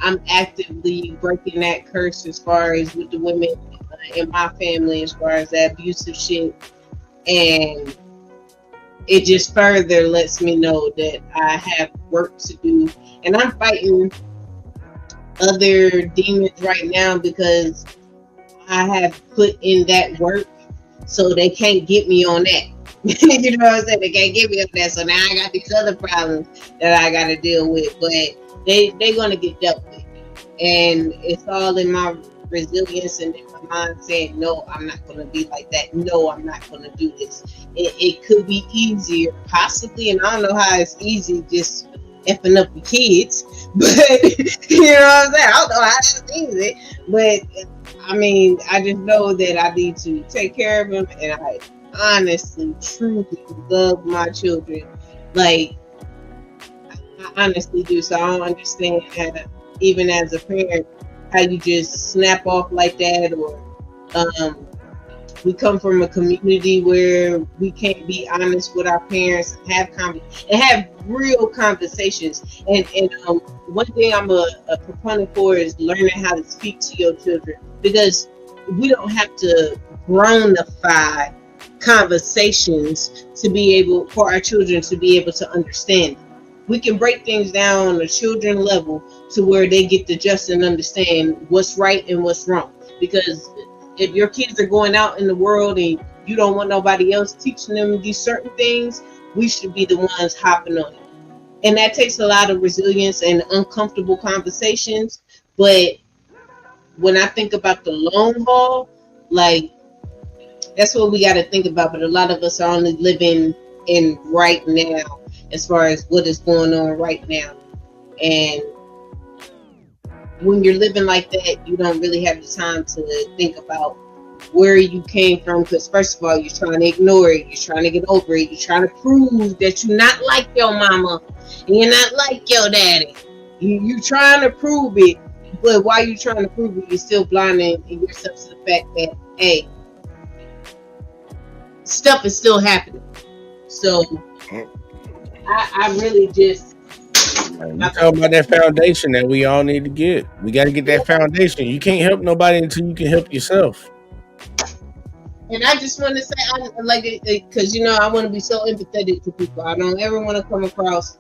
S20: I'm actively breaking that curse as far as with the women in my family, as far as that abusive shit. And it just further lets me know that I have work to do. And I'm fighting other demons right now because I have put in that work, so they can't get me on that. You know what I'm saying? They can't get me on that. So now I got these other problems that I got to deal with, but they're gonna get dealt with, and it's all in my resilience and in my mind saying, no, I'm not gonna be like that. No, I'm not gonna do this. It could be easier, possibly, and I don't know how it's easy just effing up your kids, but you know what I'm saying? I don't know how it's easy, but I mean, I just know that I need to take care of them, and I honestly, truly love my children. Like, I honestly do. So I don't understand how, even as a parent, how you just snap off like that, or we come from a community where we can't be honest with our parents and have real conversations. And one thing I'm a proponent for is learning how to speak to your children, because we don't have to grownify conversations to be able for our children to be able to understand. We can break things down on a children level to where they get to just and understand what's right and what's wrong. Because if your kids are going out in the world and you don't want nobody else teaching them these certain things, we should be the ones hopping on it. And that takes a lot of resilience and uncomfortable conversations. But when I think about the long haul, like, that's what we got to think about. But a lot of us are only living in right now, as far as what is going on right now. And when you're living like that, you don't really have the time to think about where you came from, because first of all, you're trying to ignore it, you're trying to get over it, you're trying to prove that you're not like your mama and you're not like your daddy. You're trying to prove it, but while you're trying to prove it, you're still blinding yourself to the fact that, hey, stuff is still happening. So I really just
S2: You talking about that foundation that we all need to get. We got to get that foundation. You can't help nobody until you can help yourself.
S20: And I just want to say, I like it because, you know, I want to be so empathetic to people. I don't ever want to come across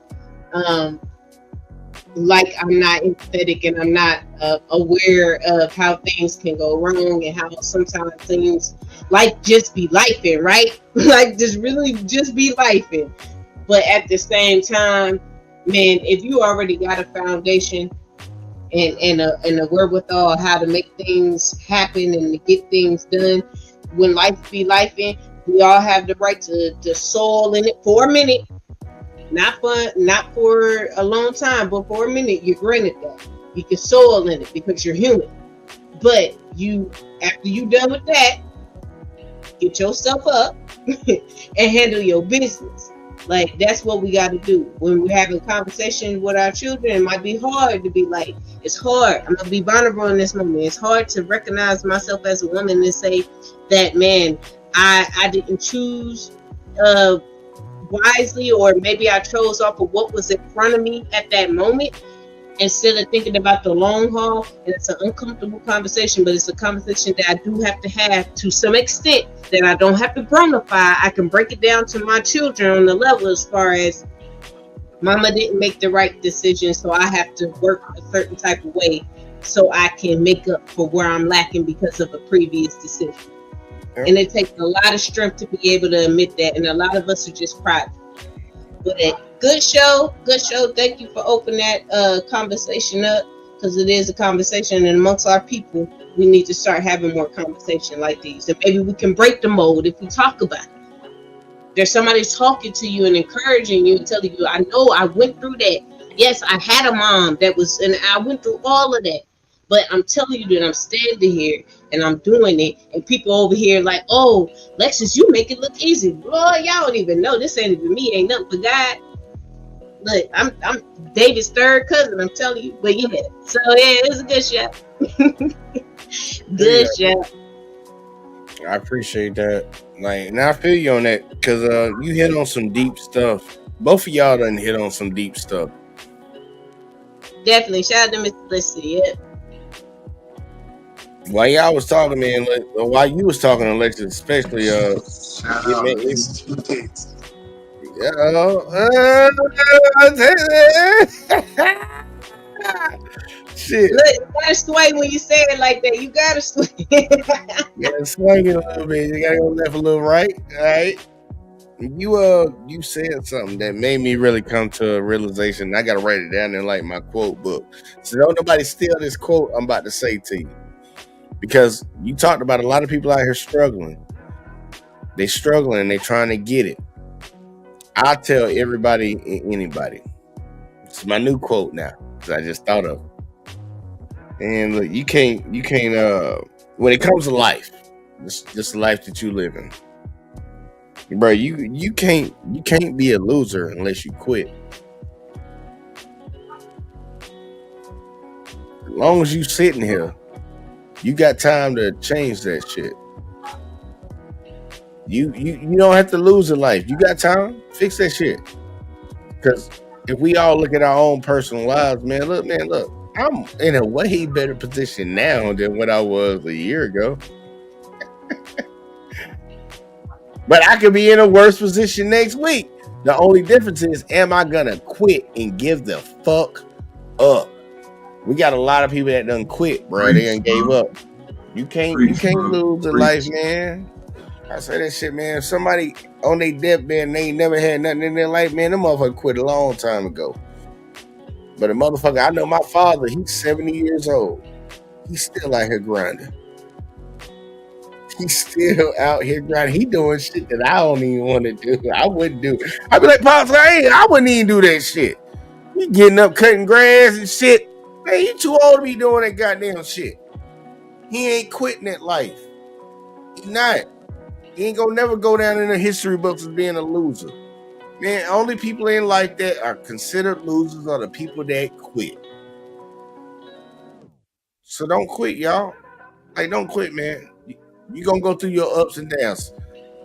S20: like I'm not empathetic and I'm not aware of how things can go wrong and how sometimes things like just be lifing, right? Like just really just be lifing. But at the same time, man, if you already got a foundation and a wherewithal how to make things happen and to get things done, when life be lifing, we all have the right to soul in it for a minute. Not for a long time, but for a minute, you're granted that. You can soul in it because you're human. But after you done with that, get yourself up and handle your business. Like, that's what we got to do. When we're having conversation with our children, it might be hard to be like, it's hard. I'm going to be vulnerable in this moment. It's hard to recognize myself as a woman and say that, man, I didn't choose wisely, or maybe I chose off of what was in front of me at that moment instead of thinking about the long haul. And it's an uncomfortable conversation, but it's a conversation that I do have to have to some extent, that I don't have to grownify. I can break it down to my children on the level as far as mama didn't make the right decision, so I have to work a certain type of way so I can make up for where I'm lacking because of a previous decision. And it takes a lot of strength to be able to admit that, and a lot of us are just prideful. But good show. Thank you for opening that conversation up, because it is a conversation, and amongst our people, we need to start having more conversation like these. And maybe we can break the mold if we talk about it. There's somebody talking to you and encouraging you and telling you, I know I went through that. Yes, I had a mom and I went through all of that. But I'm telling you that I'm standing here and I'm doing it. And people over here like, oh, Lexus, you make it look easy. Boy, y'all don't even know. This ain't even me. Ain't nothing but God. Look, I'm David's third cousin, I'm telling you. But yeah, so yeah, it was a good show. Good show.
S2: I appreciate that. Like, and I feel you on that, because you hit on some deep stuff. Both of y'all done hit on some deep stuff.
S20: Definitely. Shout out to Mr. Felicity. Yeah.
S2: While y'all was talking, man, while you was talking, Alexis, especially, Shit.
S20: Look, you gotta sway when you say it like that. You gotta sway.
S2: You gotta swing it a little bit. You gotta go left a little right. All right. You said something that made me really come to a realization. I gotta write it down in like my quote book. So don't nobody steal this quote I'm about to say to you. Because you talked about a lot of people out here struggling. They struggling and they trying to get it. I'll tell everybody and anybody. It's my new quote now, because I just thought of it. And look, you can't when it comes to life, this life that you live in, bro, you can't be a loser unless you quit. As long as you sitting here, you got time to change that shit. You don't have to lose in life. You got time, fix that shit. Because if we all look at our own personal lives, man, look, I'm in a way better position now than what I was a year ago. But I could be in a worse position next week. The only difference is, am I gonna quit and give the fuck up? We got a lot of people that done quit, bro. They done gave up. You can't lose in life, man. I say that shit, man. If somebody on their deathbed and they ain't never had nothing in their life, man, them motherfucker quit a long time ago. But a motherfucker, I know my father, he's 70 years old. He's still out here grinding. He's still out here grinding. He doing shit that I don't even want to do. I wouldn't do. I'd be like, Pops, I wouldn't even do that shit. He getting up, cutting grass and shit. Man, you too old to be doing that goddamn shit. He ain't quitting that life. He not. He ain't gonna never go down in the history books as being a loser. Man, only people in life that are considered losers are the people that quit. So don't quit, y'all. Like, don't quit, man. You gonna go through your ups and downs.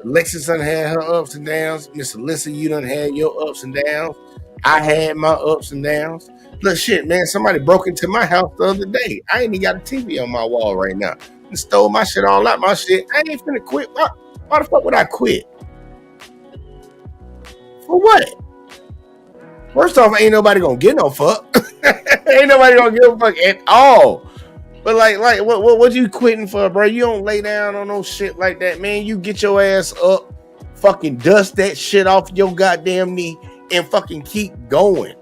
S2: Alexis done had her ups and downs. Miss Alyssa, you done had your ups and downs. I had my ups and downs. Look, shit, man, somebody broke into my house the other day. I ain't even got a TV on my wall right now. And stole my shit, all out my shit. I ain't finna quit. Why the fuck would I quit? For what? First off, ain't nobody gonna get no fuck. Ain't nobody gonna give a fuck at all. But like what you quitting for, bro? You don't lay down on no shit like that, man. You get your ass up, fucking dust that shit off your goddamn knee, and fucking keep going.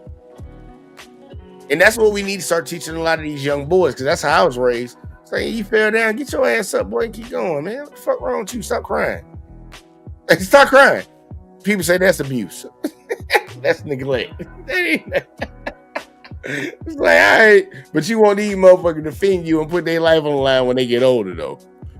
S2: And that's what we need to start teaching a lot of these young boys, because that's how I was raised. Saying, you fell down, get your ass up, boy, and keep going, man. What the fuck wrong with you? Stop crying. Stop crying. People say that's abuse. That's neglect. It's like, all right, but you want these motherfuckers to defend you and put their life on the line when they get older, though.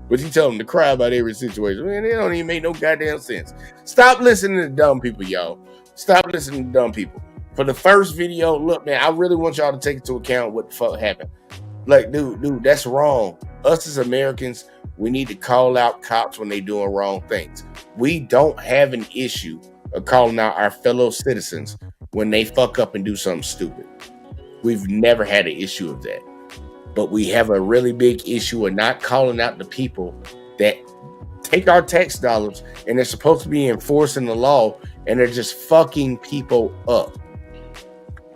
S2: But you tell them to cry about every situation. Man, they don't even make no goddamn sense. Stop listening to dumb people, y'all. Stop listening to dumb people. For the first video, look, man, I really want y'all to take into account what the fuck happened. Like, dude, that's wrong. Us as Americans, we need to call out cops when they doing wrong things. We don't have an issue of calling out our fellow citizens when they fuck up and do something stupid. We've never had an issue of that. But we have a really big issue of not calling out the people that take our tax dollars and they're supposed to be enforcing the law and they're just fucking people up.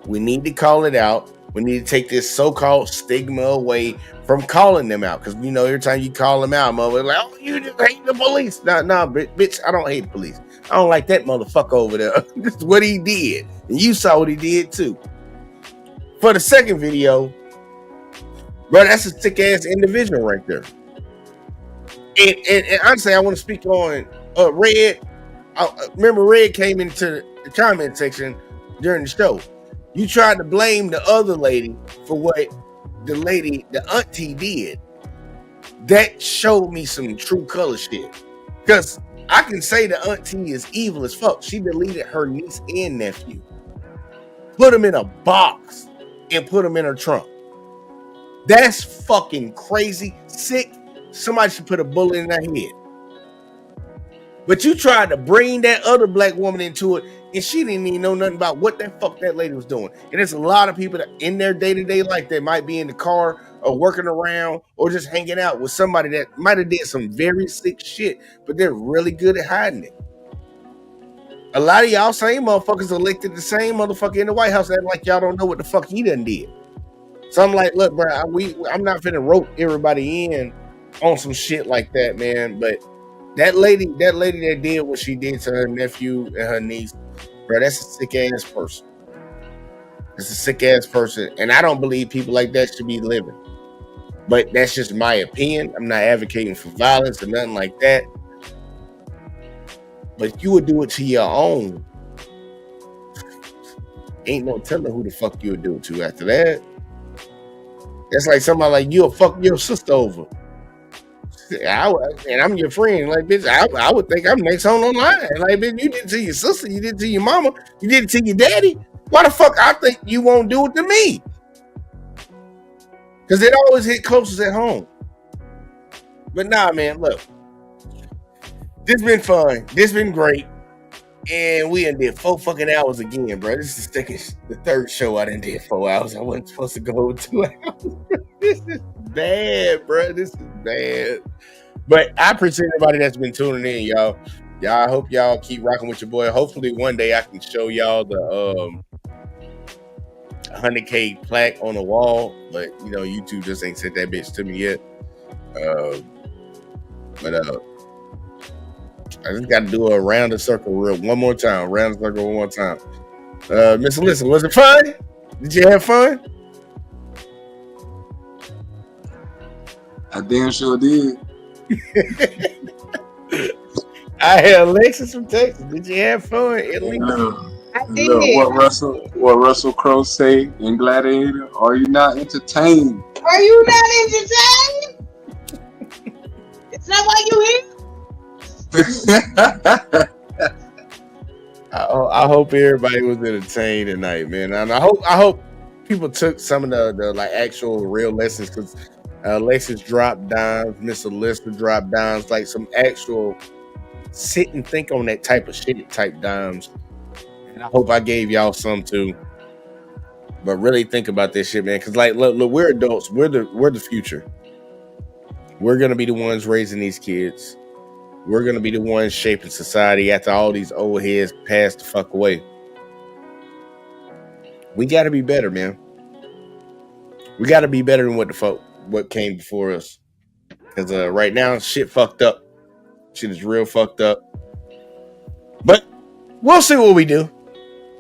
S2: We need to call it out. We need to take this so-called stigma away from calling them out. Because, you know, every time you call them out, motherfucker, like, oh, you just hate the police. Nah, bitch, I don't hate the police. I don't like that motherfucker over there. This is what he did. And you saw what he did, too. For the second video, bro, that's a sick-ass individual right there. And honestly, I want to speak on Red. Remember, Red came into the comment section during the show. You tried to blame the other lady for what the auntie did. That showed me some true color shit. Because I can say the auntie is evil as fuck. She deleted her niece and nephew. Put them in a box and put them in her trunk. That's fucking crazy, sick. Somebody should put a bullet in their head. But you tried to bring that other black woman into it, and she didn't even know nothing about what the fuck that lady was doing. And there's a lot of people that in their day-to-day life that might be in the car or working around or just hanging out with somebody that might have did some very sick shit, but they're really good at hiding it. A lot of y'all same motherfuckers elected the same motherfucker in the White House acting like y'all don't know what the fuck he done did. So I'm like, look, bro, I'm not finna rope everybody in on some shit like that, man. But that lady that did what she did to her nephew and her niece, bro, that's a sick ass person. It's a sick ass person, and I don't believe people like that should be living. But that's just my opinion. I'm not advocating for violence or nothing like that. But you would do it to your own. Ain't no telling who the fuck you would do it to after that. That's like somebody like you'll fuck your sister over. And I'm your friend. Like, bitch, I would think I'm next on the line. Like, bitch, you did it to your sister, you did it to your mama, you did it to your daddy. Why the fuck I think you won't do it to me? Because it always hit closest at home. But nah, man, look. This been fun. This been great. And we done did 4 fucking hours again, bro. This is the third show I done did 4 hours. I wasn't supposed to go 2 hours. This is bad, bro. This is bad. But I appreciate everybody that's been tuning in, y'all. I hope y'all keep rocking with your boy. Hopefully one day I can show y'all the 100K plaque on the wall. But, you know, YouTube just ain't sent that bitch to me yet. I just got to do a round the circle one more time. Round the circle one more time. Miss Alyssa, was it fun? Did you have fun?
S1: I damn sure did.
S2: I had Alexis from Texas. Did you have fun? At least
S20: I did.
S1: Look, what Russell Crowe say in Gladiator? Are you not entertained?
S20: Are you not entertained? It's not why you here.
S2: I hope everybody was entertained tonight, man. And I hope people took some of the like actual real lessons, because Alexis dropped dimes, Miss Alyssa dropped dimes, like some actual sit and think on that type of shit type dimes. And I hope I gave y'all some too. But really think about this shit, man. Because like, look, we're adults. We're the future. We're gonna be the ones raising these kids. We're gonna be the ones shaping society after all these old heads pass the fuck away. We gotta be better, man. We gotta be better than what came before us. Because right now, shit fucked up. Shit is real fucked up. But we'll see what we do.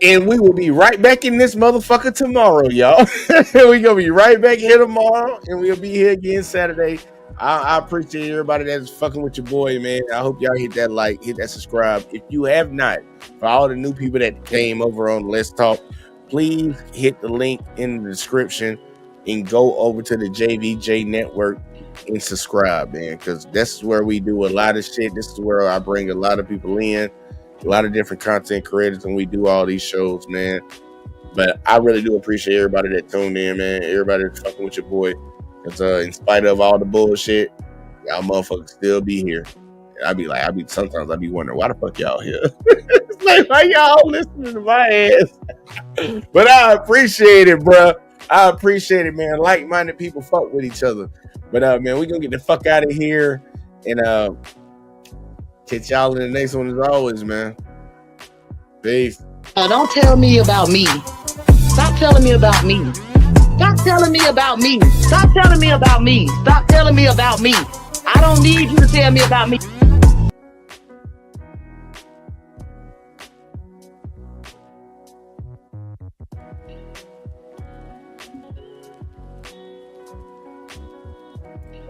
S2: And we will be right back in this motherfucker tomorrow, y'all. We're gonna be right back here tomorrow, and we'll be here again Saturday. I appreciate everybody that's fucking with your boy, man. I hope y'all hit that like, hit that subscribe. If you have not, for all the new people that came over on Let's Talk, please hit the link in the description and go over to the JVJ Network and subscribe, man, because this is where we do a lot of shit. This is where I bring a lot of people in, a lot of different content creators, and we do all these shows, man. But I really do appreciate everybody that tuned in, man. Everybody that's fucking with your boy. Because in spite of all the bullshit, y'all motherfuckers still be here. And sometimes I be wondering, why the fuck y'all here? It's like, why y'all listening to my ass? But I appreciate it, bro. I appreciate it, man. Like-minded people fuck with each other. But man, we gonna get the fuck out of here and catch y'all in the next one as always, man. Peace.
S5: Don't tell me about me. Stop telling me about me. Stop telling me about me. Stop telling me about me. Stop telling me about me. I don't need you to tell me about me.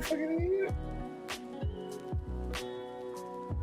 S2: Fucking